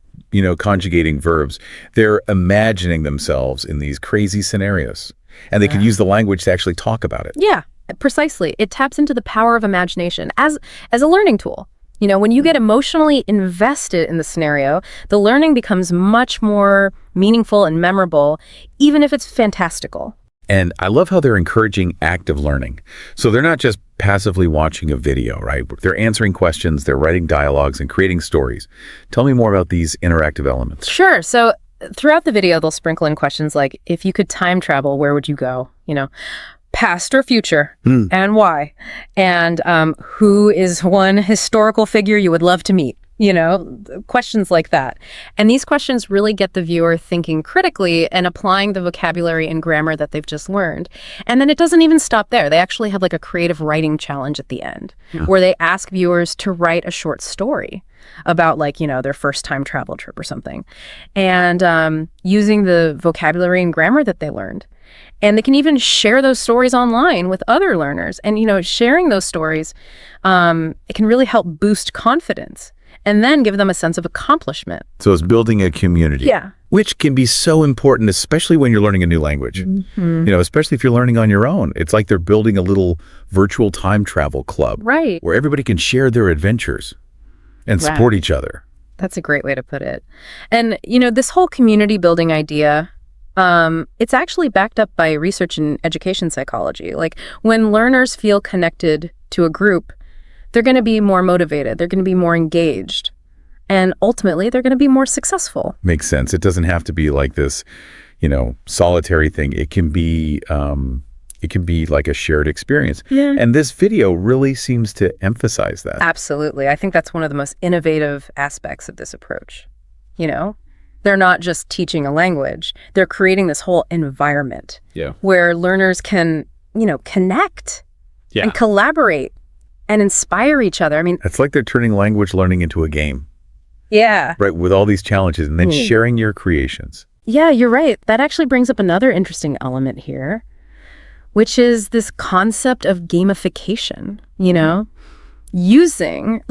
conjugating verbs. They're imagining themselves in these crazy scenarios. And they can use the language to actually talk about it. Yeah, precisely. It taps into the power of imagination as a learning tool. When you get emotionally invested in the scenario, the learning becomes much more meaningful and memorable, even if it's fantastical. And I love how they're encouraging active learning. So they're not just passively watching a video, right? They're answering questions, they're writing dialogues and creating stories. Tell me more about these interactive elements. Sure. So throughout the video, they'll sprinkle in questions like, if you could time travel, where would you go? Past or future, and why? And who is one historical figure you would love to meet? Questions like that. And these questions really get the viewer thinking critically and applying the vocabulary and grammar that they've just learned. And then it doesn't even stop there. They actually have like a creative writing challenge at the end, where they ask viewers to write a short story about their first time travel trip or something, and using the vocabulary and grammar that they learned. And they can even share those stories online with other learners. And, sharing those stories, it can really help boost confidence and then give them a sense of accomplishment. So it's building a community. Yeah. Which can be so important, especially when you're learning a new language. Especially if you're learning on your own. It's like they're building a little virtual time travel club. Right. Where everybody can share their adventures and support each other. That's a great way to put it. And, this whole community building idea, it's actually backed up by research in education psychology. Like, when learners feel connected to a group, they're going to be more motivated. They're going to be more engaged. And ultimately, they're going to be more successful. Makes sense. It doesn't have to be like this, solitary thing. It can be like a shared experience. Yeah. And this video really seems to emphasize that. Absolutely. I think that's one of the most innovative aspects of this approach. They're not just teaching a language. They're creating this whole environment where learners can, connect and collaborate and inspire each other. I mean, it's like they're turning language learning into a game. Yeah. Right, with all these challenges and then sharing your creations. Yeah, you're right. That actually brings up another interesting element here, which is this concept of gamification, using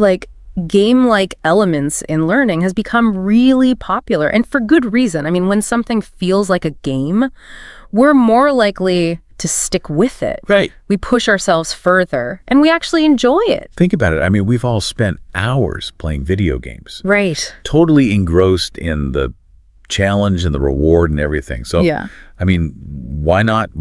game-like elements in learning has become really popular, and for good reason. I mean, when something feels like a game, we're more likely to stick with it. Right. We push ourselves further, and we actually enjoy it. Think about it. I mean, we've all spent hours playing video games. Right. Totally engrossed in the challenge and the reward and everything. So, I mean, why not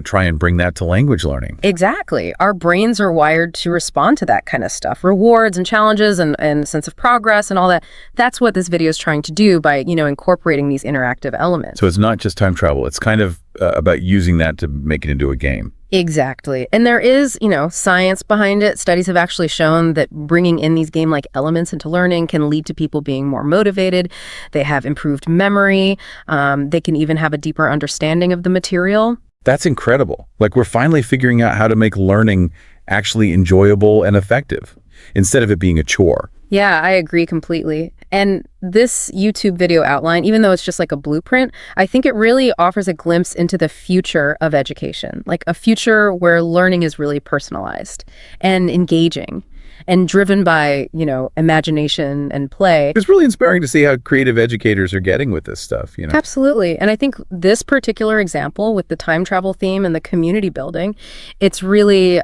try and bring that to language learning? Exactly. Our brains are wired to respond to that kind of stuff. Rewards and challenges and sense of progress and all that. That's what this video is trying to do by, incorporating these interactive elements. So it's not just time travel. It's kind of about using that to make it into a game. Exactly. And there is, science behind it. Studies have actually shown that bringing in these game-like elements into learning can lead to people being more motivated. They have improved memory. They can even have a deeper understanding of the material. That's incredible. Like, we're finally figuring out how to make learning actually enjoyable and effective instead of it being a chore. Yeah, I agree completely. And this YouTube video outline, even though it's just like a blueprint, I think it really offers a glimpse into the future of education, like a future where learning is really personalized and engaging and driven by, imagination and play. It's really inspiring to see how creative educators are getting with this stuff, Absolutely. And I think this particular example with the time travel theme and the community building, it's really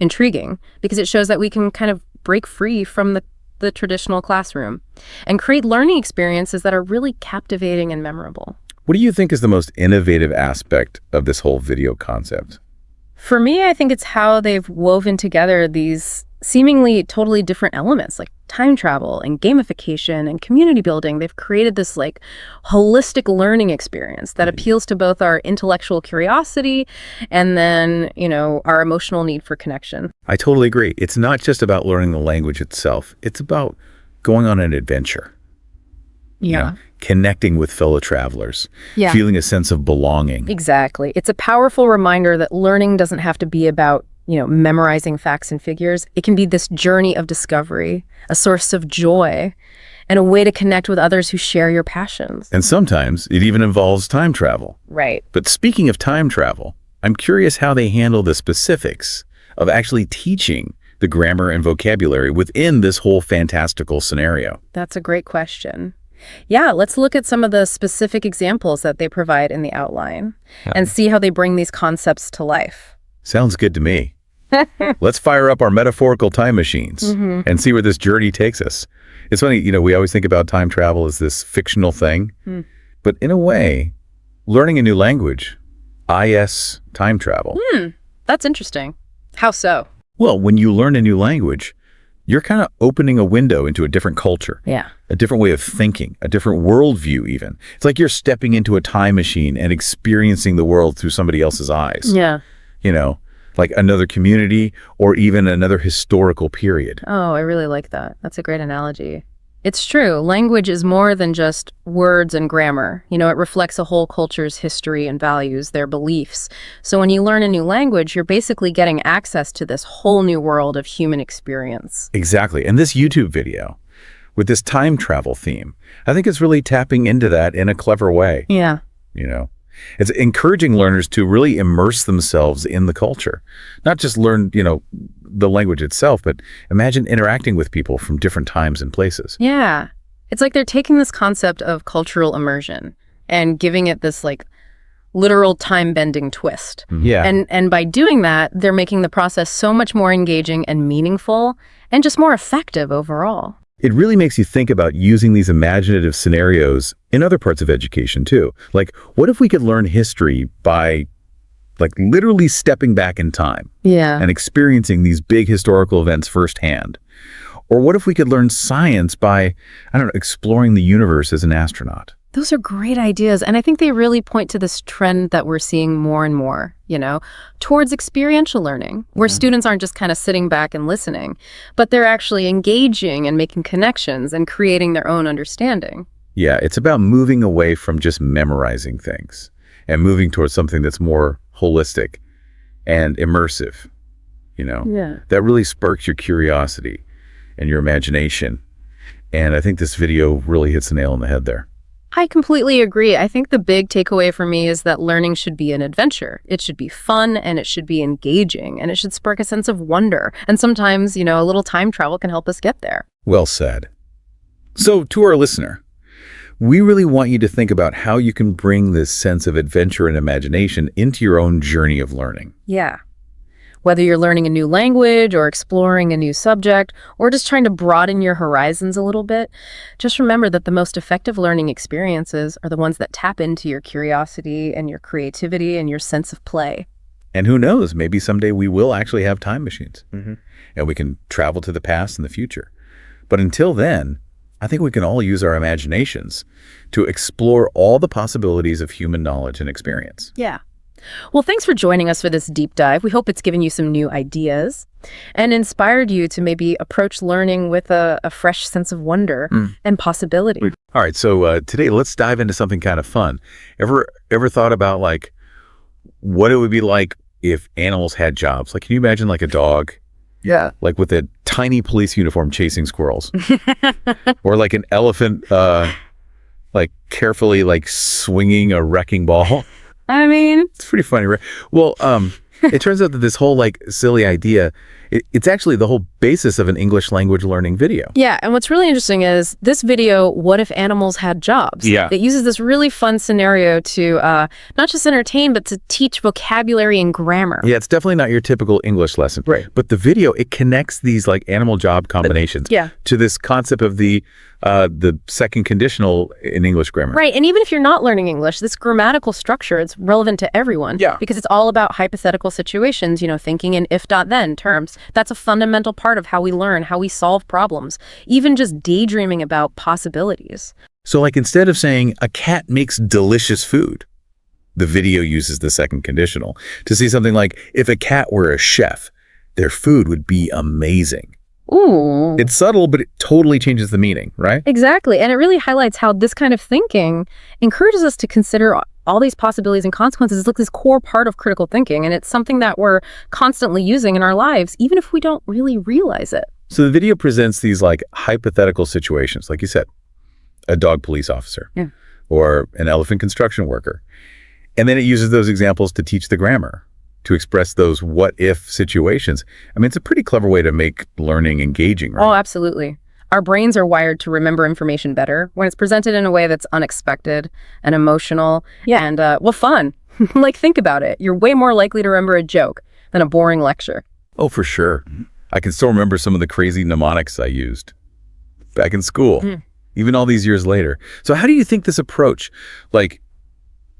intriguing because it shows that we can kind of break free from the traditional classroom and create learning experiences that are really captivating and memorable. What do you think is the most innovative aspect of this whole video concept? For me, I think it's how they've woven together these seemingly totally different elements like time travel and gamification and community building. They've created this like holistic learning experience that appeals to both our intellectual curiosity and then, our emotional need for connection. I totally agree. It's not just about learning the language itself. It's about going on an adventure. Yeah. Connecting with fellow travelers, Yeah. feeling a sense of belonging. Exactly. It's a powerful reminder that learning doesn't have to be about, memorizing facts and figures. It can be this journey of discovery, a source of joy, and a way to connect with others who share your passions. And sometimes it even involves time travel. Right. But speaking of time travel, I'm curious how they handle the specifics of actually teaching the grammar and vocabulary within this whole fantastical scenario. That's a great question. Yeah, let's look at some of the specific examples that they provide in the outline and see how they bring these concepts to life. Sounds good to me. Let's fire up our metaphorical time machines and see where this journey takes us. It's funny, we always think about time travel as this fictional thing, but in a way, learning a new language, IS time travel. That's interesting. How so? Well, when you learn a new language, you're kind of opening a window into a different culture, Yeah. a different way of thinking, a different worldview even. It's like you're stepping into a time machine and experiencing the world through somebody else's eyes. Yeah. Like another community or even another historical period. Oh, I really like that. That's a great analogy. It's true. Language is more than just words and grammar. It reflects a whole culture's history and values, their beliefs. So when you learn a new language, you're basically getting access to this whole new world of human experience. Exactly. And this YouTube video with this time travel theme, I think it's really tapping into that in a clever way. Yeah. It's encouraging learners to really immerse themselves in the culture, not just learn, the language itself, but imagine interacting with people from different times and places. Yeah. It's like they're taking this concept of cultural immersion and giving it this like literal time-bending twist. Yeah. And by doing that, they're making the process so much more engaging and meaningful and just more effective overall. It really makes you think about using these imaginative scenarios in other parts of education too. Like, what if we could learn history by literally stepping back in time Yeah. and experiencing these big historical events firsthand? Or what if we could learn science by, exploring the universe as an astronaut? Those are great ideas. And I think they really point to this trend that we're seeing more and more, towards experiential learning, where students aren't just kind of sitting back and listening, but they're actually engaging and making connections and creating their own understanding. Yeah, it's about moving away from just memorizing things and moving towards something that's more holistic and immersive, Yeah. that really sparks your curiosity and your imagination. And I think this video really hits the nail on the head there. I completely agree. I think the big takeaway for me is that learning should be an adventure. It should be fun and it should be engaging and it should spark a sense of wonder. And sometimes, a little time travel can help us get there. Well said. So to our listener, we really want you to think about how you can bring this sense of adventure and imagination into your own journey of learning. Yeah. Whether you're learning a new language or exploring a new subject or just trying to broaden your horizons a little bit, just remember that the most effective learning experiences are the ones that tap into your curiosity and your creativity and your sense of play. And who knows, maybe someday we will actually have time machines and we can travel to the past and the future. But until then, I think we can all use our imaginations to explore all the possibilities of human knowledge and experience. Yeah. Well, thanks for joining us for this deep dive. We hope it's given you some new ideas and inspired you to maybe approach learning with a fresh sense of wonder and possibility. All right, so today let's dive into something kind of fun. Ever thought about what it would be like if animals had jobs? Can you imagine a dog? Yeah. With a tiny police uniform chasing squirrels, or an elephant, carefully swinging a wrecking ball. I mean, It's pretty funny, right? Well, It turns out that this whole like silly idea, it's actually the whole basis of an English language learning video. Yeah, and what's really interesting is this video, What If Animals Had Jobs? Yeah. It uses this really fun scenario to not just entertain, but to teach vocabulary and grammar. Yeah, it's definitely not your typical English lesson. Right. But the video, it connects these like animal job combinations to this concept of the second conditional in English grammar. Right, and even if you're not learning English, this grammatical structure, it's relevant to everyone. Yeah. Because it's all about hypothetical situations, thinking in if-then terms. That's a fundamental part of how we learn, how we solve problems, even just daydreaming about possibilities. So like instead of saying a cat makes delicious food, the video uses the second conditional to see something like if a cat were a chef, their food would be amazing. Ooh. It's subtle, but it totally changes the meaning, right? Exactly, and it really highlights how this kind of thinking encourages us to consider all these possibilities and consequences. It's like this core part of critical thinking, and it's something that we're constantly using in our lives, even if we don't really realize it. So the video presents these like hypothetical situations, like you said, a dog police officer or an elephant construction worker. And then it uses those examples to teach the grammar, to express those what-if situations. I mean, it's a pretty clever way to make learning engaging, right? Oh, absolutely. Our brains are wired to remember information better when it's presented in a way that's unexpected and emotional and, fun. Like, think about it. You're way more likely to remember a joke than a boring lecture. Oh, for sure. I can still remember some of the crazy mnemonics I used back in school, even all these years later. So how do you think this approach, like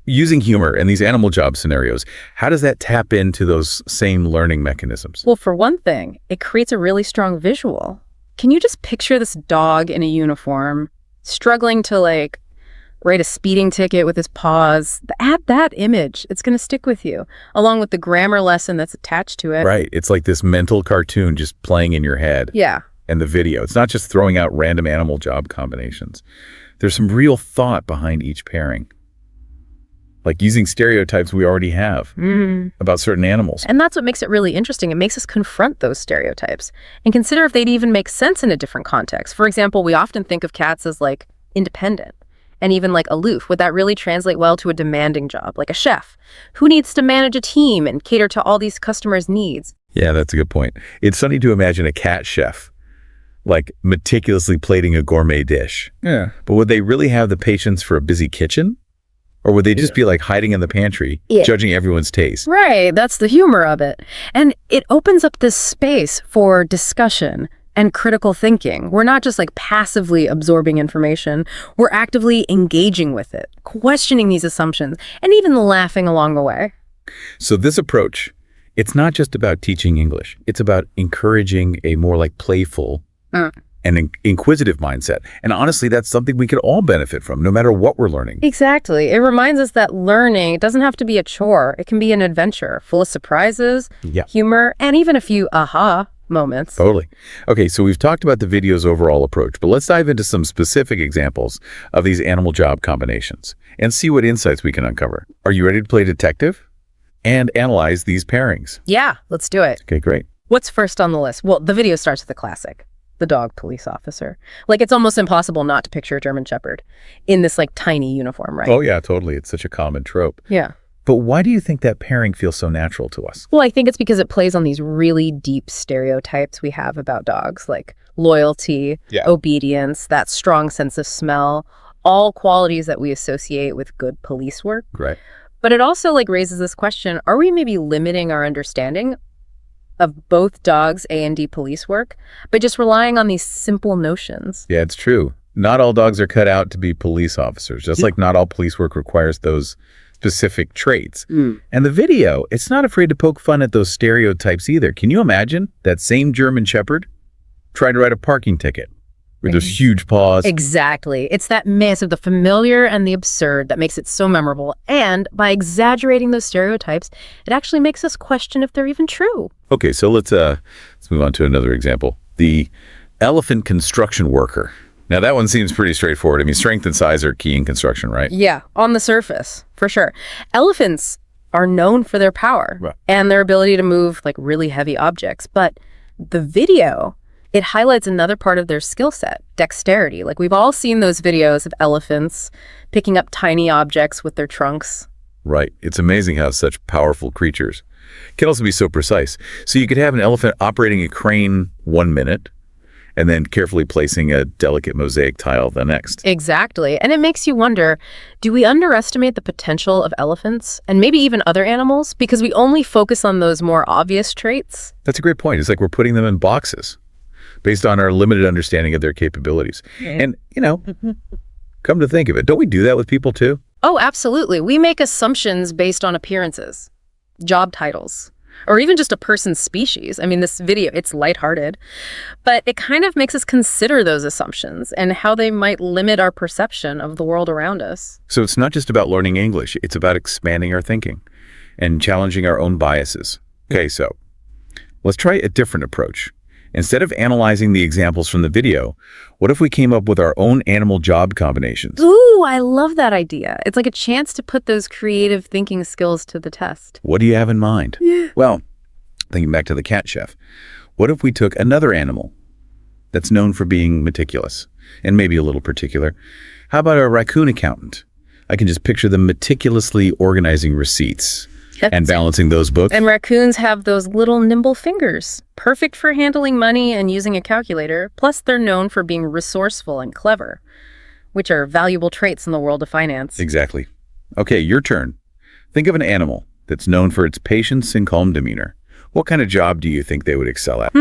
using humor in these animal job scenarios, how does that tap into those same learning mechanisms? Well, for one thing, it creates a really strong visual. Can you just picture this dog in a uniform struggling to write a speeding ticket with his paws? Add that image. It's going to stick with you, along with the grammar lesson that's attached to it. Right. It's like this mental cartoon just playing in your head. Yeah. And the video. It's not just throwing out random animal job combinations. There's some real thought behind each pairing. Like using stereotypes we already have about certain animals. And that's what makes it really interesting. It makes us confront those stereotypes and consider if they'd even make sense in a different context. For example, we often think of cats as independent and even aloof. Would that really translate well to a demanding job, like a chef, who needs to manage a team and cater to all these customers' needs? Yeah, that's a good point. It's funny to imagine a cat chef meticulously plating a gourmet dish. Yeah. But would they really have the patience for a busy kitchen? Or would they just be hiding in the pantry, judging everyone's taste? Right, that's the humor of it. And it opens up this space for discussion and critical thinking. We're not just passively absorbing information. We're actively engaging with it, questioning these assumptions, and even laughing along the way. So this approach, it's not just about teaching English. It's about encouraging a more playful and inquisitive mindset. And honestly, that's something we could all benefit from, no matter what we're learning. Exactly. It reminds us that learning doesn't have to be a chore. It can be an adventure full of surprises, humor, and even a few aha moments. Totally. Okay, so we've talked about the video's overall approach, but let's dive into some specific examples of these animal job combinations and see what insights we can uncover. Are you ready to play detective and analyze these pairings? Yeah, let's do it. Okay, great. What's first on the list? Well, the video starts with a classic. The dog police officer. It's almost impossible not to picture a German Shepherd in this tiny uniform, right? Oh yeah, totally. It's such a common trope. Yeah. But why do you think that pairing feels so natural to us? Well, I think it's because it plays on these really deep stereotypes we have about dogs, like loyalty, obedience, that strong sense of smell, all qualities that we associate with good police work. Right. But it also raises this question, are we maybe limiting our understanding of both dogs' A&D police work by just relying on these simple notions? Yeah, it's true. Not all dogs are cut out to be police officers, just like not all police work requires those specific traits. And the video, it's not afraid to poke fun at those stereotypes either. Can you imagine that same German Shepherd trying to write a parking ticket with those huge paws? Exactly. It's that mix of the familiar and the absurd that makes it so memorable. And by exaggerating those stereotypes, it actually makes us question if they're even true. Okay, so let's move on to another example. The elephant construction worker. Now that one seems pretty straightforward. I mean, strength and size are key in construction, right? Yeah, on the surface, for sure. Elephants are known for their power and their ability to move really heavy objects. But the video, it highlights another part of their skill set, dexterity. We've all seen those videos of elephants picking up tiny objects with their trunks. Right. It's amazing how such powerful creatures can also be so precise. So you could have an elephant operating a crane 1 minute and then carefully placing a delicate mosaic tile the next. Exactly. And it makes you wonder, do we underestimate the potential of elephants and maybe even other animals because we only focus on those more obvious traits? That's a great point. It's like we're putting them in boxes based on our limited understanding of their capabilities. And, come to think of it, don't we do that with people too? Oh, absolutely. We make assumptions based on appearances, job titles, or even just a person's species. I mean, this video, it's lighthearted, but it kind of makes us consider those assumptions and how they might limit our perception of the world around us. So it's not just about learning English. It's about expanding our thinking and challenging our own biases. Okay, so let's try a different approach. Instead of analyzing the examples from the video, what if we came up with our own animal job combinations? Ooh, I love that idea. It's like a chance to put those creative thinking skills to the test. What do you have in mind? Well, thinking back to the cat chef, what if we took another animal that's known for being meticulous and maybe a little particular? How about a raccoon accountant? I can just picture them meticulously organizing receipts and balancing those books. And raccoons have those little nimble fingers, perfect for handling money and using a calculator. Plus, they're known for being resourceful and clever, which are valuable traits in the world of finance. Exactly. Okay, your turn. Think of an animal that's known for its patience and calm demeanor. What kind of job do you think they would excel at?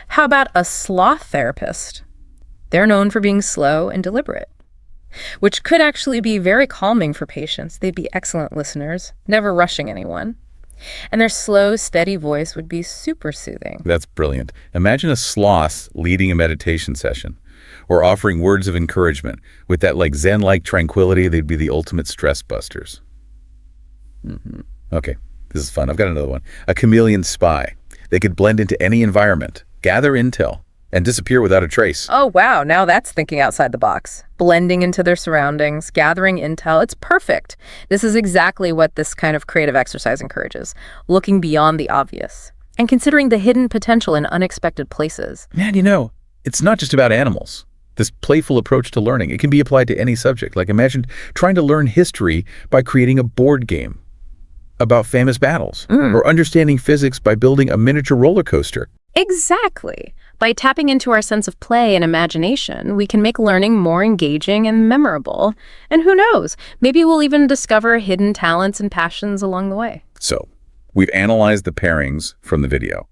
How about a sloth therapist? They're known for being slow and deliberate, which could actually be very calming for patients. They'd be excellent listeners, never rushing anyone. And their slow, steady voice would be super soothing. That's brilliant. Imagine a sloth leading a meditation session or offering words of encouragement. With that like Zen-like tranquility, they'd be the ultimate stress busters. Okay, this is fun. I've got another one. A chameleon spy. They could blend into any environment, gather intel, and disappear without a trace. Oh, wow. Now that's thinking outside the box. Blending into their surroundings, gathering intel. It's perfect. This is exactly what this kind of creative exercise encourages. Looking beyond the obvious and considering the hidden potential in unexpected places. Man, it's not just about animals. This playful approach to learning, it can be applied to any subject. Like imagine trying to learn history by creating a board game about famous battles, or understanding physics by building a miniature roller coaster. Exactly. By tapping into our sense of play and imagination, we can make learning more engaging and memorable. And who knows, maybe we'll even discover hidden talents and passions along the way. So, we've analyzed the pairings from the video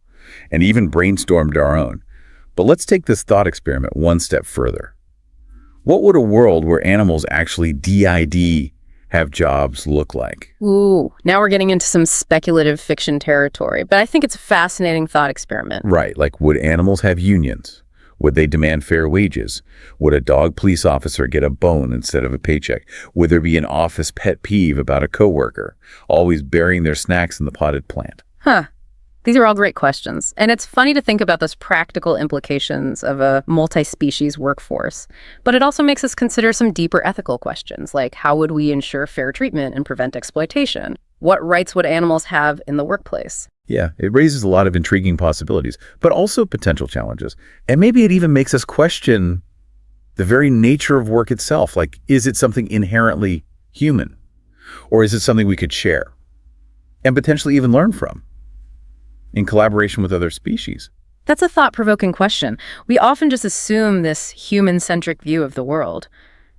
and even brainstormed our own. But let's take this thought experiment one step further. What would a world where animals actually DID have jobs look like? Ooh, now we're getting into some speculative fiction territory, but I think it's a fascinating thought experiment. Right, like would animals have unions? Would they demand fair wages? Would a dog police officer get a bone instead of a paycheck? Would there be an office pet peeve about a coworker always burying their snacks in the potted plant? These are all great questions. And it's funny to think about those practical implications of a multi-species workforce. But it also makes us consider some deeper ethical questions, like how would we ensure fair treatment and prevent exploitation? What rights would animals have in the workplace? Yeah, it raises a lot of intriguing possibilities, but also potential challenges. And maybe it even makes us question the very nature of work itself. Like, is it something inherently human? Or is it something we could share and potentially even learn from in collaboration with other species? That's a thought-provoking question. We often just assume this human-centric view of the world.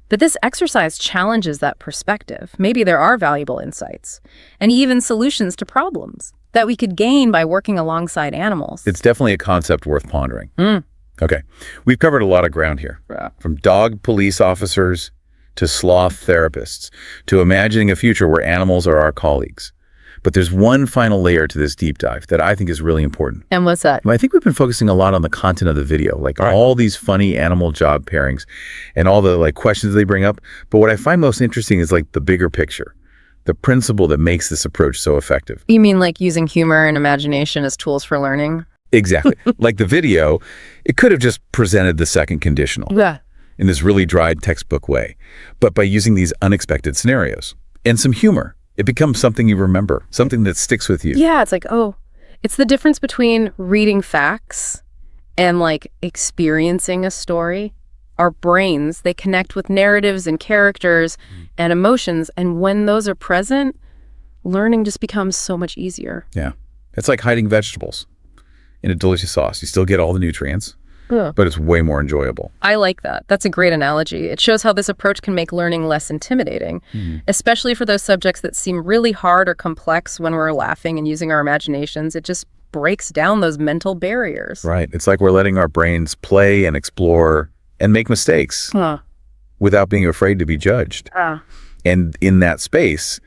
But this exercise challenges that perspective. Maybe there are valuable insights and even solutions to problems that we could gain by working alongside animals. It's definitely a concept worth pondering. Okay, we've covered a lot of ground here. From dog police officers to sloth therapists to imagining a future where animals are our colleagues. But there's one final layer to this deep dive that I think is really important. And what's that? I think we've been focusing a lot on the content of the video, like all these funny animal job pairings and all the questions they bring up. But what I find most interesting is the bigger picture, the principle that makes this approach so effective. You mean like using humor and imagination as tools for learning? Exactly. Like the video, it could have just presented the second conditional in this really dry textbook way. But by using these unexpected scenarios and some humor, it becomes something you remember, something that sticks with you. Yeah, it's like, it's the difference between reading facts and experiencing a story. Our brains, they connect with narratives and characters and emotions. And when those are present, learning just becomes so much easier. Yeah. It's like hiding vegetables in a delicious sauce. You still get all the nutrients, but it's way more enjoyable. I like that. That's a great analogy. It shows how this approach can make learning less intimidating, especially for those subjects that seem really hard or complex when we're laughing and using our imaginations. It just breaks down those mental barriers. Right. It's like we're letting our brains play and explore and make mistakes without being afraid to be judged. And in that space,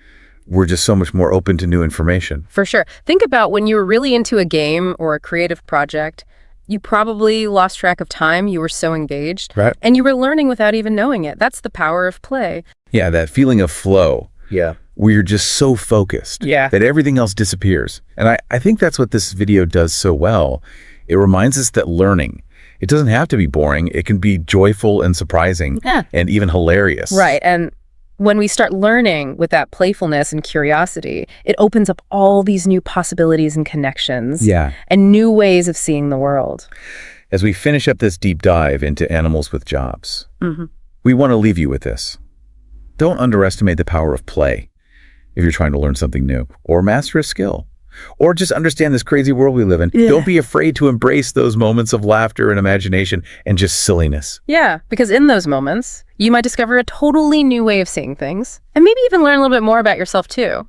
we're just so much more open to new information. For sure. Think about when you were really into a game or a creative project, you probably lost track of time. You were so engaged. Right. And you were learning without even knowing it. That's the power of play. Yeah, that feeling of flow. Yeah. Where you're just so focused that everything else disappears. And I think that's what this video does so well. It reminds us that learning, it doesn't have to be boring. It can be joyful and surprising and even hilarious. Right. And when we start learning with that playfulness and curiosity, it opens up all these new possibilities and connections and new ways of seeing the world. As we finish up this deep dive into animals with jobs, we want to leave you with this. Don't underestimate the power of play if you're trying to learn something new or master a skill or just understand this crazy world we live in. Don't be afraid to embrace those moments of laughter and imagination and just silliness. Yeah, because in those moments, you might discover a totally new way of seeing things and maybe even learn a little bit more about yourself too.